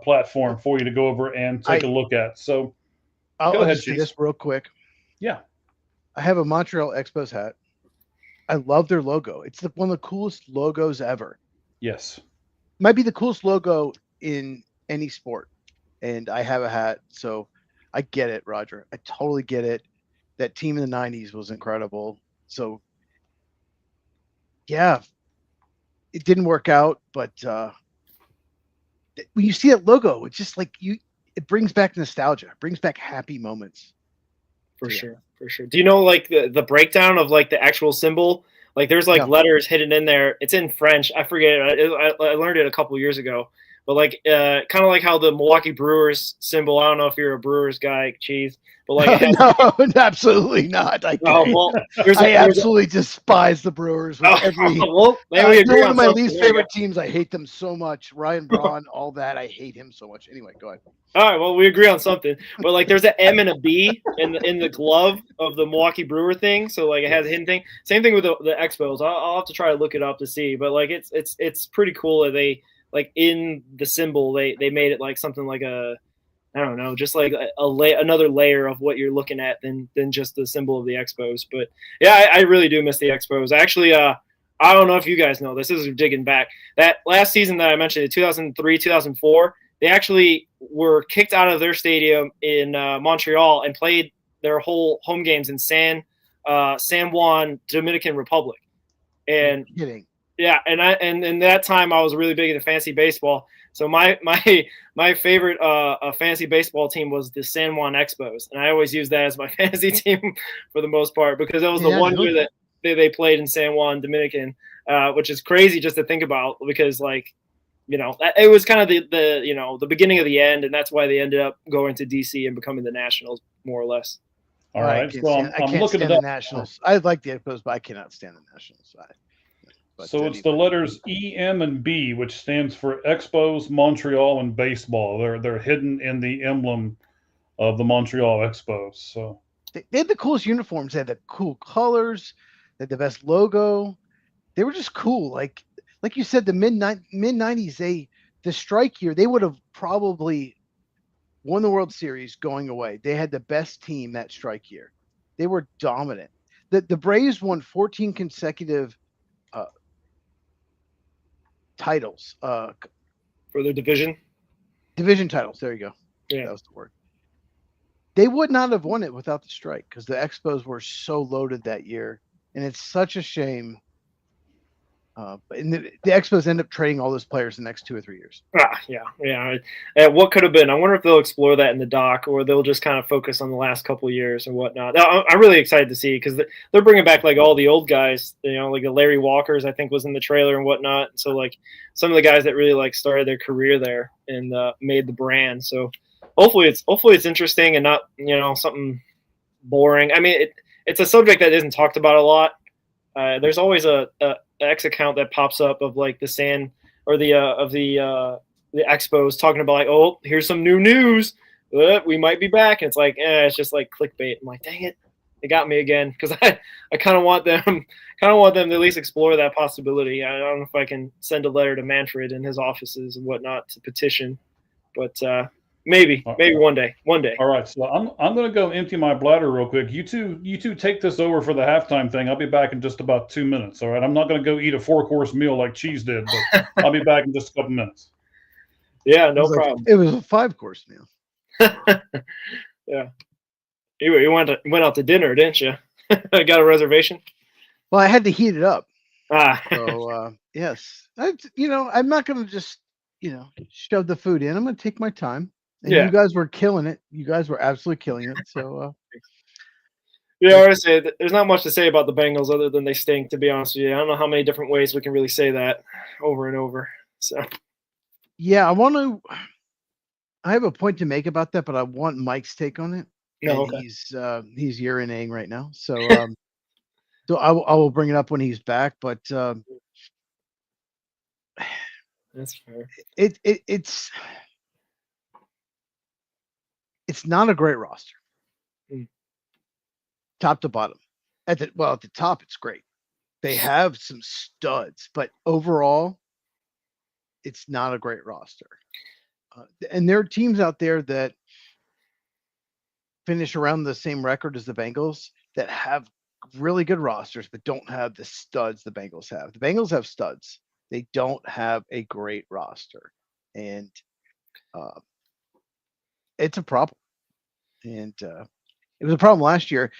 platform for you to go over and take a look at. So I'll go ahead, just do Chase. this real quick. Yeah. I have a Montreal Expos hat. I love their logo. It's one of the coolest logos ever. Yes. Might be the coolest logo in any sport. And I have a hat, so I get it, Roger. I totally get it. That team in the 90s was incredible. So, yeah, it didn't work out, but when you see that logo, it's just like it brings back nostalgia. It brings back happy moments. For sure. Do you know like the breakdown of like the actual symbol? Like there's like letters hidden in there. It's in French. I forget. I learned it a couple years ago. But like kind of like how the Milwaukee Brewers symbol. I don't know if you're a Brewers guy, Cheese, but like no, absolutely not. I absolutely despise the Brewers. They're one of my least favorite teams. I hate them so much. Ryan Braun, all that. I hate him so much. Anyway, go ahead. All right, well, we agree on something. But like there's an M and a B in the glove of the Milwaukee Brewer thing, so like it has a hidden thing. Same thing with the Expos. I'll have to try to look it up to see, but like it's pretty cool that they like in the symbol they made it like something like a, I don't know, just like another layer of what you're looking at than just the symbol of the Expos. But yeah, I really do miss the Expos. Actually, I don't know if you guys know this. This is digging back. That last season that I mentioned, 2003, 2004, they actually were kicked out of their stadium in Montreal and played their whole home games in San Juan, Dominican Republic. And yeah, and in that time I was really big into fantasy baseball. So my favorite fantasy baseball team was the San Juan Expos, and I always use that as my fantasy team for the most part because that was the one year that they played in San Juan, Dominican, which is crazy just to think about because like, you know, it was kind of the beginning of the end, and that's why they ended up going to DC and becoming the Nationals more or less. All right, I can't stand the Nationals. I like the Expos, but I cannot stand the Nationals. So it's the letters E, M, and B, which stands for Expos, Montreal, and baseball. They're hidden in the emblem of the Montreal Expos. So they had the coolest uniforms. They had the cool colors. They had the best logo. They were just cool. Like you said, the mid 90s, the strike year, they would have probably won the World Series going away. They had the best team that strike year. They were dominant. The Braves won 14 consecutive titles for their division titles. There you go. Yeah, that was the word. They would not have won it without the strike because the Expos were so loaded that year, and it's such a shame. And the Expos end up trading all those players the next 2 or 3 years. Yeah. What could have been? I wonder if they'll explore that in the doc, or they'll just kind of focus on the last couple of years and whatnot. I'm really excited to see because they're bringing back like all the old guys. You know, like the Larry Walkers, I think was in the trailer and whatnot. So like some of the guys that really like started their career there and made the brand. So hopefully it's interesting and not something boring. I mean, it's a subject that isn't talked about a lot. There's always a X account that pops up of like the Expos talking about like, oh, here's some new news. We might be back. And it's like, it's just like clickbait. I'm like, dang it, they got me again because I kind of want them to at least explore that possibility. I don't know if I can send a letter to Manfred and his offices and whatnot to petition, but maybe one day. All right, so I'm going to go empty my bladder real quick. You two take this over for the halftime thing. I'll be back in just about 2 minutes. All right, I'm not going to go eat a 4-course meal like Cheese did, but I'll be back in just a couple minutes. Yeah, no problem. It was a 5-course meal. Yeah, you went out to dinner, didn't you? Got a reservation? Well, I had to heat it up. Ah. So yes, I'm not going to just shove the food in. I'm going to take my time. And Yeah. you guys were killing it. You guys were absolutely killing it. So, Yeah, I would say there's not much to say about the Bengals other than they stink, to be honest with you. I don't know how many different ways we can really say that over and over. So yeah, I have a point to make about that, but I want Mike's take on it. no, And okay. he's urinating right now. So, so I will bring it up when he's back, but That's fair. it's not a great roster. Mm. Top to bottom. At the top, it's great. They have some studs, but overall, it's not a great roster. And there are teams out there that finish around the same record as the Bengals that have really good rosters, but don't have the studs the Bengals have. The Bengals have studs. They don't have a great roster, and it's a problem. And it was a problem last year.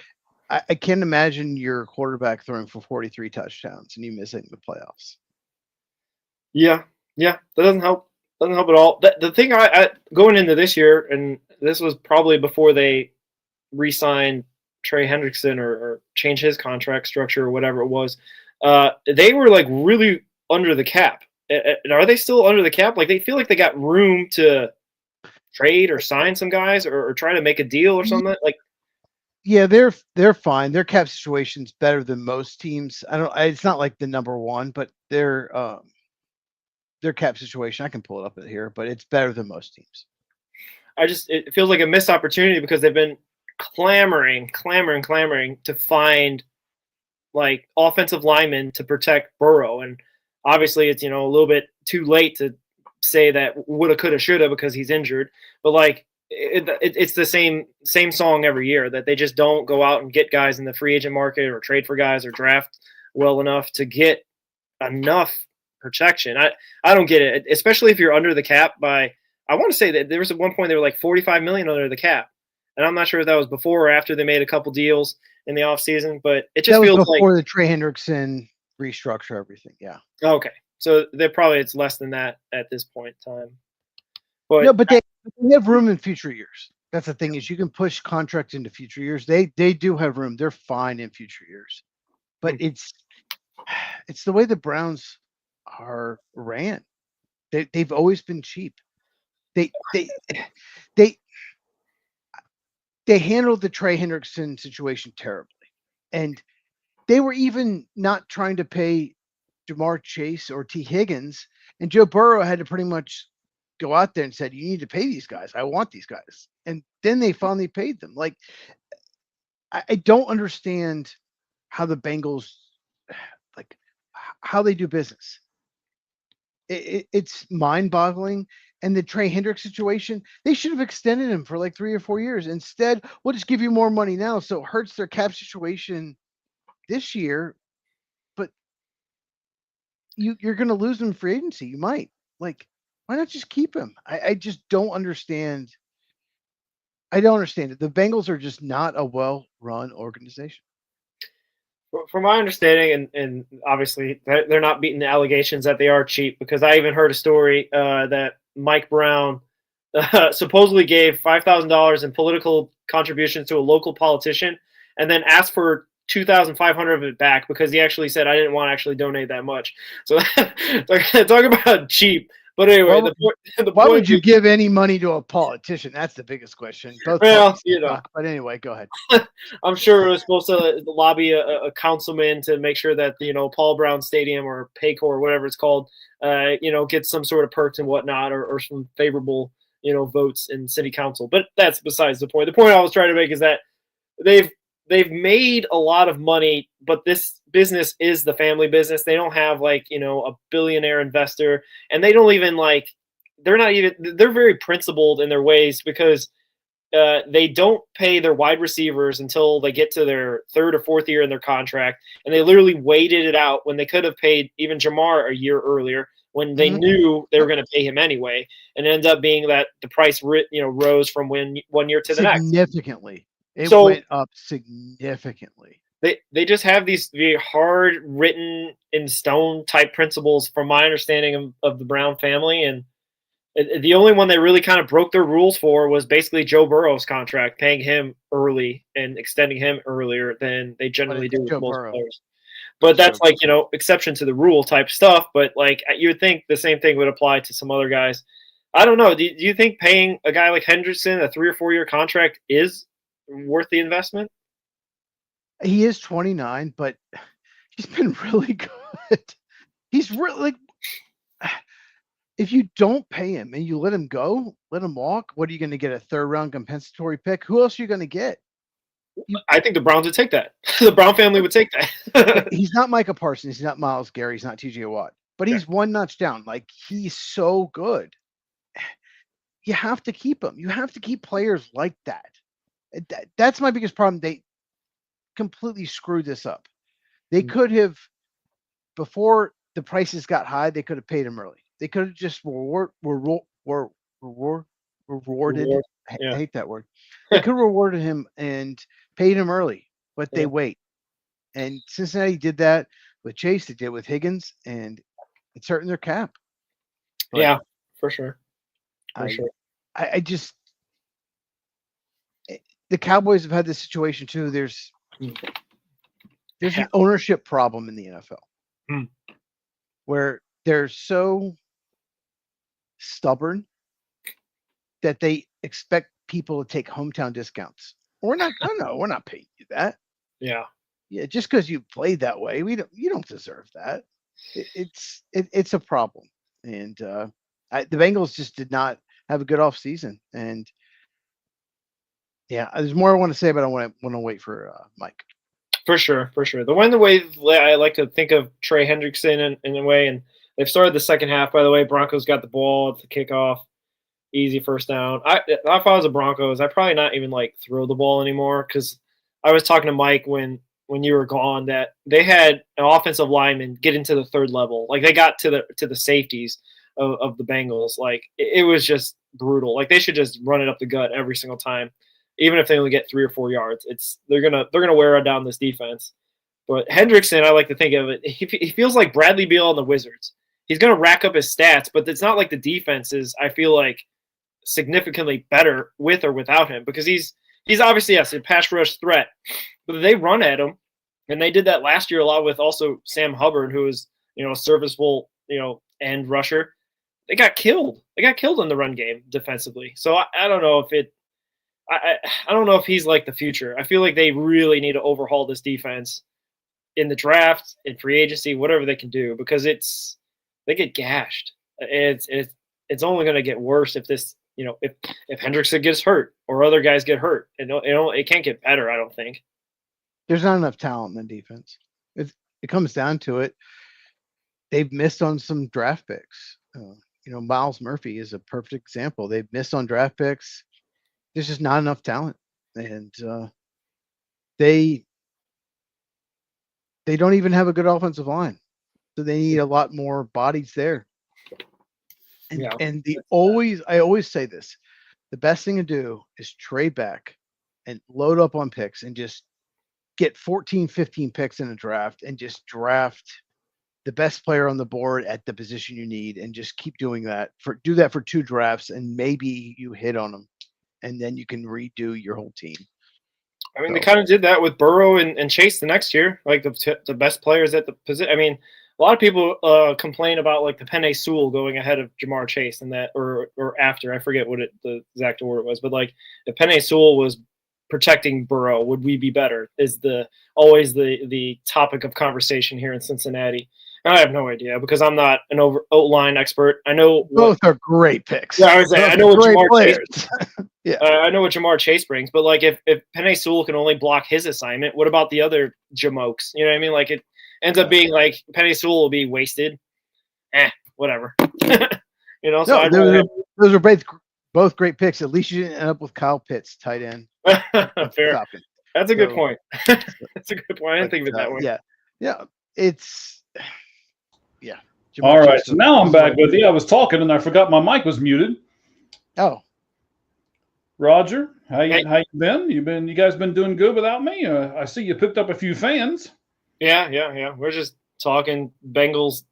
I can't imagine your quarterback throwing for 43 touchdowns and you missing the playoffs. Yeah, that doesn't help. Doesn't help at all. The thing I going into this year, and this was probably before they re-signed Trey Hendrickson or changed his contract structure or whatever it was. They were like really under the cap. And are they still under the cap? Like they feel like they got room to trade or sign some guys or try to make a deal or something like. Yeah, they're fine. Their cap situation's better than most teams. It's not like the number one, but their cap situation, I can pull it up here, but it's better than most teams. It feels like a missed opportunity because they've been clamoring to find like offensive linemen to protect Burrow. And obviously it's, a little bit too late to say that woulda, coulda, shoulda because he's injured. But like, it's the same song every year that they just don't go out and get guys in the free agent market or trade for guys or draft well enough to get enough protection. I don't get it, especially if you're under the cap by. I want to say that there was at one point they were like $45 million under the cap, and I'm not sure if that was before or after they made a couple deals in the offseason, but it just feels like before the Trey Hendrickson restructure everything. Yeah. Okay, so it's less than that at this point in time. But no, but they have room in future years. That's the thing is you can push contracts into future years. They do have room. They're fine in future years, but it's the way the Browns are ran. They've always been cheap. They handled the Trey Hendrickson situation terribly, and they were even not trying to pay Jamar Chase or T. Higgins, and Joe Burrow had to pretty much go out there and said, "You need to pay these guys. I want these guys," and then they finally paid them. Like, I don't understand how the Bengals, like, how they do business. It's mind-boggling. And the Trey Hendricks situation, they should have extended him for like 3 or 4 years. Instead, we'll just give you more money now. So it hurts their cap situation this year, but you're going to lose him in free agency. You might. Like, why not just keep him? I just don't understand. I don't understand it. The Bengals are just not a well-run organization. From my understanding, and obviously they're not beating the allegations that they are cheap, because I even heard a story that Mike Brown supposedly gave $5,000 in political contributions to a local politician and then asked for $2,500 of it back because he actually said, I didn't want to actually donate that much. So talk about cheap. But anyway, why would you give any money to a politician? That's the biggest question. But anyway, go ahead. I'm sure it was supposed to lobby a councilman to make sure that Paul Brown Stadium or Paycor or whatever it's called, gets some sort of perks and whatnot, or some favorable votes in city council. But that's besides the point. The point I was trying to make is that they've made a lot of money, but this business is the family business. They don't have a billionaire investor, and they don't even they're very principled in their ways, because they don't pay their wide receivers until they get to their third or fourth year in their contract. And they literally waited it out when they could have paid even Jamar a year earlier, when they knew they were going to pay him anyway. And it ends up being that the price rose from one year to the next. Significantly. It went up significantly. They just have these very hard written in stone type principles, from my understanding of the Brown family. And The only one they really kind of broke their rules for was basically Joe Burrow's contract, paying him early and extending him earlier than they generally it's do with Joe most Burrow. players. But It's that's Joe like, exception to the rule type stuff. But like you would think the same thing would apply to some other guys. I don't know. Do you think paying a guy like Hendrickson a 3 or 4 year contract is worth the investment? He is 29, but he's been really good. He's really like, if you don't pay him and you let him go, let him walk, what are you going to get? A 3rd round compensatory pick? Who else are you going to get? I think the Browns would take that. The Brown family would take that. He's not Micah Parsons. He's not Miles Garrett. He's not TJ Watt, but he's one notch down. Like, he's so good. You have to keep him. You have to keep players like that. That's my biggest problem. They completely screwed this up. They could have, before the prices got high, they could have paid him early. They could have just rewarded. I hate that word. They could have rewarded him and paid him early, but they wait. And Cincinnati did that with Chase. They did with Higgins, and it's hurting their cap. But yeah, for sure. I just the Cowboys have had this situation too. There's an ownership problem in the NFL where they're so stubborn that they expect people to take hometown discounts. We're not paying you that. Yeah. Just because you played that way, you don't deserve that. It's a problem, and the Bengals just did not have a good off season. And there's more I want to say, but I want to wait for Mike. For sure. The way I like to think of Trey Hendrickson in a way, and they've started the second half. By the way, Broncos got the ball at the kickoff, easy first down. If I was the Broncos, I'd probably not even like throw the ball anymore, because I was talking to Mike when you were gone that they had an offensive lineman get into the 3rd level, like they got to the safeties of the Bengals. Like it was just brutal. Like they should just run it up the gut every single time. Even if they only get 3 or 4 yards, they're gonna wear down this defense. But Hendrickson, I like to think of it. He feels like Bradley Beal on the Wizards. He's gonna rack up his stats, but it's not like the defense is, I feel like, significantly better with or without him, because he's obviously a pass rush threat, but they run at him, and they did that last year a lot with also Sam Hubbard, who is a serviceable end rusher. They got killed. They got killed in the run game defensively. So I don't know if it. I don't know if he's like the future. I feel like they really need to overhaul this defense in the draft, in free agency, whatever they can do, because they get gashed. It's only going to get worse if this, if Hendrickson gets hurt or other guys get hurt. It can't get better, I don't think. There's not enough talent in the defense. It comes down to it. They've missed on some draft picks. Miles Murphy is a perfect example. They've missed on draft picks. There's just not enough talent, and they don't even have a good offensive line, so they need a lot more bodies there. And I always say this: the best thing to do is trade back and load up on picks and just get 14, 15 picks in a draft and just draft the best player on the board at the position you need, and just keep doing that. Do that for 2 drafts, and maybe you hit on them. And then you can redo your whole team. I mean, they kind of did that with Burrow and Chase the next year, like the best players at the position. I mean, a lot of people complain about like the Penei Sewell going ahead of Jamar Chase and that, or after. I forget what the exact order was, but like if Penei Sewell was protecting Burrow, would we be better? Is always the topic of conversation here in Cincinnati. I have no idea, because I'm not an O-line expert. I know both are great picks. Yeah, I know what Jamar Chase. Yeah, I know what Jamar Chase brings, but like if Penei Sewell can only block his assignment, what about the other Jamokes? You know what I mean? Like it ends up being like Penei Sewell will be wasted. Whatever. So those are both great picks. At least you didn't end up with Kyle Pitts, tight end. Fair. That's a good point. That's a good point. I didn't think of it that way. Yeah. It's. Yeah. All right. So now I'm back with you. I was talking and I forgot my mic was muted. Oh. Roger, how you been? You guys been doing good without me? I see you picked up a few fans. Yeah. We're just talking Bengals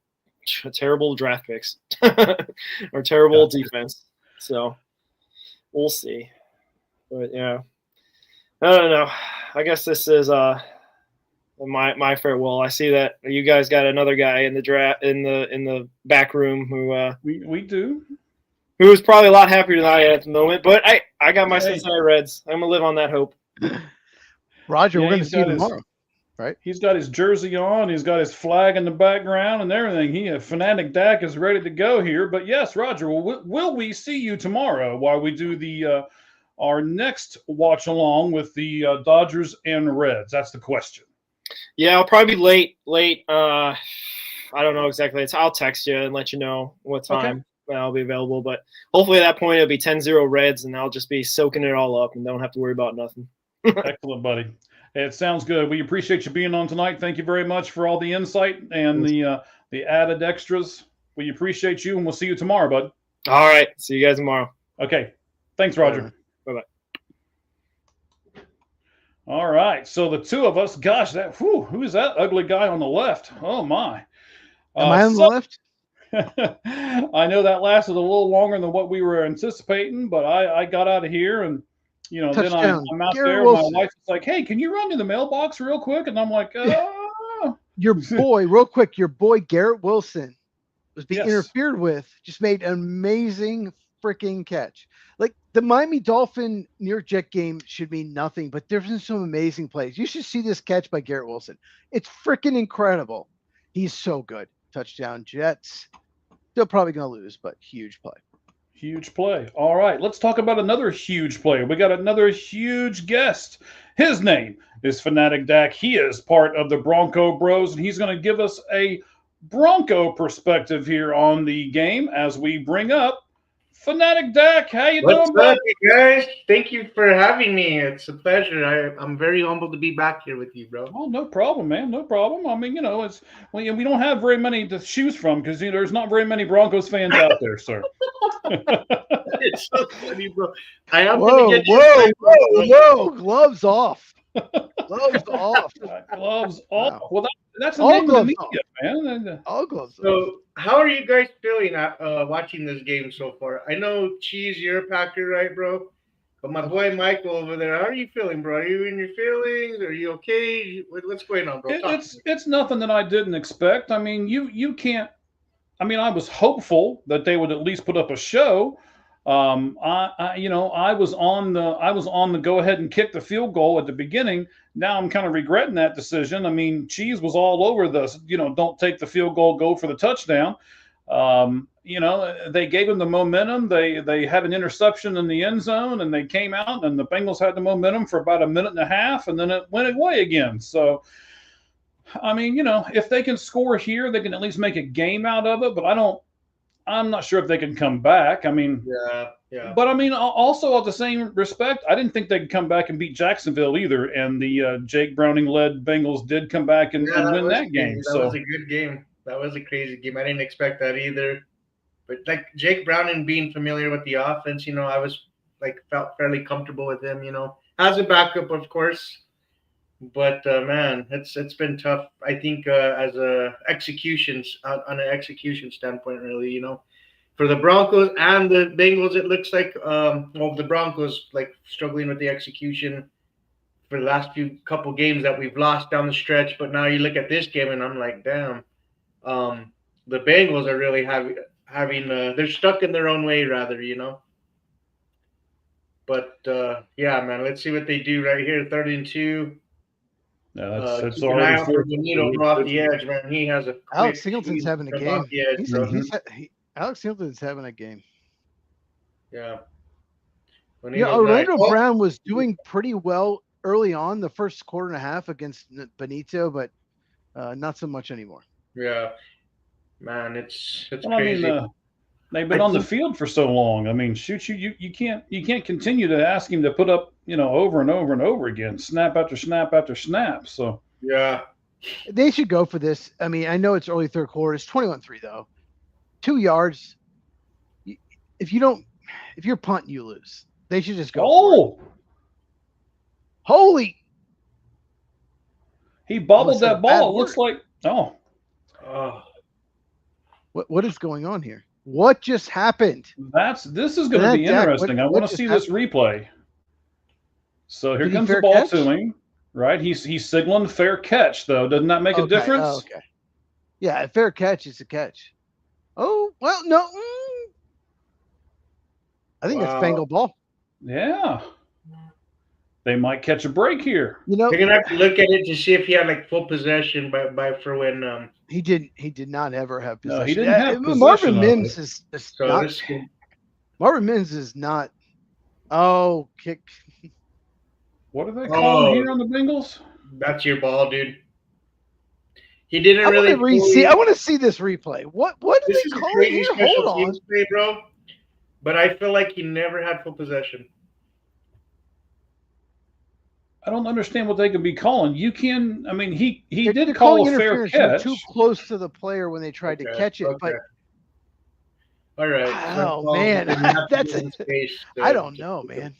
terrible draft picks or terrible defense. So we'll see. But yeah, I don't know. I guess this is my farewell. I see that you guys got another guy in the draft in the back room who we do. Who is probably a lot happier than I am at the moment. But I got my Cincinnati Reds. I'm gonna live on that hope. Roger, we're gonna see you tomorrow. Right. He's got his jersey on. He's got his flag in the background and everything. Fanatic Dak is ready to go here. But yes, Roger, will we see you tomorrow while we do the our next watch along with the Dodgers and Reds? That's the question. Yeah, I'll probably be late. I don't know exactly. I'll text you and let you know what time I'll be available. But hopefully at that point it'll be 10-0 Reds, and I'll just be soaking it all up and don't have to worry about nothing. Excellent, buddy. It sounds good. We appreciate you being on tonight. Thank you very much for all the insight and the added extras. We appreciate you, and we'll see you tomorrow, bud. All right. See you guys tomorrow. Okay. Thanks, Roger. Bye-bye. All right. So the two of us, gosh, who is that ugly guy on the left? Oh, my. Am I on the left? I know that lasted a little longer than what we were anticipating, but I got out of here and then I'm out there. My wife's like, "Hey, can you run to the mailbox real quick?" And I'm like, Your boy, real quick, your boy Garrett Wilson was being interfered with. Just made an amazing freaking catch. Like the Miami Dolphin New York Jet game should mean nothing, but there's been some amazing plays. You should see this catch by Garrett Wilson. It's freaking incredible. He's so good. Touchdown Jets. They're probably going to lose, but huge play. Huge play. All right, let's talk about another huge player. We got another huge guest. His name is Fanatic Dak. He is part of the Bronco Bros, and he's going to give us a Bronco perspective here on the game as we bring up Fanatic Dak. How you doing, bud? You guys? Thank you for having me. It's a pleasure. I'm very humbled to be back here with you, bro. Oh, no problem, man. No problem. I mean, we don't have very many to choose from because there's not very many Broncos fans out there, sir. It's so funny, bro. I am whoa! Gloves off. Gloves off. Gloves off. Wow. Well, that's the All name of the gloves media, man. All gloves off. So, how are you guys feeling watching this game so far? I know, Cheese, you're a Packer, right, bro? But my boy Michael over there, how are you feeling, bro? Are you in your feelings? Are you okay? What's going on, bro? It's nothing that I didn't expect. I mean, you can't. I mean, I was hopeful that they would at least put up a show. I was on the go ahead and kick the field goal at the beginning. Now I'm kind of regretting that decision. I mean, Cheese was all over this, don't take the field goal, go for the touchdown. They gave him the momentum. They had an interception in the end zone and they came out and the Bengals had the momentum for about a minute and a half and then it went away again. So, I mean, if they can score here, they can at least make a game out of it, but I'm not sure if they can come back. I mean, yeah. But I mean, also at the same respect, I didn't think they could come back and beat Jacksonville either. And the Jake Browning-led Bengals did come back and win that game. That was a good game. That was a crazy game. I didn't expect that either. But like Jake Browning being familiar with the offense, I was felt fairly comfortable with him. As a backup, of course. But man, it's been tough. I think as on an execution standpoint, really, for the Broncos and the Bengals, it looks like the Broncos struggling with the execution for the last couple games that we've lost down the stretch. But now you look at this game and I'm like, damn, the Bengals are really having they're stuck in their own way, rather, But yeah, man, let's see what they do right here. 3rd and 2. Yeah, that's keep an eye out for Bonito off the edge, man. He has a Alex Singleton's having a game. Edge, Alex Singleton's having a game. Yeah. Orlando Brown was doing pretty well early on, the first quarter and a half against Benito, but not so much anymore. Yeah, man, it's crazy. I mean, they've been on the field for so long. I mean, shoot, you can't continue to ask him to put up, over and over and over again, snap after snap after snap. So yeah, they should go for this. I mean, I know it's early third quarter. It's 21-3 though. 2 yards. If you're punting, you lose. They should just go. Oh, holy! He bobbled that ball. It looks like What is going on here? What just happened? This is going to be Dak, interesting. I what want to just see this replay. So here Did he comes the fair ball catch? to him. Right, he's signaling fair catch though. Doesn't that make a Okay, difference? oh, okay. Yeah, a fair catch is a catch. Oh, well, no. I think that's Wow. Bengal ball. Yeah, they might catch a break here. You know, They're gonna have to look at it to see if he had like full possession by for when he did not ever have possession. No, he didn't have Marvin possession of Mims it. is so not. this can, Marvin Mims is not. Oh, kick. What are they calling Oh. here on the Bengals? that's your ball, dude. He didn't I really. I want to see this replay. What are This they is a calling crazy here? special Hold on. teams play, bro. But I feel like he never had full possession. I don't understand what they could be calling. You can, I mean, he They're did calling call a fair interference. You're catch. too close to the player when they tried to Okay, catch it. But all right. Wow, Well, man. didn't have to That's be in space to- I don't know, man.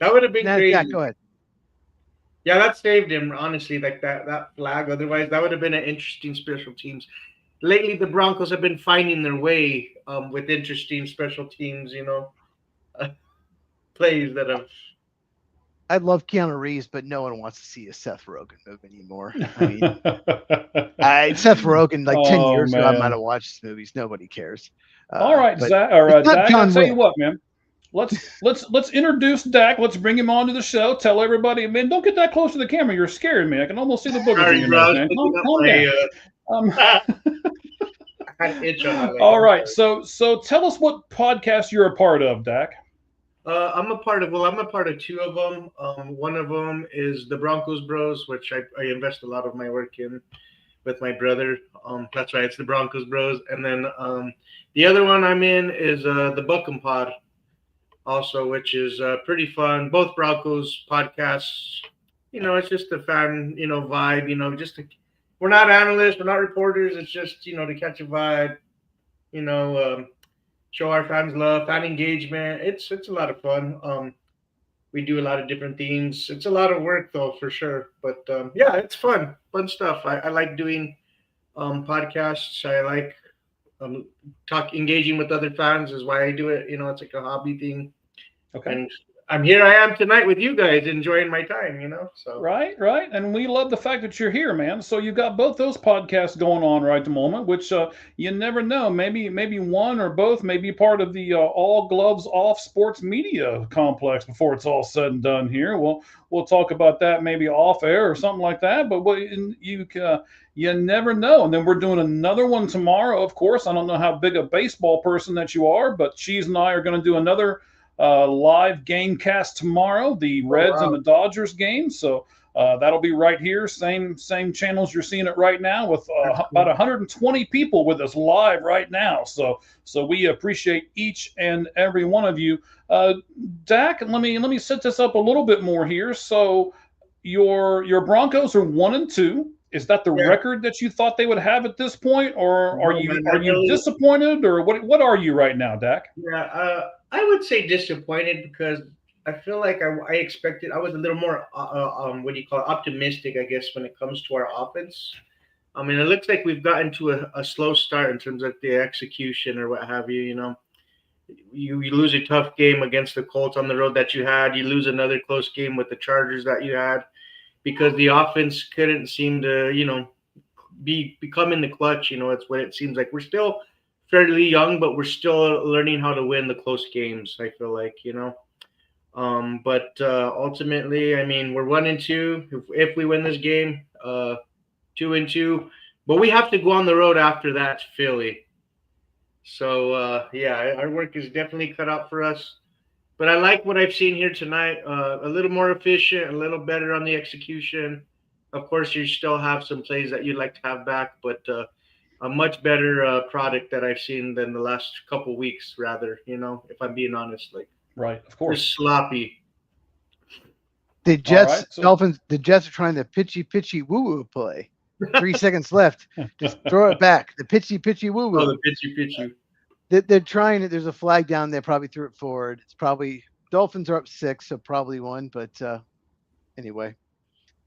That would have been Nah, crazy. Dak, go ahead. Yeah, that saved him, honestly, like that flag. Otherwise, that would have been an interesting special teams. Lately, the Broncos have been finding their way with interesting special teams, plays that have. I love Keanu Reeves, but no one wants to see a Seth Rogen movie anymore. I mean, Seth Rogen, like 10 years ago, I man. might have watched his movies. Nobody cares. All right, but Zach, or it's not Dak. John I'll tell you Wick. what, man. Let's introduce Dak. Let's bring him onto the show. Tell everybody, man, don't get that close to the camera. You're scaring me. I can almost see the boogers in Sorry, your bro. nose, man. Calm down. I had an itch on my leg. All right, so tell us what podcast you're a part of, Dak. I'm a part of two of them. One of them is the Broncos Bros, which I invest a lot of my work in with my brother. That's right, it's the Broncos Bros. And then the other one I'm in is the Buckham Pod, also, which is pretty fun. Both Broncos podcasts. It's just a fan, vibe. We're not analysts, we're not reporters. It's just to catch a vibe. Show our fans love, fan engagement. It's a lot of fun. We do a lot of different themes. It's a lot of work though, for sure. But yeah, it's fun stuff. I like doing podcasts. I like engaging with other fans is why I do it. It's like a hobby thing. Okay. And I am tonight with you guys enjoying my time, so. Right. And we love the fact that you're here, man. So you've got both those podcasts going on right at the moment, which you never know. Maybe one or both may be part of the All Gloves Off Sports Media complex before it's all said and done here. We'll talk about that maybe off air or something like that. But you never know. And then we're doing another one tomorrow, of course. I don't know how big a baseball person that you are, but Cheese and I are going to do another live game cast tomorrow, the Reds and the Dodgers game. So that'll be right here, same channels you're seeing it right now, with about 120 people with us live right now. So we appreciate each and every one of you. Dak, let me set this up a little bit more here. So your Broncos are 1-2. Is that the record that you thought they would have at this point, or are you disappointed, or what are you right now, Dak? Yeah, I would say disappointed because I feel like I expected. I was a little more optimistic, I guess, when it comes to our offense. I mean, it looks like we've gotten to a slow start in terms of the execution or what have you. You lose a tough game against the Colts on the road that you had. You lose another close game with the Chargers that you had, because the offense couldn't seem to, become in the clutch. It's what it seems like. We're still fairly young, but we're still learning how to win the close games, I feel like, But ultimately, I mean, we're 1-2. If we win this game, 2-2. But we have to go on the road after that to Philly. So, yeah, our work is definitely cut out for us. But I like what I've seen here tonight. A little more efficient, a little better on the execution. Of course, you still have some plays that you'd like to have back, but a much better product that I've seen than the last couple weeks, rather, if I'm being honest. Right, of We're course. sloppy. The Jets, right, so- Dolphins, the Jets are trying the pitchy woo-woo play. 3 seconds left. Just throw it back. The pitchy woo-woo. Oh, the pitchy. They're trying it. There's a flag down there. Probably threw it forward. It's probably Dolphins are up 6, so probably 1. But anyway,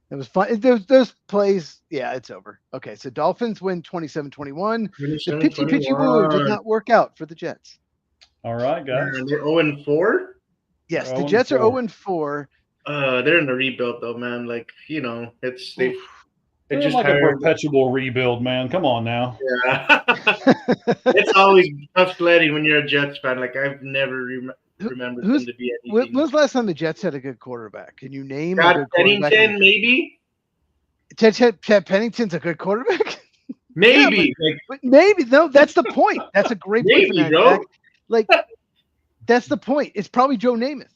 It was fun. Those plays, yeah, it's over. Okay, so Dolphins win 27-21. The pitchy woo did not work out for the Jets. All right, guys. They're 0-4. Yes, They're the Jets are 0-4. 0-4. They're in a rebuild though, man. Like, you know, they They're just like a hired. perpetual rebuild, man. Come on now. Yeah. It's always tough sledding when you're a Jets fan. Like, I've never remembered them to be anything. When's the last time the Jets had a good quarterback? Can you name a Chad good quarterback? Pennington, maybe? Chad Pennington's a good quarterback? Maybe. Yeah, but maybe. No, that's the point. That's a great point. Maybe, bro. Like, that's the point. It's probably Joe Namath.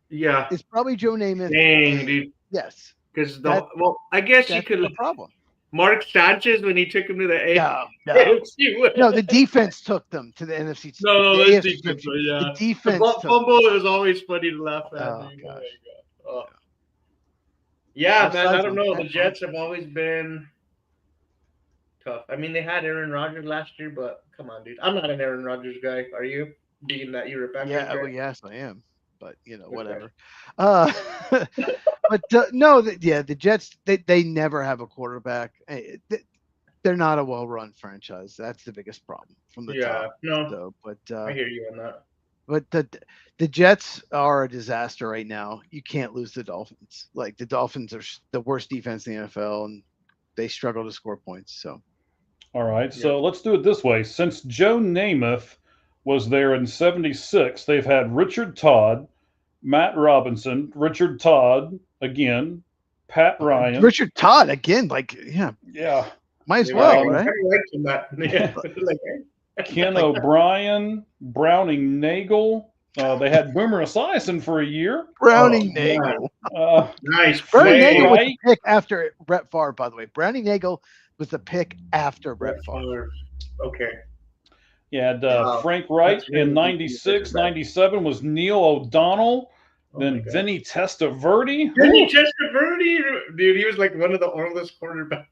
Yeah. It's probably Joe Namath. Dang, dude. Yes. Because I guess you could. The problem. Mark Sanchez when he took him to the AFC. No, the defense took them to the NFC. No, the AFC defense. Yeah, the defense. The fumble is always funny to laugh at. Oh gosh. Oh. Yeah, man. I don't know. The Jets have always been tough. I mean, they had Aaron Rodgers last year, but come on, dude. I'm not an Aaron Rodgers guy. Are you? Being that you're a Packers guy? Well, yes, I am. But whatever. But no, the Jets they never have a quarterback. They're not a well-run franchise. That's the biggest problem from the top. No. So, but I hear you on that. But the Jets are a disaster right now. You can't lose the Dolphins. Like, the Dolphins are the worst defense in the NFL, and they struggle to score points. So. All right. So let's do it this way. Since Joe Namath was there in 76, they've had Richard Todd, Matt Robinson, Richard Todd again, Pat Ryan. Richard Todd again, Yeah. Might as well, right? Ken O'Brien, Browning Nagel. They had Boomer Esiason for a year. Browning Nagel. Nice. Browning Nagel was the pick after Brett Favre, by the way. Browning Nagel was the pick after Brett Favre. Okay. You had Frank Wright in 96, 97 was Neil O'Donnell. Then Vinny Testaverde. Vinny Testaverde, dude, he was like one of the oldest quarterbacks.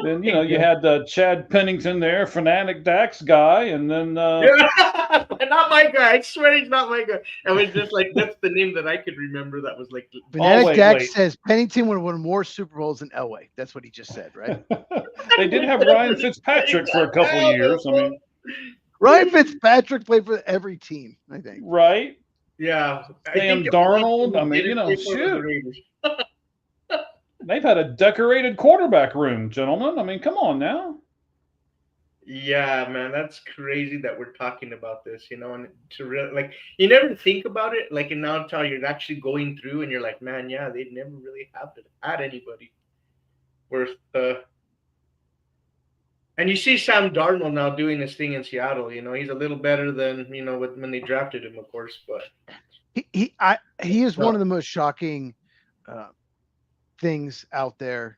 Then you had Chad Pennington there, Fanatic Dax guy, and then not my guy. I swear he's not my guy. I was just like, that's the name that I could remember. That was like Fanatic Dax says Pennington would have won more Super Bowls than Elway. That's what he just said, right? They did have Ryan Fitzpatrick for a couple of years. I mean, Ryan Fitzpatrick played for every team, I think. Right? Yeah. Sam Darnold. I mean, shoot. They've had a decorated quarterback room, gentlemen. I mean, come on now. Yeah, man, that's crazy that we're talking about this, and you never think about it, like, and now until you're actually going through and you're like, man, yeah, they never really had anybody worth and you see Sam Darnold now doing this thing in Seattle, he's a little better than, when they drafted him, of course, but he is one of the most shocking things out there.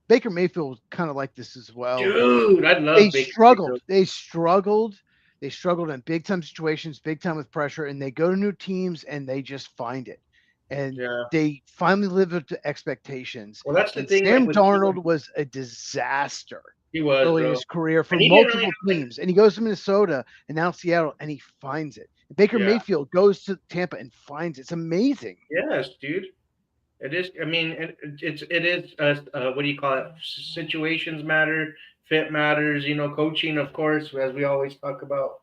Baker Mayfield was kind of like this as well. Dude, I love They Baker struggled. Mayfield. They struggled in big time situations, big time with pressure, and they go to new teams and they just find it. And they finally live up to expectations. Well, that's the thing. Sam Darnold was a disaster. He was early in his career for multiple teams. And he goes to Minnesota and now Seattle, and he finds it. Baker Mayfield goes to Tampa and finds it. It's amazing. Yes, dude. It is. I mean, it is. What do you call it? Situations matter. Fit matters. Coaching, of course, as we always talk about.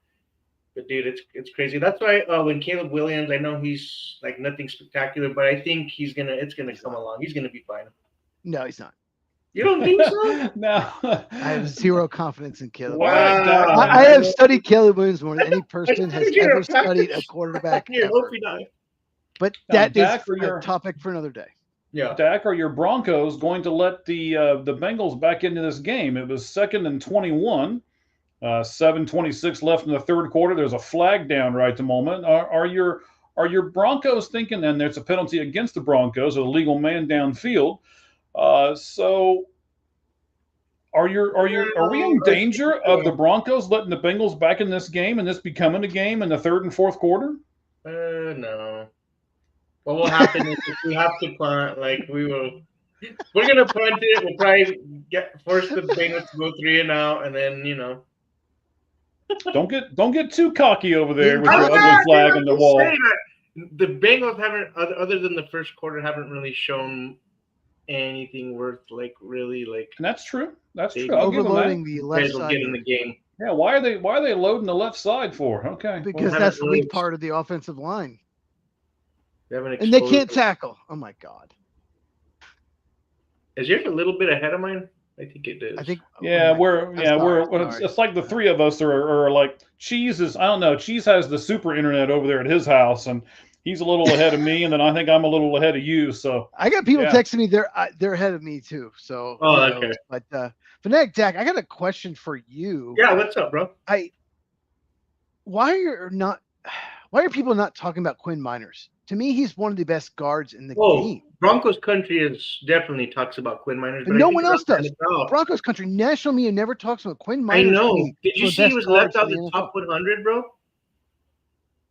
But dude, it's crazy. That's why when Caleb Williams, I know he's like nothing spectacular, but I think it's gonna come along. He's gonna be fine. No, he's not. You don't think so? No. I have zero confidence in Caleb. Wow. I have studied Caleb Williams more than any person has ever studied a quarterback. But that is a topic for another day. Yeah. Dak, are your Broncos going to let the Bengals back into this game? It was 2nd and 21, 7:26 left in the third quarter. There's a flag down right at the moment. Are your Broncos thinking? And there's a penalty against the Broncos, a legal man downfield. So are we in danger of the Broncos letting the Bengals back in this game and this becoming a game in the third and fourth quarter? No. What will happen is if we have to punt, we're gonna punt it. We'll probably force the Bengals to go 3 and out, and then Don't get too cocky over there with your ugly flag on the wall. The Bengals haven't, other than the first quarter, haven't really shown anything worth like really like. And that's true. That's They true. I'll give them that. Overloading the left Guys will side get in the there, game. Yeah, why are they loading the left side for? Okay. because haven't that's the really- weak part of the offensive line, They haven't and they exposed can't it. tackle. Oh my god! Is yours a little bit ahead of mine? I think it is. I think. Yeah, oh my- we're I'm yeah sorry, we're it's, sorry. it's like the three of us are like Cheese is, I don't know, Cheese has the super internet over there at his house, and he's a little ahead of me, and then I think I'm a little ahead of you. So I got people Yeah. texting me they're ahead of me too. So Oh, who knows? okay. But Fanatic Dak, I got a question for you. Yeah, what's up, bro? Why are people not talking about Quinn Miners? To me, he's one of the best guards in the Whoa, game. Broncos country is definitely talks about Quinn Miners, But I no think one he else left out does. of the top. Broncos country, national media never talks about Quinn I Miners. to know. me, Did you one of the see he best was left guards out in of the NFL. top 100, bro?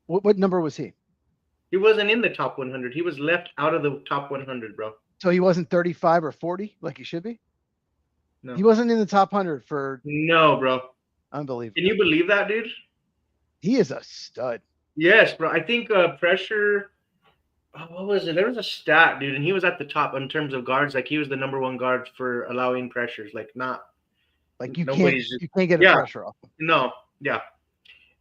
What number was he? He wasn't in the top 100. He was left out of the top 100, bro. So he wasn't 35 or 40 like he should be? No. He wasn't in the top 100 for No, bro. unbelievable. Can you believe that, dude? He is a stud. Yes, bro. I think pressure. What was it? There was a stat, dude, and he was at the top in terms of guards. Like he was the number one guard for allowing pressures. Like not. Like you Nobody's- can't get a Yeah. pressure off him. No. Yeah.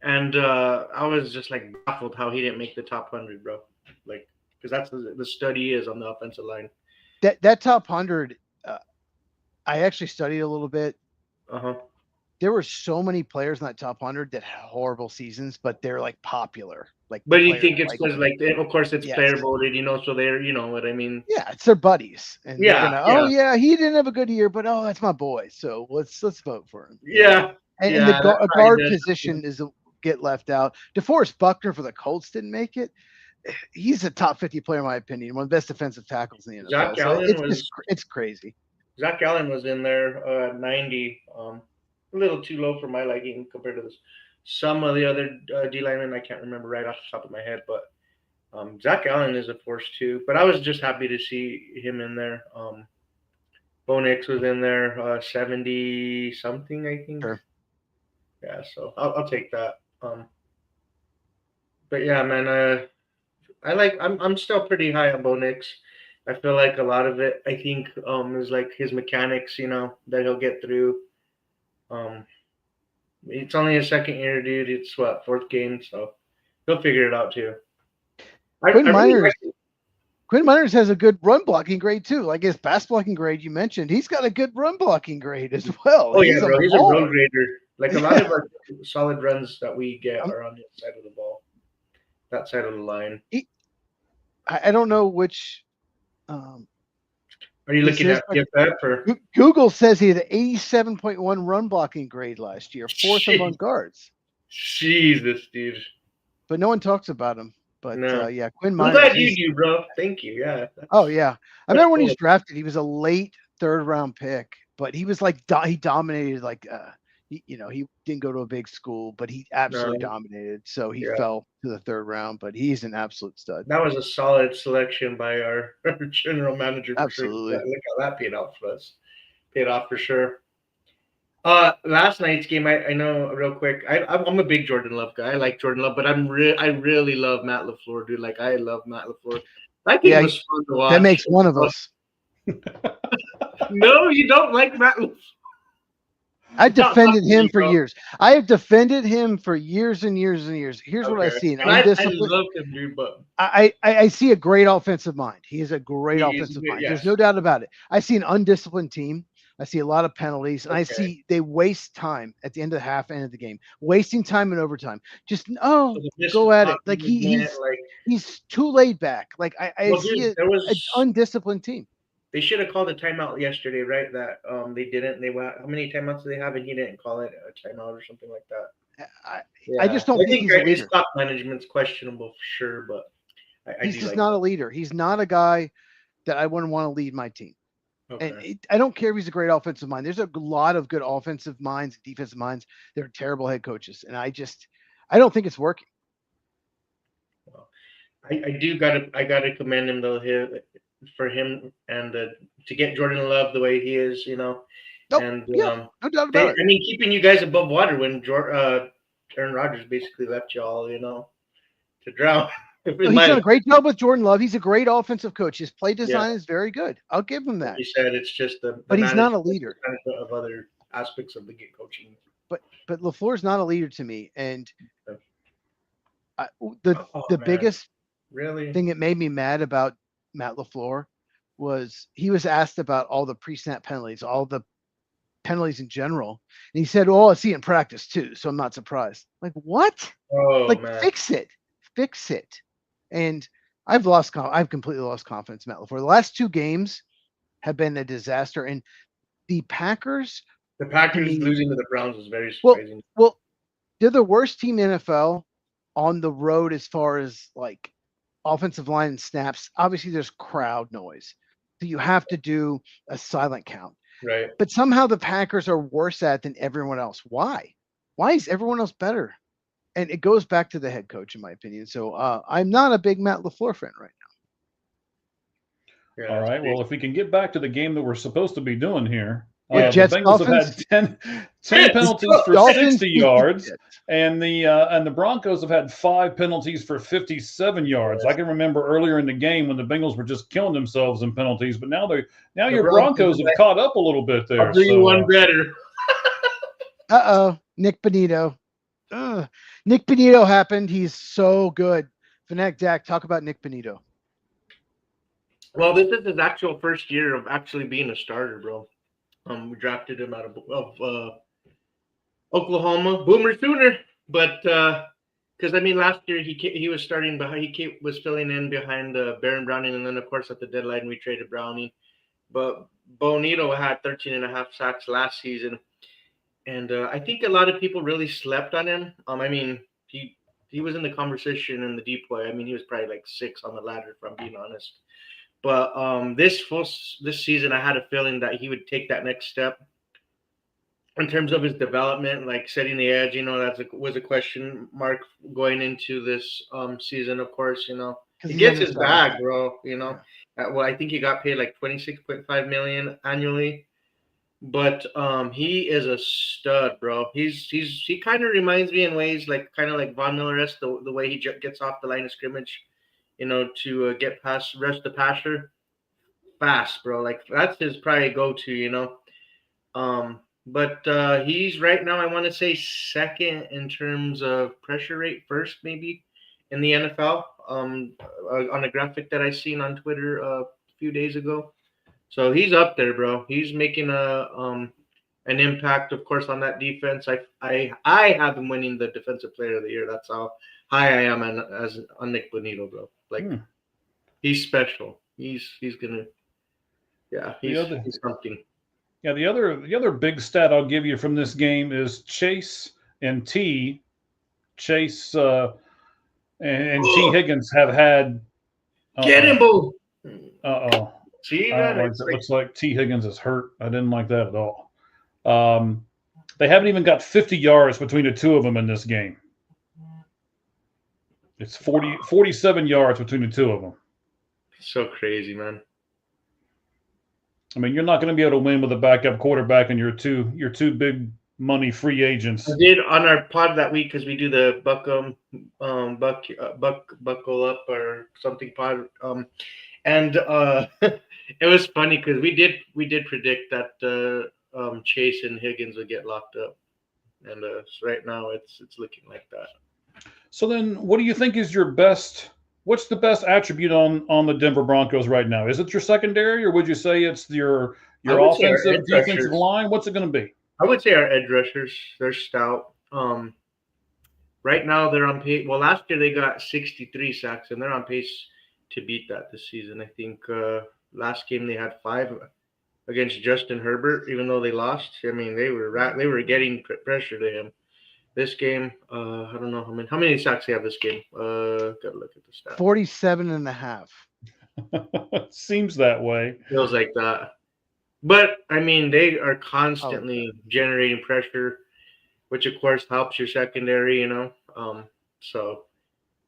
And I was just like baffled how he didn't make the top 100, bro. Like because that's the stud he is on the offensive line. That top 100, I actually studied a little bit. Uh huh. There were so many players in that top 100 that had horrible seasons, but they're like popular. Like, But you players think it's because, them. like, of course, it's Yes. player voted, so they're, you know what I mean? Yeah, it's their buddies, and they're Yeah, gonna, oh yeah, he didn't have a good year, but oh, that's my boy, so let's vote for him. Yeah. And, Yeah, and the that's a probably guard does. position is get left out. DeForest Buckner for the Colts didn't make it. He's a top 50 player in my opinion, one of the best defensive tackles in the NFL. Zach So Allen it's was- just it's crazy. Zach Allen was in there at 90. A little too low for my liking compared to this. Some of the other D linemen I can't remember right off the top of my head, but Zach Allen is a force too. But I was just happy to see him in there. Bo Nix was in there, 70 something, I think. Sure. Yeah, so I'll take that. But yeah, man, I'm still pretty high on Bo Nix. I feel like a lot of it, I think, is like his mechanics, that he'll get through. It's only his second year, dude. It's fourth game, so he'll figure it out too. Quinn Miners has a good run blocking grade too. Like his pass blocking grade you mentioned, he's got a good run blocking grade as well. Oh yeah, bro. He's a baller. road grader. Like a lot of our solid runs that we get are on his side of the ball, that side of the line. I don't know which. Are you looking This at PFF or? Google says he had an 87.1 run blocking grade last year, fourth Jeez. among guards. Jesus, dude. But no one talks about him. But No. yeah, Quinn I'm Miners. glad you do, bro. Thank you. Yeah. Oh yeah, I remember when he was cool. drafted. He was a late third round pick, but he was like he dominated. Like he didn't go to a big school, but he absolutely No. dominated. So he Yeah. fell to the third round, but he's an absolute stud. That was a solid selection by our general manager. For Absolutely. Sure. Look how that paid off for us. Paid off for sure. Last night's game, I know real quick. I'm a big Jordan Love guy. I like Jordan Love, but I really love Matt LaFleur, dude. Like I love Matt LaFleur. That game Yeah, was fun to watch. That makes one of us. No, you don't like Matt LaFleur. I defended him for bro. years. I have defended him for years and years and years. Here's what I Okay. see: an And I undisciplined. love him, dude, but I see a great offensive mind. He is a great He is offensive good, mind. yes. There's no doubt about it. I see an undisciplined team. I see a lot of penalties, and I Okay. see they waste time at the end of the half, end of the game, wasting time in overtime. Just the go at it. discipline, Like man, he's too laid back. Like I well, see dude, an undisciplined team. they should have called a timeout yesterday, right? That they didn't. They went. How many timeouts do they have? And he didn't call it a timeout or something like that. I just don't think he's a his leader. clock management's questionable for sure, but I He's do just like not a leader. He's not a guy that I wouldn't want to lead my team. that. And Okay. I don't care if he's a great offensive mind. There's a lot of good offensive minds, defensive minds. They're terrible head coaches, and I don't think it's working. I gotta commend him though for him and to get Jordan Love the way he is, Nope. and Yeah, no doubt about it. I mean keeping you guys above water when Aaron Rodgers basically left y'all, to drown. He's done a great job with Jordan Love. He's a great offensive coach. His play design Yeah. is very good. I'll give him that. You said it's just the But he's not a management leader. of other aspects of the coaching. But LaFleur's not a leader to me. And the Man. biggest Really thing that made me mad about Matt LaFleur was he was asked about all the pre-snap penalties, all the penalties in general. And he said, "Oh, I see it in practice too, so I'm not surprised." Like, what? man. Fix it. And I've completely lost confidence in Matt LaFleur. The last 2 games have been a disaster. And the Packers Losing to the Browns was very surprising. Well, they're the worst team in NFL on the road as far as like offensive line and snaps. Obviously, there's crowd noise, so you have to do a silent count. Right. But somehow the Packers are worse at it than everyone else. Why? Why is everyone else better? And it goes back to the head coach, in my opinion. So I'm not a big Matt LaFleur fan right now. All right. Well, if we can get back to the game that we're supposed to be doing here. Yeah, The Bengals have had 10 penalties for 60 yards, and the Broncos have had 5 penalties for 57 yards. I can remember earlier in the game when the Bengals were just killing themselves in penalties, but now your Broncos have caught up a little bit there. I'll do you one better. Nick Bonito. Nick Bonito happened. He's so good. Fanatic Dak, talk about Nick Bonito. Well, this is his actual first year of actually being a starter, bro. We drafted him out of Oklahoma, Boomer Sooner, but because last year he was starting behind, was filling in behind Baron Browning, and then of course at the deadline we traded Browning, but Bonito had 13.5 sacks last season, and I think a lot of people really slept on him. He was in the conversation in the deep play. He was probably like 6 on the ladder, if I'm being honest. But this season, I had a feeling that he would take that next step in terms of his development, like setting the edge. That was a question mark going into this season. Of course, he gets his bag, bro. Well, I think he got paid like $26.5 million annually, but he is a stud, bro. He kind of reminds me in ways like Von Miller-esque, the way he gets off the line of scrimmage. To get past rush the passer fast, bro. Like that's his probably go-to, But he's right now, I want to say second in terms of pressure rate, first maybe in the NFL. On a graphic that I seen on Twitter a few days ago. So he's up there, bro. He's making an impact, of course, on that defense. I have him winning the Defensive Player of the Year. That's how high I am on Nick Bonito, bro. Like he's special. He's gonna, he's something. Yeah, the other big stat I'll give you from this game is Chase and T. Chase and T. Higgins have had. Get him, boo. See that? It looks like T. Higgins is hurt. I didn't like that at all. They haven't even got 50 yards between the two of them in this game. It's 47 yards between the two of them. So crazy, man. You're not going to be able to win with a backup quarterback and your two big money free agents. I did on our pod that week because we do the buckle up or something pod. And it was funny because we did predict that Chase and Higgins would get locked up, and so right now it's looking like that. So then, what do you think is your best? What's the best attribute on the Denver Broncos right now? Is it your secondary, or would you say it's your offensive defensive line? What's it going to be? I would say our edge rushers. They're stout. Right now they're on pace. Well, last year they got 63 sacks, and they're on pace to beat that this season. I think last game they had 5 against Justin Herbert, even though they lost. They were getting pressure to him. This game, I don't know how many sacks they have this game. Gotta look at the stats. 47.5. Seems that way. Feels like that. But they are constantly generating pressure, which of course helps your secondary, So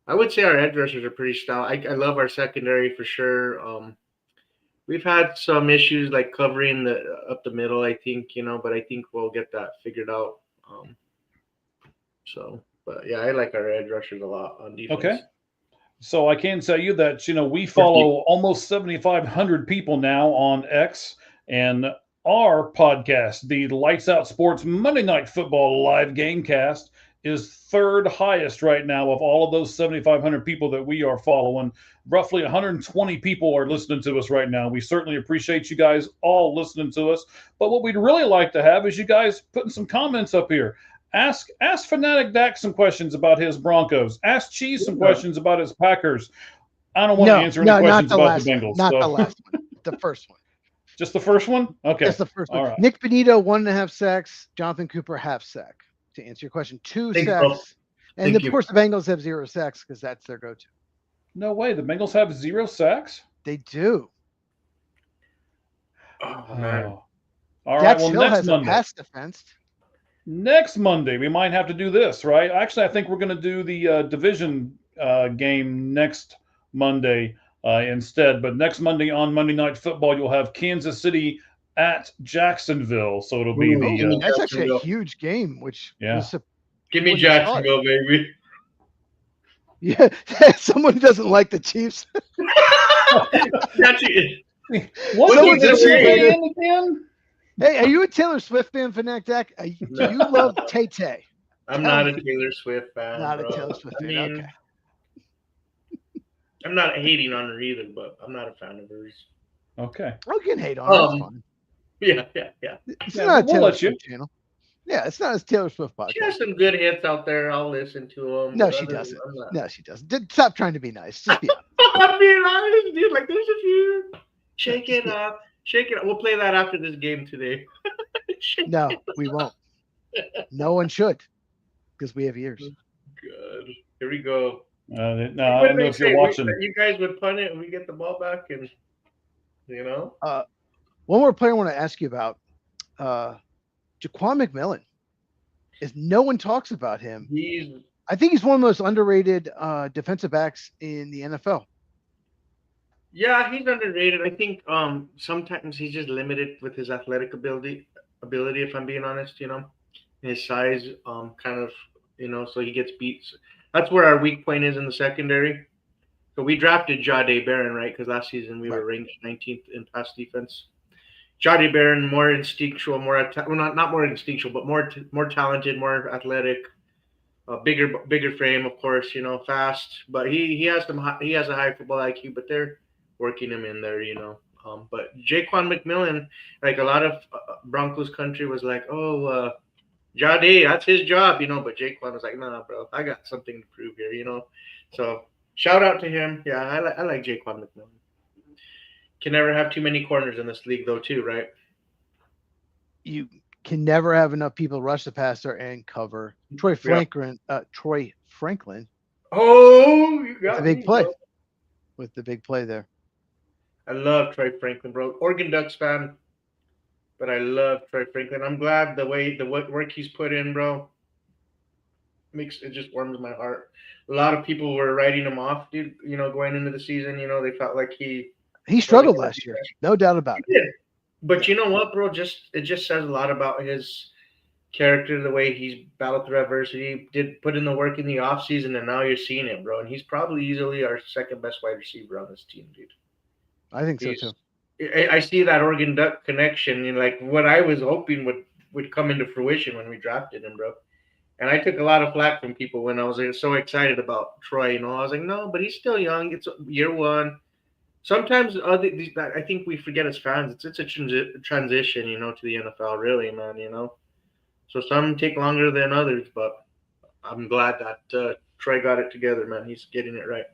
I would say our edge rushers are pretty stout. I love our secondary for sure. We've had some issues like covering up the middle, I think, but I think we'll get that figured out. But yeah, I like our edge rushers a lot on defense. Okay. So I can tell you that, we follow almost 7,500 people now on X, and our podcast, the Lights Out Sports Monday Night Football Live Gamecast, is third highest right now of all of those 7,500 people that we are following. Roughly 120 people are listening to us right now. We certainly appreciate you guys all listening to us. But what we'd really like to have is you guys putting some comments up here. Ask Fanatic Dak some questions about his Broncos. Ask Cheese some questions about his Packers. I don't want to answer any questions about the Bengals. Not the last one. The first one. Just the first one? Okay. Just the first one. All right. Nick Benito, 1.5 sacks. Jonathan Cooper, half sack. To answer your question, 2 Thanks, sacks. bro. And Thank of course, the Bengals have 0 sacks because that's their go-to. No way. The Bengals have 0 sacks? They do. Oh, man. Oh. All right. Jack Well, Hill next has a Monday. pass defense. Next Monday, we might have to do this, right? Actually, I think we're going to do the division game next Monday instead. But next Monday on Monday Night Football, you'll have Kansas City at Jacksonville. So it'll be Ooh. That's actually a Jacksonville. huge game, which Yeah. was Give me Wouldn't you thought? Jacksonville, baby. yeah. Someone who doesn't like the Chiefs. That's it. What Someone is this just say- again? Hey, are you a Taylor Swift fan, Fanatic Dak? Do you love Tay Tay? I'm not a Taylor Swift fan. Not bro. a Taylor Swift I fan. mean, Okay. I'm not hating on her either, but I'm not a fan of hers. Okay. I can hate on her. It's fine. Yeah. It's Yeah, not a we'll Taylor let you. Swift channel. Yeah, it's not a Taylor Swift podcast. She has some good hits out there. I'll listen to them. No, she doesn't. No, she doesn't. Stop trying to be nice. Just be honest. I'm being honest, dude. Like, there's a few. Shake it up. Shake it up. We'll play that after this game today. Shake No, it we won't. No one should, because we have ears. Good. Here we go. No, I What don't did know they if you're say? watching. You guys would punt it and we get the ball back, and One more player I want to ask you about, Jaquan McMillan. No one talks about him. I think he's one of the most underrated defensive backs in the NFL. Yeah, he's underrated. I think sometimes he's just limited with his athletic ability. If I'm being honest, his size, kind of, so he gets beat. That's where our weak point is in the secondary. So we drafted Jahdae Barron, right? Because last season we were ranked 19th in pass defense. Jahdae Barron, more instinctual, not more instinctual, but more talented, more athletic, bigger frame, of course, fast. But he has a high football IQ, but they're working him in there, But Jaquan McMillan, like a lot of Broncos country was like, oh, Jahdae, that's his job, But Jaquan was like, nah, bro, I got something to prove here, So shout out to him. Yeah, I like Jaquan McMillan. Can never have too many corners in this league, though, too, right? You can never have enough people rush the passer and cover. Troy Franklin. Oh, you got the big me, play. bro. With the big play there. I love Troy Franklin, bro. Oregon Ducks fan, but I love Troy Franklin. I'm glad the work he's put in, bro. It just warms my heart. A lot of people were writing him off, dude. Going into the season, they felt like he struggled last year, no doubt about it. He did. But you know what, bro? It just says a lot about his character, the way he's battled through adversity, did put in the work in the offseason, and now you're seeing it, bro. And he's probably easily our second best wide receiver on this team, dude. I think so too. I see that Oregon Duck connection, like what I was hoping would come into fruition when we drafted him, bro. And I took a lot of flack from people when I was so excited about Troy. I was like, no, but he's still young. It's year one. Sometimes I think we forget as fans. It's a transition, to the NFL, really, man. So some take longer than others, but I'm glad that Troy got it together, man. He's getting it right.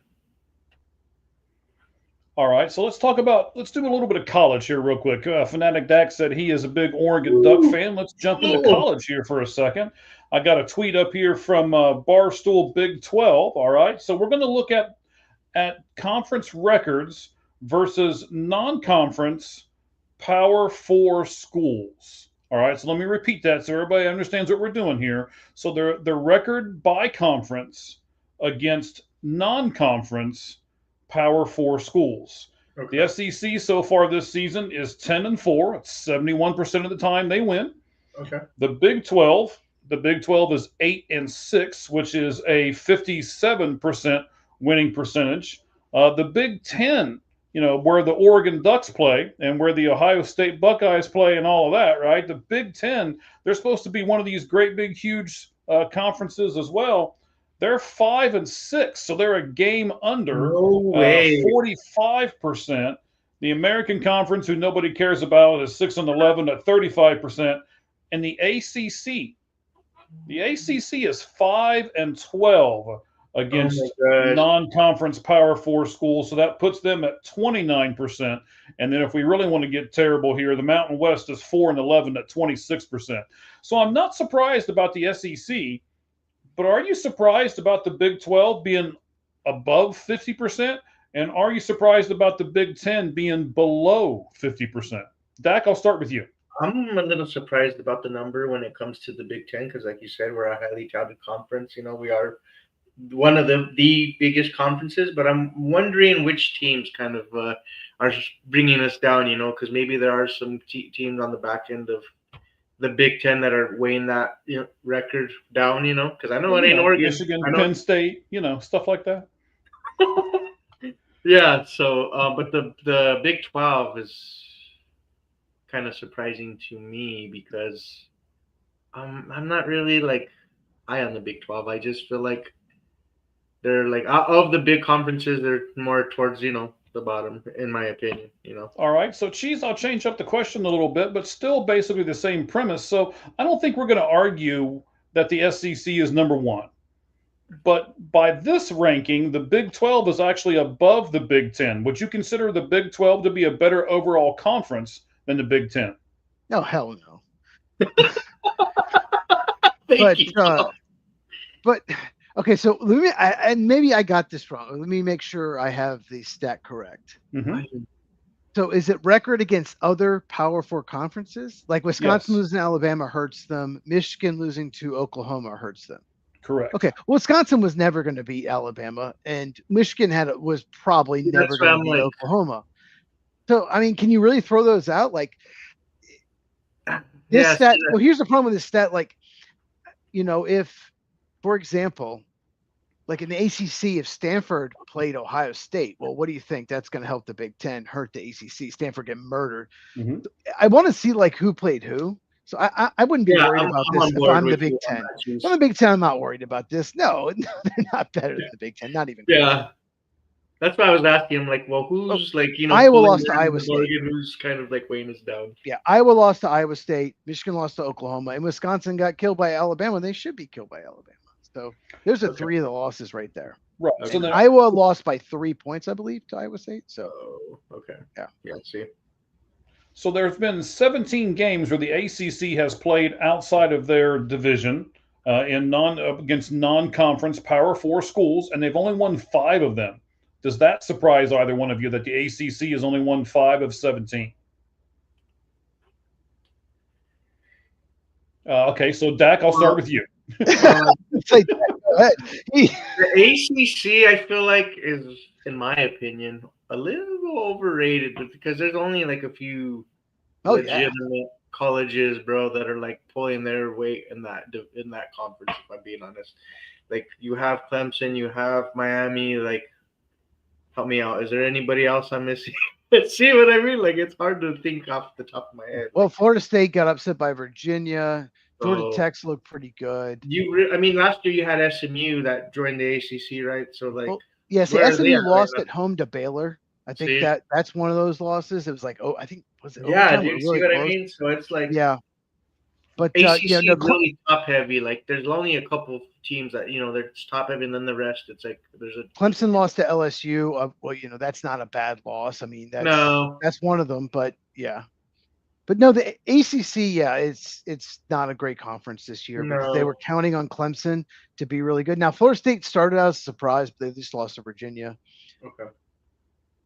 All right, so let's do a little bit of college here real quick. Fanatic Dak said he is a big Oregon Duck fan. Let's jump into college here for a second. I got a tweet up here from Barstool Big 12. All right, so we're going to look at conference records versus non-conference Power 4 schools. All right, so let me repeat that so everybody understands what we're doing here. So the record by conference against non-conference Power 4 schools. Okay. The SEC so far this season is 10-4. It's 71% of the time they win. Okay. The Big 12 is 8-6, which is a 57% winning percentage. The Big Ten, where the Oregon Ducks play and where the Ohio State Buckeyes play and all of that, right? The Big Ten, they're supposed to be one of these great, big, huge conferences as well. They're 5-6, so they're a game under. No way. 45%. The American Conference, who nobody cares about, is 6-11 at 35%. And the ACC is 5-12 against non-conference Power 4 schools, so that puts them at 29%. And then if we really want to get terrible here, the Mountain West is 4-11 at 26%. So I'm not surprised about the SEC, but are you surprised about the Big 12 being above 50%? And are you surprised about the Big 10 being below 50%? Dak, I'll start with you. I'm a little surprised about the number when it comes to the Big Ten because, like you said, we're a highly touted conference. We are one of the biggest conferences, but I'm wondering which teams kind of are bringing us down, because maybe there are some teams on the back end of the Big Ten that are weighing that record down, because I know it ain't Oregon. Michigan, Penn State, stuff like that. Yeah, so but the Big 12 is kind of surprising to me because I'm not really high on the Big 12. I just feel like they're of the big conferences, they're more towards the bottom, in my opinion. All right, so Cheese, I'll change up the question a little bit, but still basically the same premise. So I don't think we're going to argue that the SEC is number one. But by this ranking, the Big 12 is actually above the Big 10. Would you consider the Big 12 to be a better overall conference than the Big 10? No, hell no. Thank you. But okay, so and maybe I got this wrong. Let me make sure I have the stat correct. Mm-hmm. So is it record against other Power 4 conferences? Like Wisconsin Yes. losing to Alabama hurts them. Michigan losing to Oklahoma hurts them. Correct. Okay, Wisconsin was never going to beat Alabama, and Michigan was probably never going to beat Oklahoma. So, I mean, can you really throw those out? Like this stat. Well, here's the problem with this stat. If, for example, like in the ACC, if Stanford played Ohio State, well, what do you think? That's going to help the Big Ten, hurt the ACC. Stanford get murdered. Mm-hmm. I want to see who played who. So I wouldn't be worried about this if I'm the Big Ten. If I'm the Big Ten, I'm not worried about this. No, they're not better than the Big Ten. Not even. Yeah. That's why I was asking him, who's Iowa lost to Iowa State. Oregon, who's kind of weighing us down. Yeah, Iowa lost to Iowa State. Michigan lost to Oklahoma, and Wisconsin got killed by Alabama. They should be killed by Alabama. So there's three of the losses right there. Right. So then Iowa lost by 3 points, I believe, to Iowa State. So okay. Yeah. See. So there's been 17 games where the ACC has played outside of their division against non-conference Power 4 schools, and they've only won 5 of them. Does that surprise either one of you that the ACC has only won 5 of 17? Okay, so Dak, I'll start with you. Go ahead. The ACC, I feel like, is, in my opinion, a little overrated because there's only a few legitimate colleges, bro, that are pulling their weight in that conference. If I'm being honest, you have Clemson, you have Miami. Help me out. Is there anybody else I'm missing? See what I mean? It's hard to think off the top of my head. Well, Florida State got upset by Virginia. Florida Tech's looked pretty good. Last year you had SMU that joined the ACC, right? So SMU lost at home to Baylor. I think that's one of those losses. It was I think was it? Yeah, do you see what I mean? So it's but ACC is really top heavy. There's only a couple of teams that they're top heavy, and then the rest it's there's a Clemson lost to LSU. That's not a bad loss. I mean, that's one of them. But yeah. But no, the ACC, it's not a great conference this year because they were counting on Clemson to be really good. Now, Florida State started out as a surprise, but they just lost to Virginia. Okay.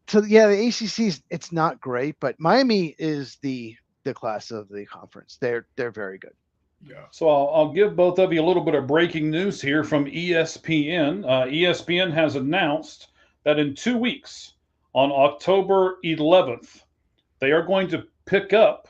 So, yeah, the ACC, it's not great, but Miami is the class of the conference. They're very good. Yeah. So I'll give both of you a little bit of breaking news here from ESPN. ESPN has announced that in 2 weeks, on October 11th, they are going to pick up.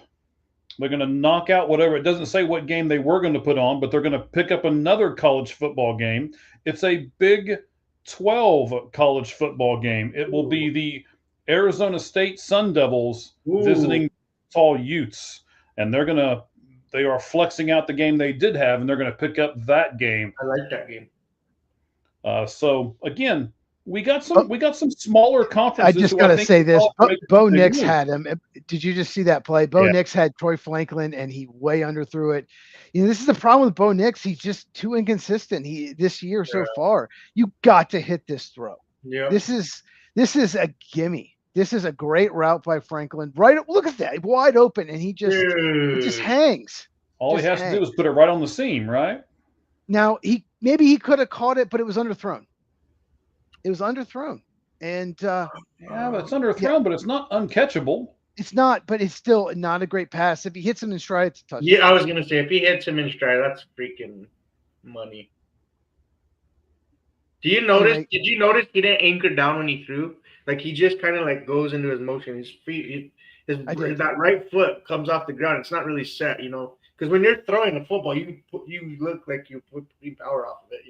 They're going to knock out whatever. It doesn't say what game they were going to put on, but they're going to pick up another college football game. It's a Big 12 college football game. It will be the Arizona State Sun Devils Ooh. visiting Utah Utes, and they are flexing out the game they did have, and they're going to pick up that game. I like that game. So again, we got some smaller I conferences. just who got to think say this. all make Bo big Nix moves. had him. Did you just see that play? Bo Yeah. Nix had Troy Franklin, and he way underthrew it. This is the problem with Bo Nix. He's just too inconsistent. This year so far. You got to hit this throw. Yeah. This is a gimme. This is a great route by Franklin. Right, look at that, wide open, and he just hangs. All he has to do is put it right on the seam, right? Now maybe he could have caught it, but it was underthrown. It was underthrown, and yeah, but it's underthrown, but it's not uncatchable. It's not, but it's still not a great pass. If he hits him in stride, it's a touchdown. Yeah, I was gonna say if he hits him in stride, that's freaking money. Did you notice he didn't anchor down when he threw? Like he just kind of like goes into his motion. His feet, that right foot comes off the ground. It's not really set, because when you're throwing a football, you look like you put power off of it,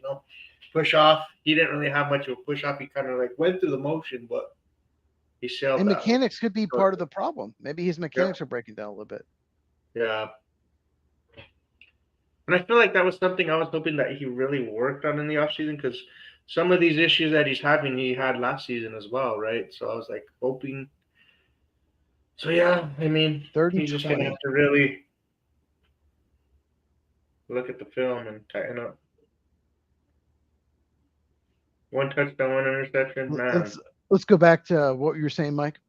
Push off. He didn't really have much of a push off. He kind of like went through the motion, but he sailed. And mechanics could be part of the problem. Maybe his mechanics are breaking down a little bit. Yeah. And I feel like that was something I was hoping that he really worked on in the offseason, because some of these issues that he's having, he had last season as well, right? So I was like hoping. So yeah, I mean, he's just gonna have to really look at the film and tighten up. One touchdown, one interception. Man. Let's go back to what you were saying, Mike.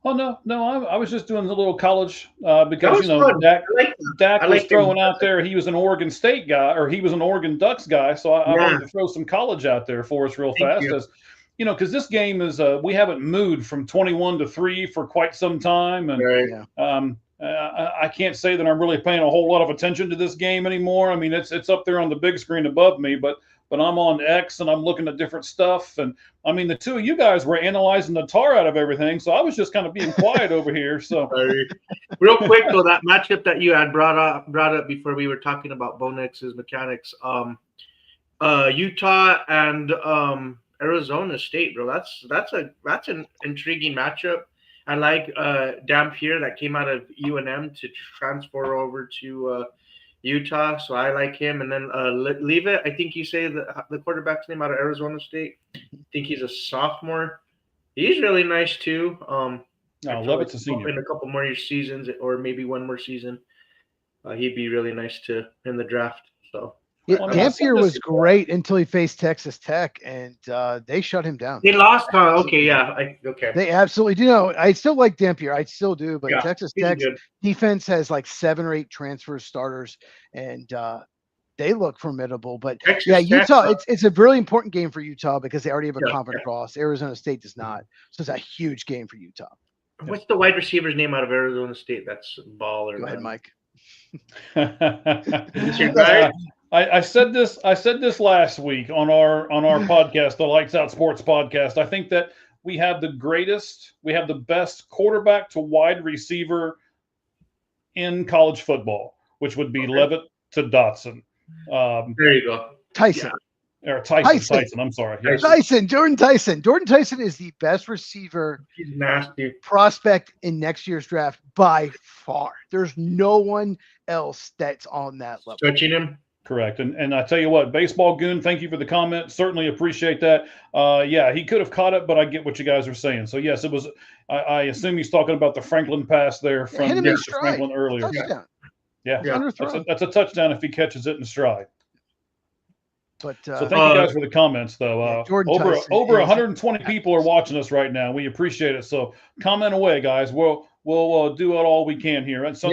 Oh no! I was just doing a little college because Dak was throwing out there. He was an Oregon State guy, or he was an Oregon Ducks guy. So I wanted to throw some college out there for us real fast, as because this game is we haven't moved from 21-3 for quite some time, and I can't say that I'm really paying a whole lot of attention to this game anymore. I mean, it's up there on the big screen above me, but I'm on X and I'm looking at different stuff. And I mean, the two of you guys were analyzing the tar out of everything. So I was just kind of being quiet over here. So real quick though, that matchup that you had brought up before we were talking about Bo Nix's mechanics, Utah and Arizona State, bro. That's an intriguing matchup. I like Dampier that came out of UNM to transfer over to Utah, so I like him. And then Leavitt, I think you say the quarterback's name out of Arizona State. I think he's a sophomore. He's really nice too. Leavitt's a senior. In a couple more seasons, or maybe one more season, he'd be really nice in the draft. So Dampier was great until he faced Texas Tech, and they shut him down. They lost. Okay, yeah, okay. They absolutely do. I still like Dampier. I still do, but Texas Tech's defense has like 7 or 8 transfer starters, and they look formidable. But Utah, it's a really important game for Utah because they already have a conference cross. Arizona State does not, so it's a huge game for Utah. What's the wide receiver's name out of Arizona State? That's baller. Go ahead, Mike. I said this last week on our podcast, the Lights Out Sports podcast. I think that we have the best quarterback to wide receiver in college football, which would be Leavitt to Dotson. There you go. Tyson. Or Tyson. I'm sorry. Yes. Jordan Tyson. Jordan Tyson is the best receiver prospect in next year's draft by far. There's no one else that's on that level. Touching him. Correct. And I tell you what, Baseball Goon, thank you for the comment. Certainly appreciate that. He could have caught it, but I get what you guys are saying. So, yes, it was – I assume he's talking about the Franklin pass there from Franklin earlier. Touchdown. Yeah. That's a touchdown if he catches it in stride. But so thank you guys for the comments, though. Over 120 people are watching us right now. We appreciate it. So comment away, guys. We'll do it all we can here. And so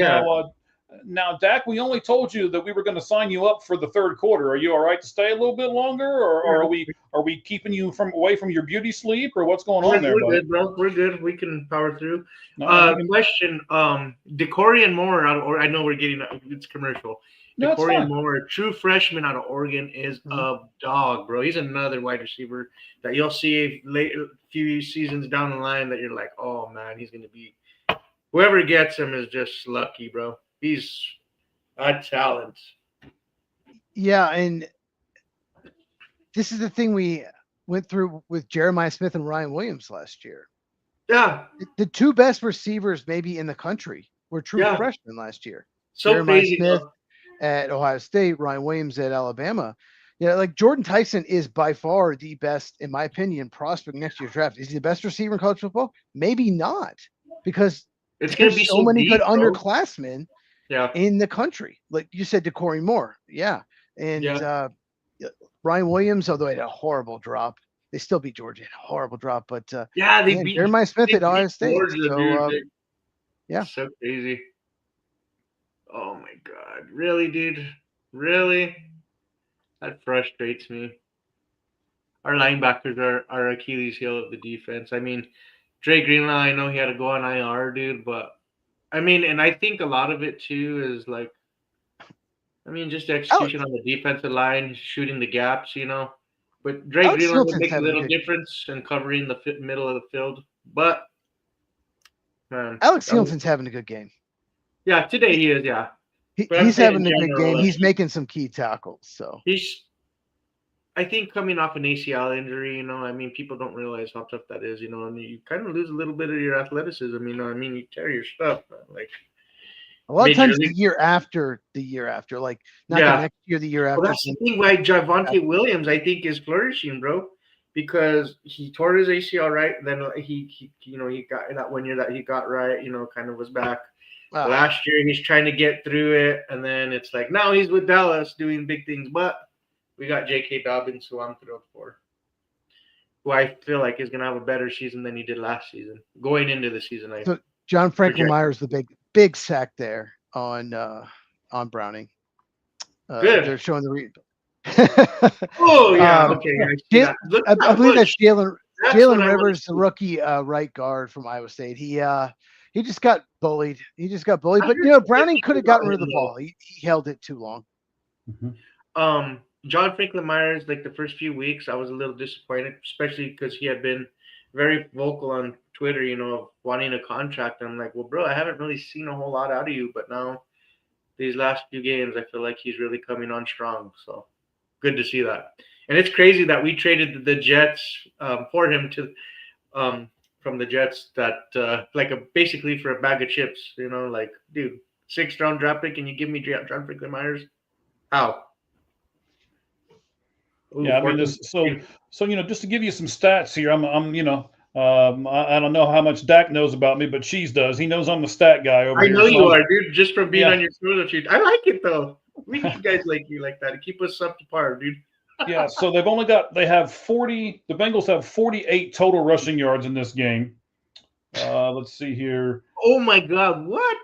now, Dak, we only told you that we were going to sign you up for the third quarter. Are you all right to stay a little bit longer, or are we keeping you away from your beauty sleep, or what's going on there? We're good, bro. We're good. We can power through. Question: DeCorian Moore, I know we're getting it's commercial. DeCorian Moore, true freshman out of Oregon, is a dog, bro. He's another wide receiver that you'll see a few seasons down the line that you're like, oh man, he's going to be. Whoever gets him is just lucky, bro. He's a talent. Yeah, and this is the thing we went through with Jeremiah Smith and Ryan Williams last year. Yeah, The two best receivers maybe in the country were true Yeah. freshmen last year. so Jeremiah crazy. Smith though. at Ohio State, Ryan Williams at Alabama. Yeah, like Jordan Tyson is by far the best, in my opinion, prospect next year's draft. Is he the best receiver in college football? Maybe not, because It's gonna there's be so many good deep, bro. underclassmen Yeah, in the country. Like you said, Corey Moore. Yeah. And Yeah. Ryan Williams, although he had a horrible drop, they still beat Georgia. Had a horrible drop, but yeah. They man, beat Jeremiah Smith they at Ohio beat State. Georgia, So dude. yeah. So crazy. Oh my god, really, dude? Really? That frustrates me. Our linebackers are our Achilles heel of the defense. I mean, Dre Greenlaw, I know he had to go on IR, dude, but I mean, and I think a lot of it too is like, I mean, just execution on the defensive line, shooting the gaps, you know. But Dre Alex Greenlaw would Hilton's make a having a little good- difference in covering the middle of the field. But man, Alex Hilton's having a good game. yeah, today he is, yeah. But I'm He's saying having in a good general, game. like- He's making some key tackles. So He's, I think, coming off an ACL injury, you know, I mean, people don't realize how tough that is, you know, and you kind of lose a little bit of your athleticism, you know, I mean, you tear your stuff, man. Like, a lot of Major times League- the year after, like not Yeah. the next year, the year well, after. that's the thing why Javonte Williams, I think, is flourishing, bro, because he tore his ACL right, then he you know, he got that 1 year that he got right, you know, kind of was back. Ah, Last year, he's trying to get through it, and then it's like now he's with Dallas doing big things. But we got J.K. Dobbins, who I'm thrilled for, who I feel like is going to have a better season than he did last season. Going into the season, So- John Franklin project- Myers, the big sack there on Browning. Good. They're showing the oh yeah, okay. I see Ja- that. Look I at that believe push. that's Jalen That's what I wanna Rivers, the see. rookie right guard from Iowa State. He just got bullied. But you know, Browning could have gotten rid of the ball. He held it too long. John Franklin Myers, like the first few weeks, I was a little disappointed, especially because he had been very vocal on Twitter, you know, of wanting a contract. And I'm like, well, bro, I haven't really seen a whole lot out of you, but now these last few games, I feel like he's really coming on strong. So good to see that. And it's crazy that we traded the Jets for him to from the Jets that basically for a bag of chips, you know, like, dude, 6th round draft pick and you give me John Franklin Myers? How? Ooh, Yeah, I mean, so you know, just to give you some stats here, I'm you know, I don't know how much Dak knows about me, but Cheese does. He knows I'm the stat guy over I here. know you so- are, dude, just from being Yeah. on your photo shoot. I like it though. We need guys like you like that to keep us up to par, dude. Yeah, so the Bengals have 48 total rushing yards in this game. Let's see here. Oh my God, what?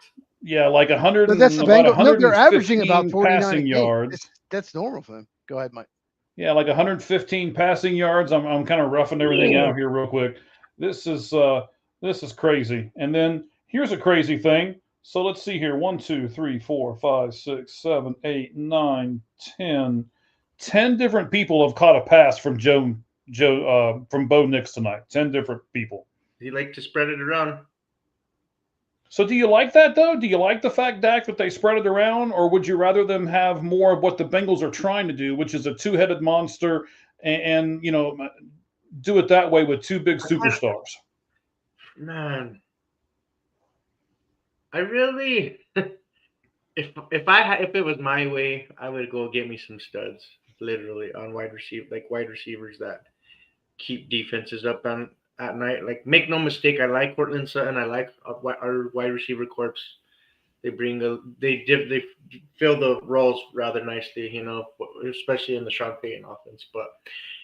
Yeah, like 100. But that's the about Bengals. No, they're averaging 115 about 49 passing a game. yards. That's normal for them. Go ahead, Mike. Yeah, like 115 passing yards. I'm kind of roughing everything out here real quick. This is crazy. And then here's a crazy thing. So let's see here. 1, 2, 3, 4, 5, 6, 7, 8, 9, 10. 10 different people have caught a pass from from Bo Nix tonight. 10 different people. You like to spread it around. So do you like that though? Do you like the fact, Dak, that they spread it around, or would you rather them have more of what the Bengals are trying to do, which is a two-headed monster, and you know, do it that way with two big superstars? Man, I really, if it was my way, I would go get me some studs, literally on wide receivers that keep defenses up at night. Like, make no mistake, I like Cortland Sutton. I like our wide receiver corps. They they fill the roles rather nicely, you know, especially in the Sean Payton offense. But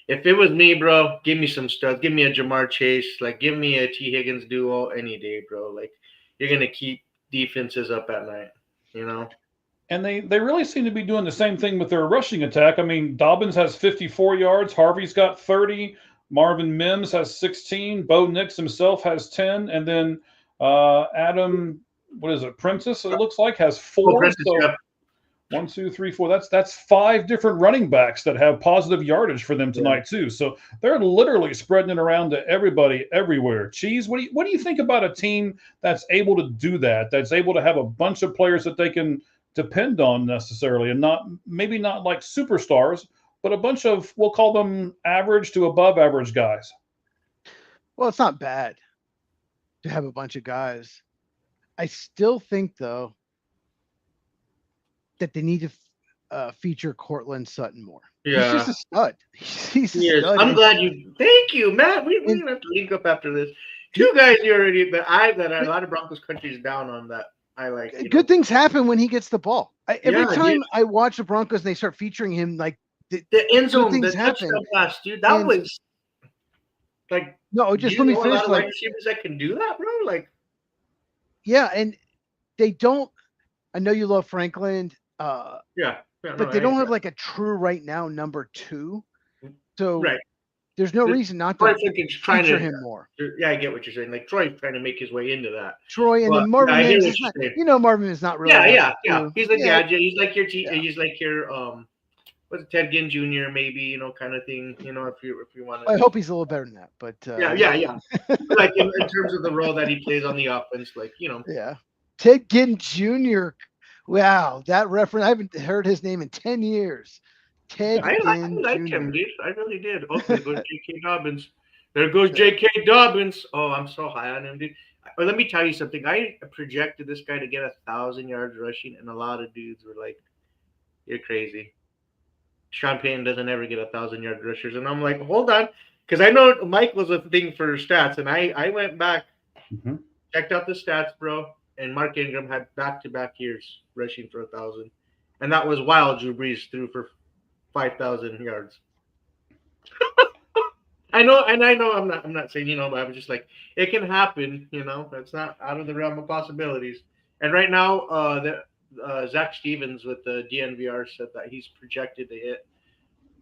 if it was me, bro, give me some studs. Give me a Jamar Chase. Like, give me a T. Higgins duo any day, bro. Like, you're going to keep defenses up at night, you know? And they really seem to be doing the same thing with their rushing attack. I mean, Dobbins has 54 yards. Harvey's got 30. Marvin Mims has 16. Bo Nix himself has 10. And then Adam, what is it, Prentice, it looks like, has 4. Prentice, So yeah. 1, 2, 3, 4. That's 5 different running backs that have positive yardage for them tonight too. So they're literally spreading it around to everybody everywhere. Cheese, what do you think about a team that's able to do that? That's able to have a bunch of players that they can depend on necessarily, and maybe not like superstars, but a bunch of, we'll call them average to above average guys. Well, it's not bad to have a bunch of guys. I still think, though, that they need to feature Cortland Sutton more. Yeah. He's just a stud. He's a Yes, stud. I'm glad you. Thank you, Matt. We're gonna have to link up after this. Two guys you already that a lot of Broncos country is down on that. I like. Good things happen when he gets the ball. Every Yeah, time dude. I watch the Broncos and they start featuring him, like The end zone, things the happen. touchdown pass, dude. That And- was like. no, do just you let me know a finish. lot of Like, wide receivers that can do that, bro. Like, yeah, and they don't. I know you love Franklin, yeah, but they don't have like a true right now number 2. So Right. there's no The- reason not Troy to Fink's trying feature to. him more. Yeah, I get what you're saying. Like Troy's trying to make his way into that. Troy and Well, then Marvin I hear Mims what is you're not. saying. You know, Marvin is not really. Yeah. too. He's like Yeah, gadget. He's like your. Yeah. He's like your what's it, Ted Ginn Jr. maybe kind of thing. If you want to. I hope he's a little better than that, but Yeah. Like in terms of the role that he plays on the offense, like yeah. Ted Ginn Jr. Wow, that reference. I haven't heard his name in 10 years. Ted I Ginn like Jr. him, dude. I really did. Oh, there goes J.K. Dobbins. There goes J.K. Dobbins. Oh, I'm so high on him, dude. But let me tell you something. I projected this guy to get 1,000 yards rushing, and a lot of dudes were like, "You're crazy." Sean Payton doesn't ever get 1,000-yard rushers, and I'm like, hold on, because I know Mike was a thing for stats, and I went back, checked out the stats, bro, and Mark Ingram had back-to-back years rushing for 1,000, and that was while Drew Brees threw for 5,000 yards. I know I'm not saying but I'm just like, it can happen, It's not out of the realm of possibilities. And right now, Zach Stevens with the DNVR said that he's projected to hit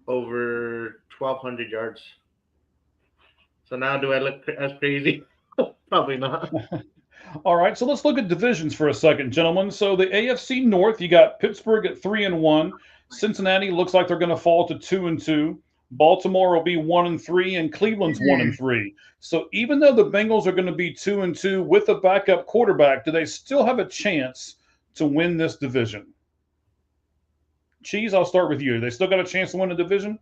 over 1,200 yards. So now, do I look as crazy? Probably not. All right, so let's look at divisions for a second, gentlemen. So the AFC North, you got Pittsburgh at 3-1. Cincinnati looks like they're going to fall to 2-2. Baltimore will be 1-3, and Cleveland's 1-3. So even though the Bengals are going to be 2-2 with a backup quarterback, do they still have a chance to win this division? Cheese, I'll start with you. They still got a chance to win the division?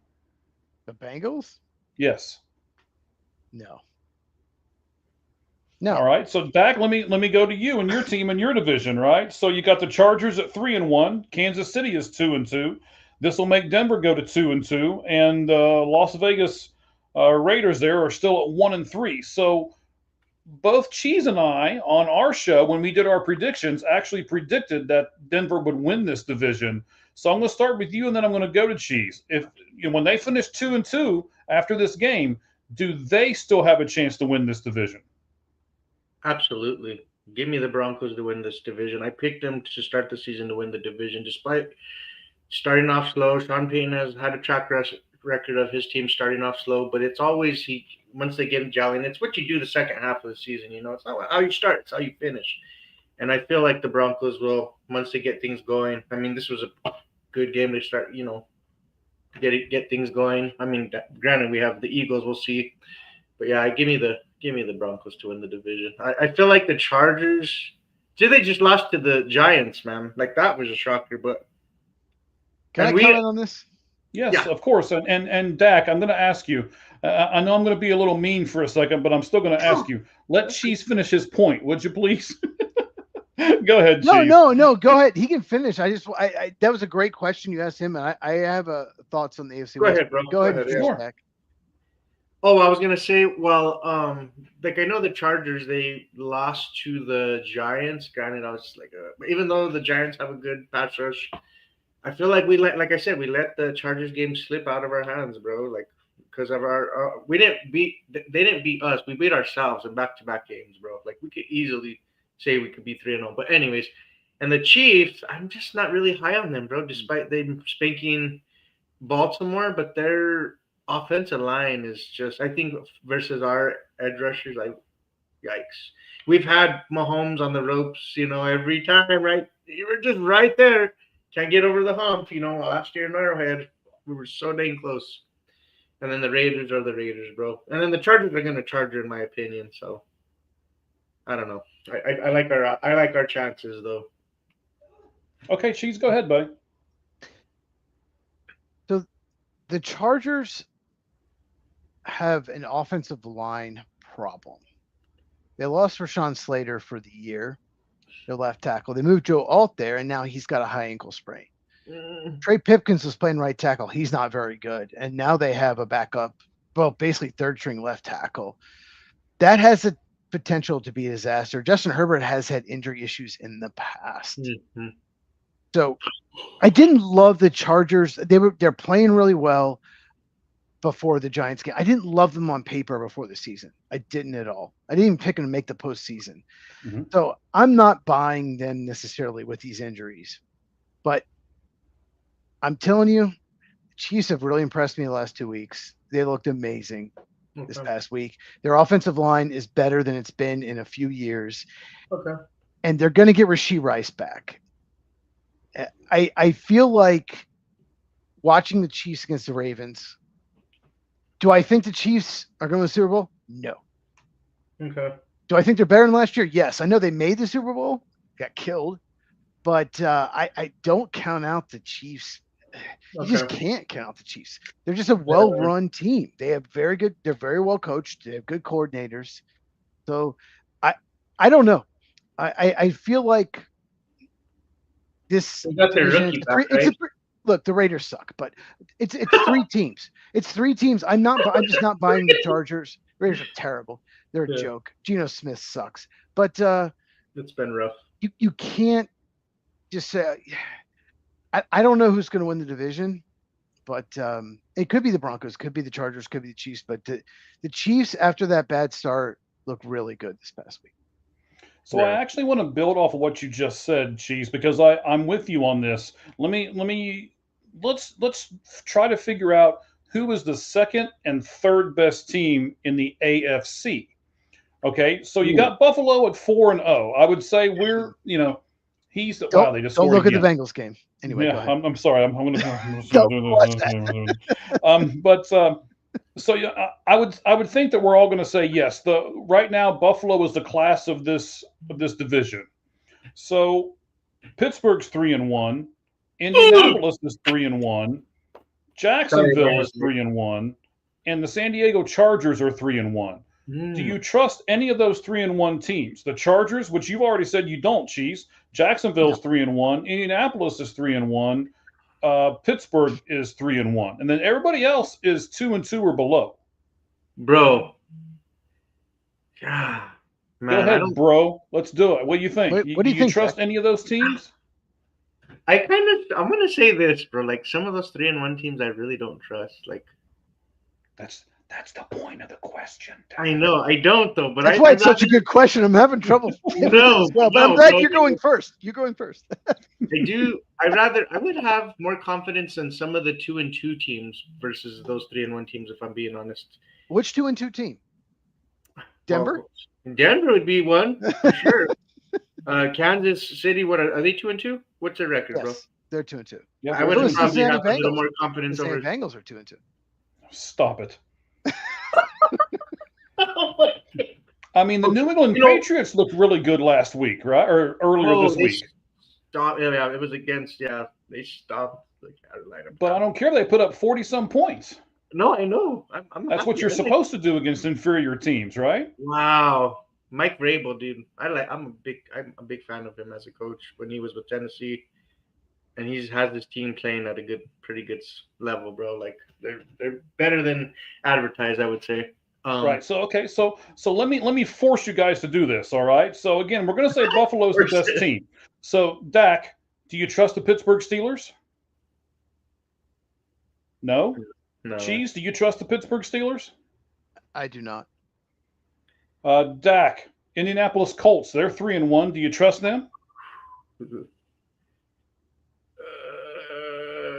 The Bengals? Yes. No. All right. So Dak, let me go to you and your team in your division, right? So you got the Chargers at 3-1. Kansas City is 2-2. This will make Denver go to 2-2, and Las Vegas Raiders there are still at 1-3. So both Cheese and I on our show, when we did our predictions, actually predicted that Denver would win this division. So I'm going to start with you, and then I'm going to go to Cheese. If when they finish 2-2 after this game, do they still have a chance to win this division? Absolutely. Give me the Broncos to win this division. I picked them to start the season to win the division, despite starting off slow. Sean Payton has had a track record of his team starting off slow, but it's always once they get gelling, it's what you do the second half of the season. It's not how you start, it's how you finish. And I feel like the Broncos will, once they get things going. I mean, this was a good game to start, get things going. I mean, granted, we have the Eagles, we'll see. But yeah, give me the Broncos to win the division. I feel like the Chargers, they just lost to the Giants, man. Like, that was a shocker, but Can I comment on this? Yes, Yeah. of course. And Dak, I'm going to ask you. I know I'm going to be a little mean for a second, but I'm still going to ask you. Let Cheese finish his point, would you please? Go ahead, Cheese. No. Go ahead. He can finish. I that was a great question you asked him, and I have thoughts on the AFC. Go ahead, bro. Go ahead. Go ahead, finish, Sure. Dak. Oh, I was gonna say, well, like, I know the Chargers, they lost to the Giants. Granted, I was like, even though the Giants have a good pass rush, I feel like we let the Chargers game slip out of our hands, bro. Like, because of they didn't beat us. We beat ourselves in back-to-back games, bro. Like, we could easily say we could be 3-0. But anyways, and the Chiefs, I'm just not really high on them, bro. Despite them spanking Baltimore, but their offensive line is just, I think, versus our edge rushers, like, yikes. We've had Mahomes on the ropes, every time, right? You were just right there. Can't get over the hump, last year in Arrowhead. We were so dang close. And then the Raiders are the Raiders, bro. And then the Chargers are going to charge, in my opinion. So, I don't know. I like our chances, though. Okay, Cheese, go ahead, buddy. The Chargers have an offensive line problem. They lost Rashawn Slater for the year, their left tackle. They moved Joe Alt there, and now he's got a high ankle sprain. Trey Pipkins was playing right tackle. He's not very good. And now they have a backup, well, basically third string left tackle. That has the potential to be a disaster. Justin Herbert has had injury issues in the past. Mhm. So I didn't love the Chargers. They're playing really well before the Giants game. I didn't love them on paper before the season. I didn't at all. I didn't even pick them to make the postseason. Mhm. So I'm not buying them necessarily with these injuries. But I'm telling you, the Chiefs have really impressed me the last 2 weeks. They looked amazing this Okay. past week. Their offensive line is better than it's been in a few years. Okay. And they're going to get Rashee Rice back. I feel like watching the Chiefs against the Ravens. Do I think the Chiefs are going to the Super Bowl? No. Okay. Do I think they're better than last year? Yes. I know they made the Super Bowl, got killed, but I don't count out the Chiefs. You just Okay. can't count out the Chiefs. They're just a well-run team. They have they're very well coached. They have good coordinators. So I don't know. I feel like this They got their division, rookie it's back, three- it's a right? three- look, the Raiders suck, but it's 3 teams. It's 3 teams. I'm just not buying the Chargers. Raiders are terrible. They're a Yeah. joke. Geno Smith sucks. But It's been rough. you can't just say I don't know who's going to win the division, but it could be the Broncos, could be the Chargers, could be the Chiefs. But the Chiefs, after that bad start, look really good this past week. So I Yeah. actually want to build off of what you just said, Cheese, because I'm with you on this. Let's try to figure out who is the second and third best team in the AFC. Okay, so you got Buffalo at 4-0. I would say we're he's wow, Don't, they just don't scored look again. at the Bengals game. Anyway, go Yeah, ahead. I'm sorry. I'm going to Don't watch so yeah, I would think that we're all going to say yes. Right now Buffalo is the class of this division. So Pittsburgh's 3-1, Indianapolis is 3-1, Jacksonville is 3-1, and the San Diego Chargers are 3-1. Do you trust any of those 3-1 teams? The Chargers, which you've already said you don't, Cheese. Jacksonville's 3-1. Indianapolis is 3-1. Pittsburgh is 3-1, and then everybody else is 2-2 or below. Bro? Ah, Go man, I ahead, don't. bro. Let's do it. What do you think? What do you think, trust Zach? any of those teams? I'm gonna say this, bro. Like some of those 3-1 teams, I really don't trust. Like That's the point of the question. I know I don't though, but That's why it's such a good question. I'm having trouble. No, well, but I'm no, glad bro. you're going first. You're going first. I do. I would have more confidence in some of the 2-2 teams versus those 3-1 teams. If I'm being honest, Which 2-2 team? Denver? Well, Denver would be one for sure. Kansas City. What are they 2-2? What's their record, bro? Yes, they're 2-2. Yeah, I would Those probably Cincinnati have a little Bengals. more The confidence over. Cincinnati Bengals are 2-2. stop it. Oh my God. I mean, the New England Patriots looked really good last week, right? Or earlier this they week. Stopped, yeah, it was against. Yeah, they stopped the Carolina. But I don't care. They put up 40-some points. No, I know. I'm That's what happy. you're supposed to do against inferior teams, right? Wow, Mike Vrabel, dude. I'm a big fan of him as a coach when he was with Tennessee, and he's has his team playing at a pretty good level, bro. Like they're better than advertised, I would say. Right. So okay. So let me force you guys to do this. All right. So again, we're going to say Buffalo's the best team. So Dak, do you trust the Pittsburgh Steelers? No. No. Cheese, do you trust the Pittsburgh Steelers? I do not. Dak, Indianapolis Colts, they're 3-1. Do you trust them?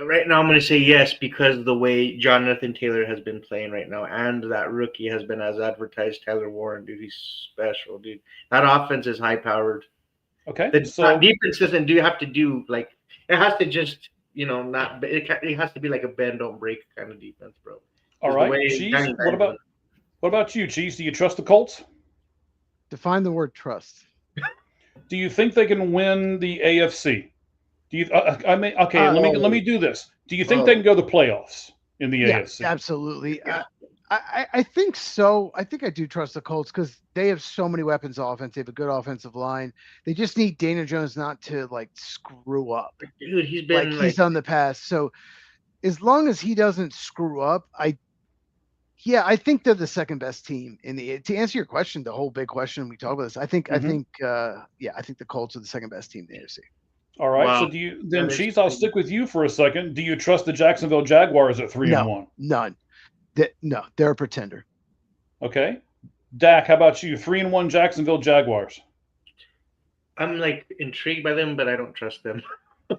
Right now, I'm going to say yes because the way Jonathan Taylor has been playing right now, and that rookie has been as advertised. Tyler Warren, dude, he's special, dude. That offense is high powered. Okay. The So defense doesn't have to do like it has to just not. It has to be like a bend don't break kind of defense, bro. all the right, way Cheese. Danny What about you, Cheese? Do you trust the Colts? Define the word trust. Do you think they can win the AFC? Do you? Let me do this. Do you think they can go to the playoffs? in the Yeah, AFC. absolutely. Yeah. I think so. I think I do trust the Colts because they have so many weapons offense. They have a good offensive line. They just need Dana Jones not to like screw up Dude, he's like been he's done in the past. So as long as he doesn't screw up, I think they're the second best team in the. To answer your question, the whole big question we talk about this, I think the Colts are the second best team in the AFC. All right. Wow. So do you then, That is Cheese? I'll crazy. stick with you for a second. Do you trust the Jacksonville Jaguars at 3-1? None. No, they're a pretender. Okay. Dak, how about you? 3-1 Jacksonville Jaguars. I'm like intrigued by them, but I don't trust them.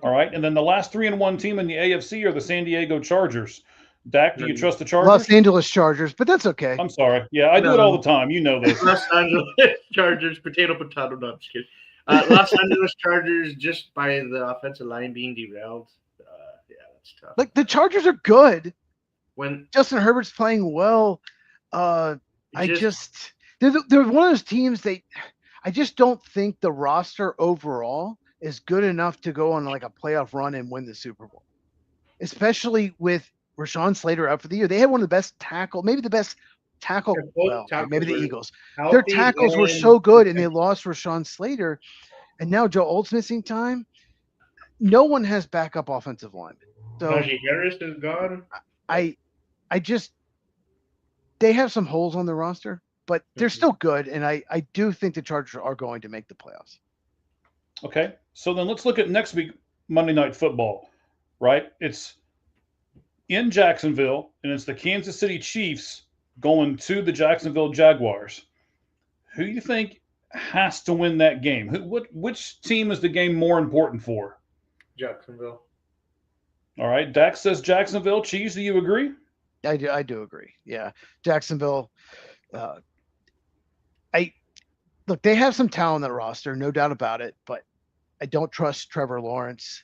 All right. And then the last 3-1 team in the AFC are the San Diego Chargers. Dak, do you No. trust the Chargers? Los Angeles Chargers, but that's okay. I'm sorry. Yeah, I do it all the time. You know this. Los Angeles Chargers, potato. No, I'm just kidding. Los Angeles Chargers, just by the offensive line being derailed. Yeah, that's tough. Like the Chargers are good. When Justin Herbert's playing well. They're one of those teams I just don't think the roster overall is good enough to go on like a playoff run and win the Super Bowl. Especially with Rashawn Slater out for the year. They had one of the best tackle, maybe the best tackle. Their both Well, tackles maybe the were Eagles. healthy Their tackles were and- so good and they lost Rashawn Slater. And now Joe Olt's missing time. No one has backup offensive linemen. So Najee Harris is gone. I just they have some holes on the roster, but they're still good, and I do think the Chargers are going to make the playoffs. Okay. So then let's look at next week, Monday Night Football, right? It's in Jacksonville, and it's the Kansas City Chiefs going to the Jacksonville Jaguars. Who do you think has to win that game? Which team is the game more important for? Jacksonville. All right. Dak says Jacksonville. Cheese, do you agree? I do agree. Yeah, Jacksonville. Look, they have some talent on the roster, no doubt about it, but I don't trust Trevor Lawrence.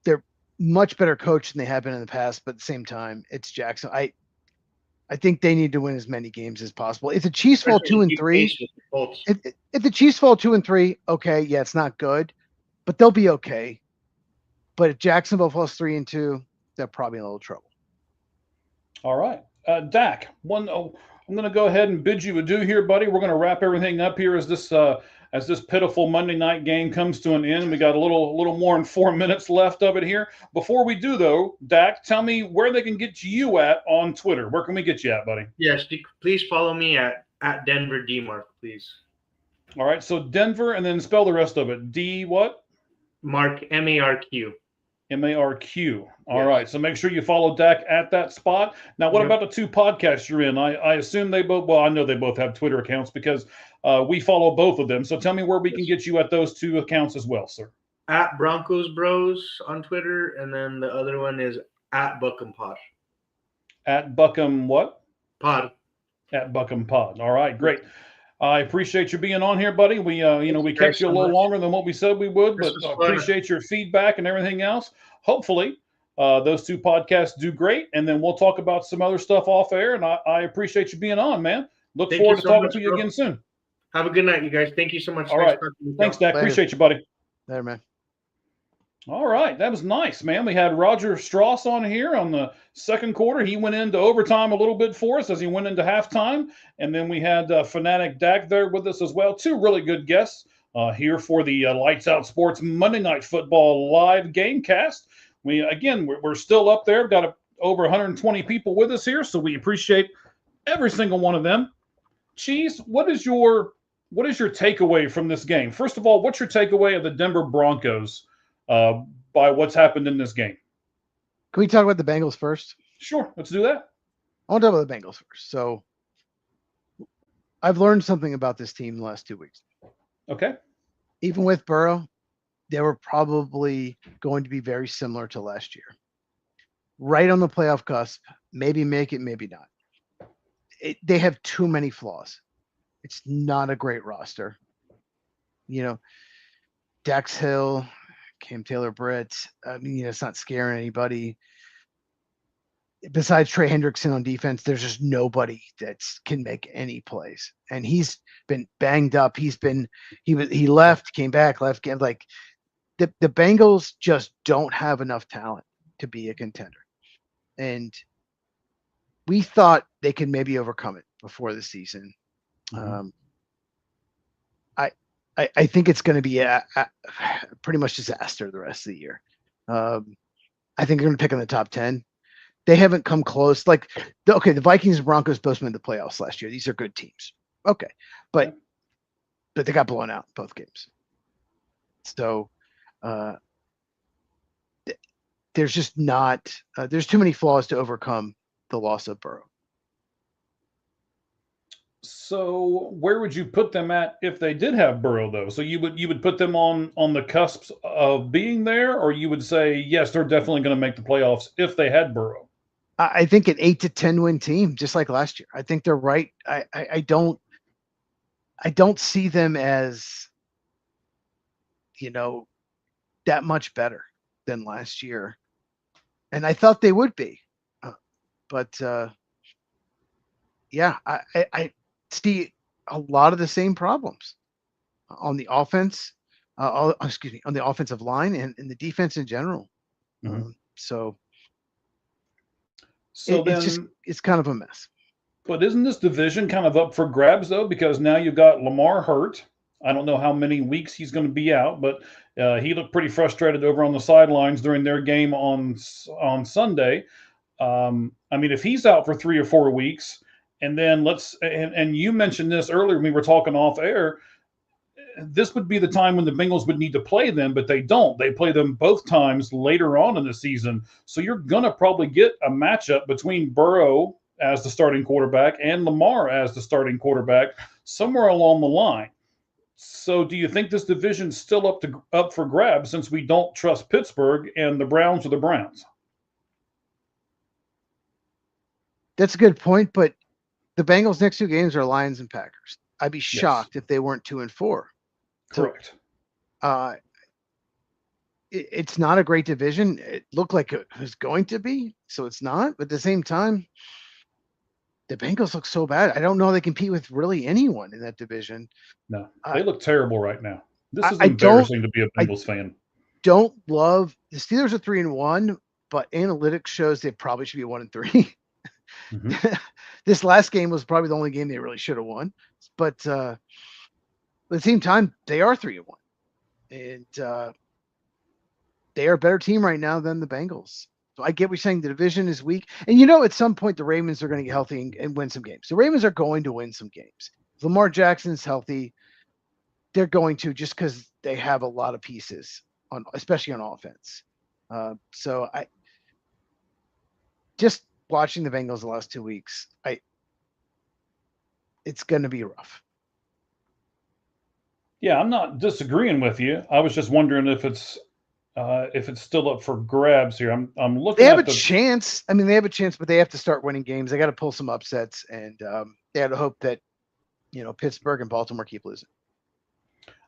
They're much better coached than they have been in the past, but at the same time, it's Jackson. I think they need to win as many games as possible. If the Chiefs fall 2-3, if the Chiefs fall 2-3, okay, yeah, it's not good, but they'll be okay. But if Jacksonville falls 3-2, they're probably in a little trouble. All right. Dak, I'm going to go ahead and bid you adieu here, buddy. We're going to wrap everything up here as this pitiful Monday night game comes to an end. We got a little more than 4 minutes left of it here. Before we do, though, Dak, tell me where they can get you at on Twitter. Where can we get you at, buddy? Yes, please follow me at Denver DMark, please. All right. So Denver, and then spell the rest of it. D what? Mark, MARQ. MARQ. All Yes. right. So make sure you follow Dak at that spot. Now, what Yep. about the two podcasts you're in? I assume they both, well, I know they both have Twitter accounts because we follow both of them. So tell me where we can get you at those two accounts as well, sir. At Broncos Bros on Twitter, and then the other one is at Buckham Pod. At Buckham what? Pod. At Buckham Pod. All right, great. I appreciate you being on here, buddy. We we Thanks kept you a so little much. longer than what we said we would, This but was I fun. appreciate your feedback and everything else. Hopefully, those two podcasts do great, and then we'll talk about some other stuff off air. And I appreciate you being on, man. Look Thank forward you to so talking much, to you bro. again soon. Have a good night, you guys. Thank you so much. All Nice right. talking to you. Thanks, Dak. Later. Appreciate you, buddy. There, man. All right, that was nice, man. We had Roger Strauss on here on the second quarter. He went into overtime a little bit for us as he went into halftime. And then we had Fanatic Dak there with us as well. Two really good guests here for the Lights Out Sports Monday Night Football live gamecast. We're still up there. We've got over 120 people with us here, so we appreciate every single one of them. Cheese, what is your takeaway from this game? First of all, what's your takeaway of the Denver Broncos by what's happened in this game? Can we talk about the Bengals first? Sure, let's do that. I want to talk about the Bengals first. So I've learned something about this team in the last 2 weeks. Okay. Even with Burrow, they were probably going to be very similar to last year. Right on the playoff cusp, maybe make it, maybe not. They have too many flaws. It's not a great roster. Dax Hill, Cam Taylor-Britt. It's not scaring anybody. Besides Trey Hendrickson on defense, there's just nobody that can make any plays. And he's been banged up. He left, came back, left, came like the Bengals just don't have enough talent to be a contender. and we thought they could maybe overcome it before the season. Mhm. I think it's going to be a pretty much disaster the rest of the year. I think they're going to pick in the top 10. They haven't come close. Like, the Vikings and Broncos both made the playoffs last year. These are good teams. Okay, but they got blown out in both games. So there's just not. There's too many flaws to overcome the loss of Burrow. So where would you put them at if they did have Burrow, though? So you would put them on the cusp of being there, or you would say yes, they're definitely going to make the playoffs if they had Burrow. I think an 8 to 10 win team, just like last year. I think they're right. I don't see them as, that much better than last year, and I thought they would be, but yeah, I see a lot of the same problems on the offense. On the offensive line and the defense in general. Mhm. So So it's kind of a mess. but isn't this division kind of up for grabs though? Because now you've got Lamar hurt. I don't know how many weeks he's going to be out, but he looked pretty frustrated over on the sidelines during their game on Sunday. I mean, if he's out for 3 or 4 weeks, and then and you mentioned this earlier when we were talking off air, this would be the time when the Bengals would need to play them, but they don't. They play them both times later on in the season. So you're going to probably get a matchup between Burrow as the starting quarterback and Lamar as the starting quarterback somewhere along the line. So do you think this division's still up for grabs since we don't trust Pittsburgh and the Browns are the Browns? That's a good point, but the Bengals' next 2 games are Lions and Packers. I'd be shocked if they weren't 2-4. Correct. It's not a great division. It looked like it was going to be, so it's not. But at the same time, the Bengals look so bad. I don't know they compete with really anyone in that division. No, they look terrible right now. This is I embarrassing to be a Bengals fan. Don't love the Steelers are 3-1, but analytics shows they probably should be 1-3. Mhm. This last game was probably the only game they really should have won. But at the same time, they are 3-1, and they are a better team right now than the Bengals. So I get what you're saying. The division is weak, and at some point the Ravens are going to get healthy and win some games. The Ravens are going to win some games. If Lamar Jackson's healthy, they're going to, just because they have a lot of pieces especially on offense. So I just watching the Bengals the last 2 weeks, it's going to be rough. Yeah, I'm not disagreeing with you. I was just wondering if it's still up for grabs here. I'm looking. They have a chance. I mean, they have a chance, but they have to start winning games. They got to pull some upsets, and they had to hope that Pittsburgh and Baltimore keep losing.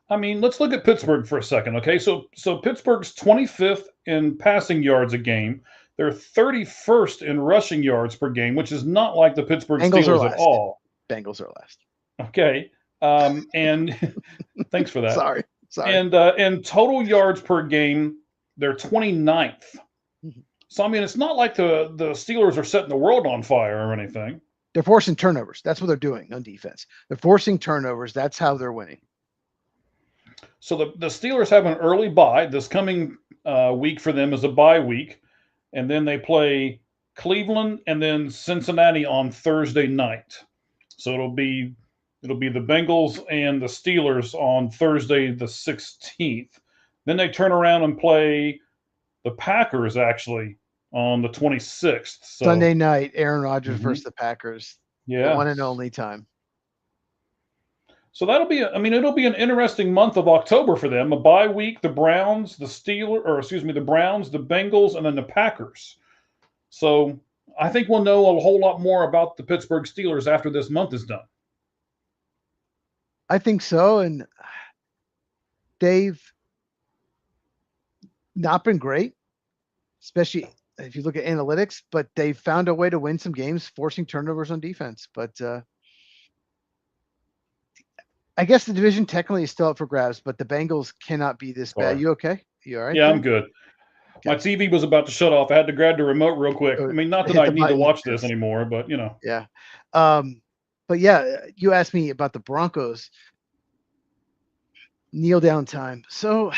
I mean, let's look at Pittsburgh for a second, okay? So Pittsburgh's 25th in passing yards a game. They're 31st in rushing yards per game, which is not like the Pittsburgh Steelers at all. Bengals are last. Okay. And thanks for that. Sorry. And total yards per game, they're 29th. Mhm. So, I mean, it's not like the Steelers are setting the world on fire or anything. They're forcing turnovers. That's what they're doing on defense. They're forcing turnovers. That's how they're winning. So the Steelers have an early bye. This coming week for them is a bye week. And then they play Cleveland and then Cincinnati on Thursday night. So it'll be the Bengals and the Steelers on Thursday the 16th. Then they turn around and play the Packers actually on the 26th. So, Sunday night, Aaron Rodgers versus the Packers. Yeah. The one and only time. So it'll be an interesting month of October for them. A bye week, the Browns, the Browns, the Bengals, and then the Packers. So I think we'll know a whole lot more about the Pittsburgh Steelers after this month is done. I think so, and they've not been great, especially if you look at analytics, but they found a way to win some games, forcing turnovers on defense. But I guess the division technically is still up for grabs, but the Bengals cannot be this bad. You okay? You all right? Yeah, I'm good. My TV was about to shut off. I had to grab the remote real quick. I mean, not that Hit I the need to button. watch this anymore, but you know. Yeah. But yeah, you asked me about the Broncos kneel down time. So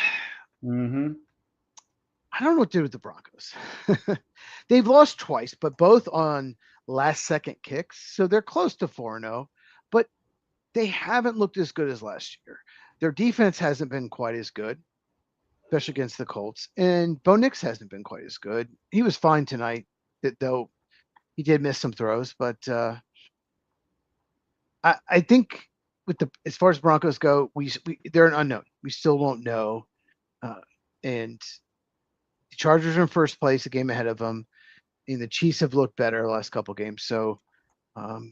Mm-hmm. I don't know what to do with the Broncos. They've lost twice, but both on last second kicks. So they're close to 4-0, but they haven't looked as good as last year. Their defense hasn't been quite as good, especially against the Colts. And Bo Nix hasn't been quite as good. He was fine tonight, though he did miss some throws. But I think with as far as Broncos go, they're an unknown. We still won't know. And the Chargers are in first place, a game ahead of them. And the Chiefs have looked better the last couple games. So, the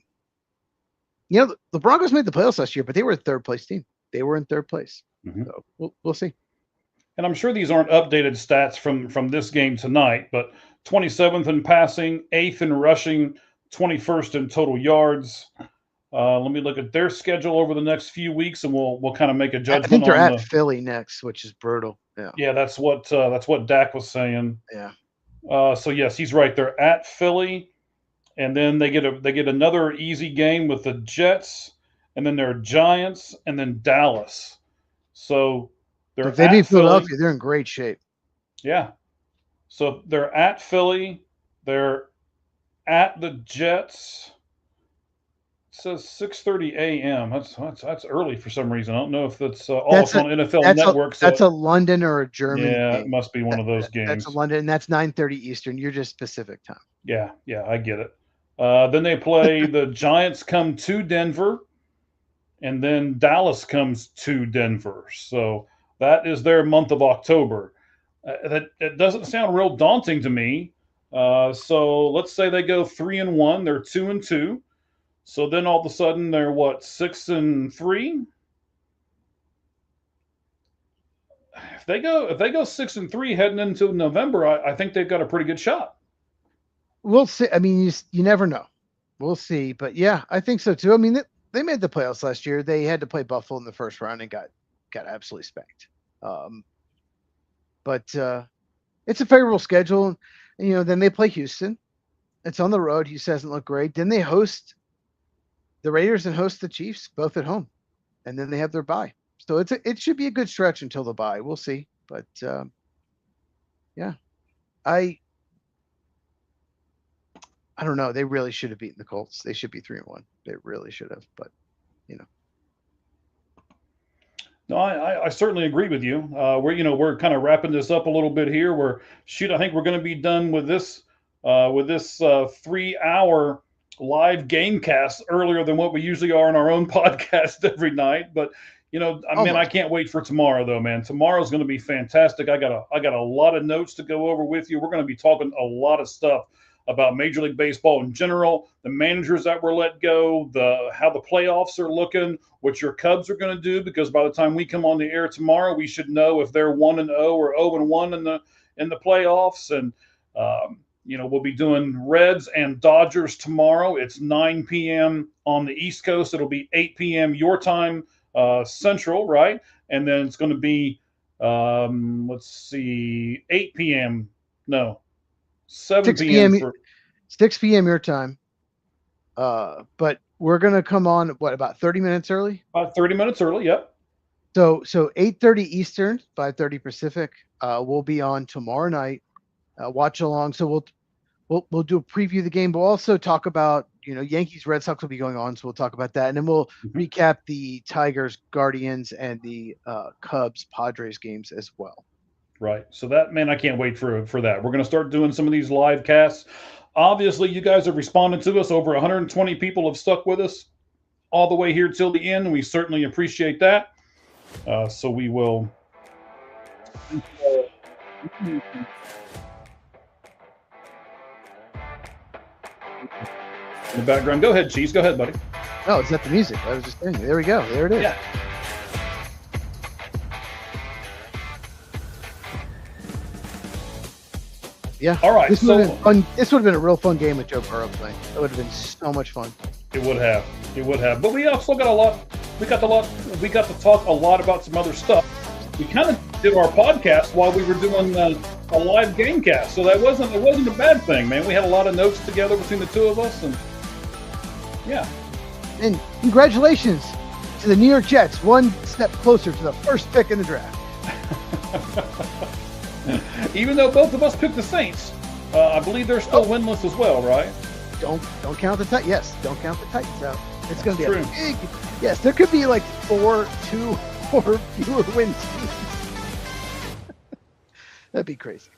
Broncos made the playoffs last year, but they were a third place team. They were in third place. Mm-hmm. So we'll see. And I'm sure these aren't updated stats from this game tonight, but 27th in passing, 8th in rushing, 21st in total yards. Let me look at their schedule over the next few weeks, and we'll kind of make a judgment. I think they're at Philly next, which is brutal. Yeah, that's what Dak was saying. Yeah. So yes, he's right. They're at Philly, and then they get another easy game with the Jets, and then they're Giants, and then Dallas. So if they beat Philadelphia, they're in great shape. Yeah. So they're at Philly, they're at the Jets. It says 6:30 a.m. That's early for some reason. I don't know if that's on NFL Network. That's a London or a German Yeah, game. It must be one of those games. That's a London, and that's 9:30 Eastern. You're just Pacific time. Yeah, I get it. Then they play the Giants come to Denver, and then Dallas comes to Denver. So that is their month of October. That doesn't sound real daunting to me. So let's say they go 3-1. They're 2-2. So then all of a sudden they're what, 6-3? If they go 6-3 heading into November, I think they've got a pretty good shot. We'll see. I mean, you never know. We'll see. But yeah, I think so too. I mean, they made the playoffs last year. They had to play Buffalo in the first round and got absolutely spanked. But it's a favorable schedule. And, then they play Houston. It's on the road. Houston hasn't looked great. Then they host the Raiders and host the Chiefs, both at home. And then they have their bye. So it should be a good stretch until the bye. We'll see. But yeah, I don't know. They really should have beaten the Colts. They should be 3-1. They really should have. But No, I certainly agree with you. We're kind of wrapping this up a little bit here. I think we're going to be done with this 3-hour live game cast earlier than what we usually are in our own podcast every night. But I can't wait for tomorrow though, man. Tomorrow's going to be fantastic. I got a lot of notes to go over with you. We're going to be talking a lot of stuff about Major League Baseball in general, the managers that were let go, how the playoffs are looking, what your Cubs are going to do, because by the time we come on the air tomorrow, we should know if they're 1-0 or 0-1 in the playoffs. And we'll be doing Reds and Dodgers tomorrow. It's 9 p.m. on the East Coast. It'll be 8 p.m. your time, Central, right? And then it's going to be 8 p.m. No. 7 p.m. 6 p.m. your time. But we're going to come on, about 30 minutes early? About 30 minutes early, yep. So 8:30 Eastern, 5:30 Pacific. We'll be on tomorrow night. Watch along. So we'll do a preview of the game. We'll also talk about, Yankees, Red Sox will be going on. So we'll talk about that. And then we'll recap the Tigers, Guardians, and the Cubs, Padres games as well. Right. So that, man, I can't wait for that. We're going to start doing some of these live casts. Obviously, you guys have responded to us. Over 120 people have stuck with us all the way here till the end. We certainly appreciate that. So we will. In the background. Go ahead, Cheese. Go ahead, buddy. Oh, is that the music? I was just saying. There we go. There it is. Yeah. Yeah. All right. This would have been a real fun game with Joe Burrow playing. It would have been so much fun. It would have. But we also got a lot. We got to talk a lot about some other stuff. We kind of did our podcast while we were doing a live game cast. So it wasn't a bad thing, man. We had a lot of notes together between the two of us, and yeah. And congratulations to the New York Jets, one step closer to the first pick in the draft. Even though both of us picked the Saints, I believe they're still winless as well, right? Don't count the Titans. Yes, don't count the Titans out. It's going to be True. a big. Yes, there could be like 2 or fewer win teams. That'd be crazy.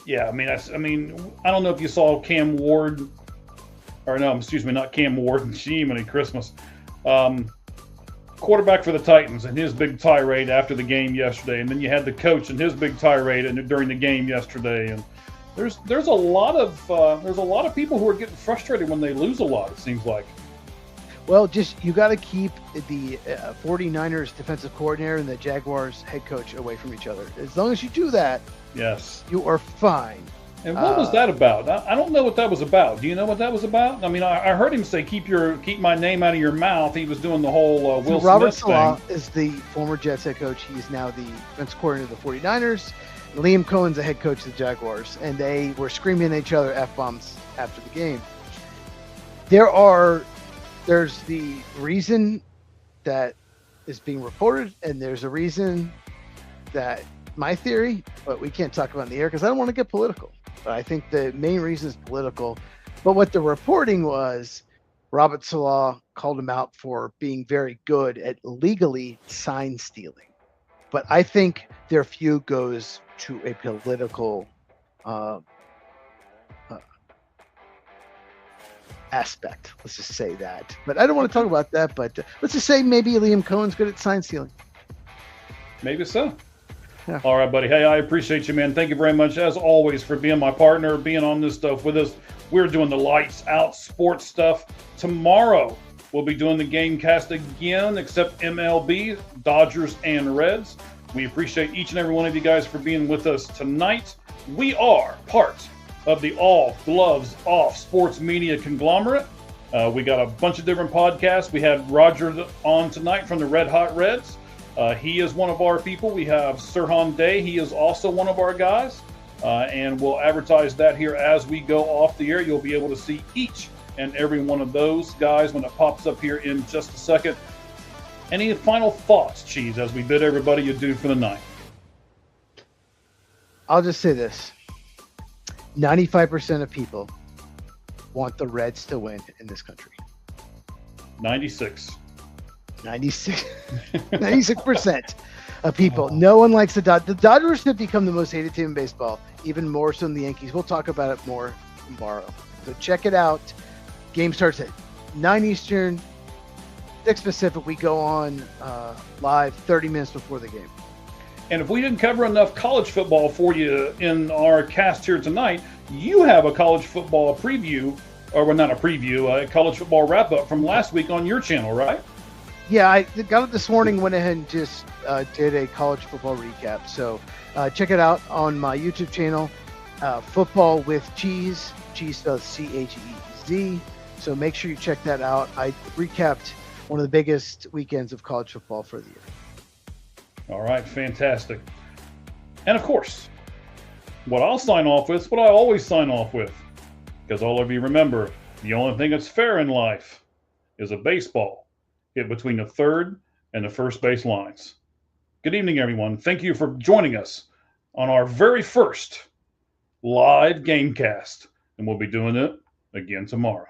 Yeah, I mean, I don't know if you saw Cam Ward, or no, excuse me, not Cam Ward. Gee, many Christmas. Quarterback for the Titans and his big tirade after the game yesterday, and then you had the coach and his big tirade during the game yesterday, and there's a lot of people who are getting frustrated when they lose a lot. It seems like. Well, you got to keep the 49ers defensive coordinator and the Jaguars head coach away from each other. As long as you do that, yes, you are fine. And what was that about? I don't know what that was about. Do you know what that was about? I mean, I heard him say, "Keep my name out of your mouth." He was doing the whole Will Robert Smith Saleh thing. is the former Jets head coach. He's now the defensive coordinator of the 49ers. Liam Cohen's the head coach of the Jaguars, and they were screaming at each other F-bombs after the game. There's the reason that is being reported, and there's a reason that my theory, but we can't talk about it in the air because I don't want to get political. But I think the main reason is political. But what the reporting was, Robert Saleh called him out for being very good at legally sign stealing. But I think their feud goes to a political aspect. Let's just say that. But I don't want to talk about that. But let's just say maybe Liam Cohen's good at sign stealing. Maybe so. Yeah. All right, buddy. Hey, I appreciate you, man. Thank you very much, as always, for being my partner, being on this stuff with us. We're doing the lights out sports stuff. Tomorrow, we'll be doing the game cast again, except MLB, Dodgers and Reds. We appreciate each and every one of you guys for being with us tonight. We are part of the All Gloves Off Sports Media conglomerate. We got a bunch of different podcasts. We had Roger on tonight from the Red Hot Reds. He is one of our people. We have Sirhan Day. He is also one of our guys. And we'll advertise that here as we go off the air. You'll be able to see each and every one of those guys when it pops up here in just a second. Any final thoughts, Cheese, as we bid everybody adieu for the night? I'll just say this. 95% of people want the Reds to win in this country. 96. 96% of people. No one likes the Dodgers. The Dodgers have become the most hated team in baseball, even more so than the Yankees. We'll talk about it more tomorrow. So check it out. Game starts at 9 Eastern, 6 Pacific. We go on live 30 minutes before the game. And if we didn't cover enough college football for you in our cast here tonight, you have a college football preview, or well, not a preview, a college football wrap-up from last week on your channel, right? Yeah, I got it this morning, went ahead and just did a college football recap. So check it out on my YouTube channel, Football with Cheese. Cheese spelled C-H-E-Z. So make sure you check that out. I recapped one of the biggest weekends of college football for the year. All right, fantastic. And of course, what I'll sign off with is what I always sign off with. Because all of you remember, the only thing that's fair in life is a baseball hit between the third and the first base lines. Good evening, everyone. Thank you for joining us on our very first live Gamecast. And we'll be doing it again tomorrow.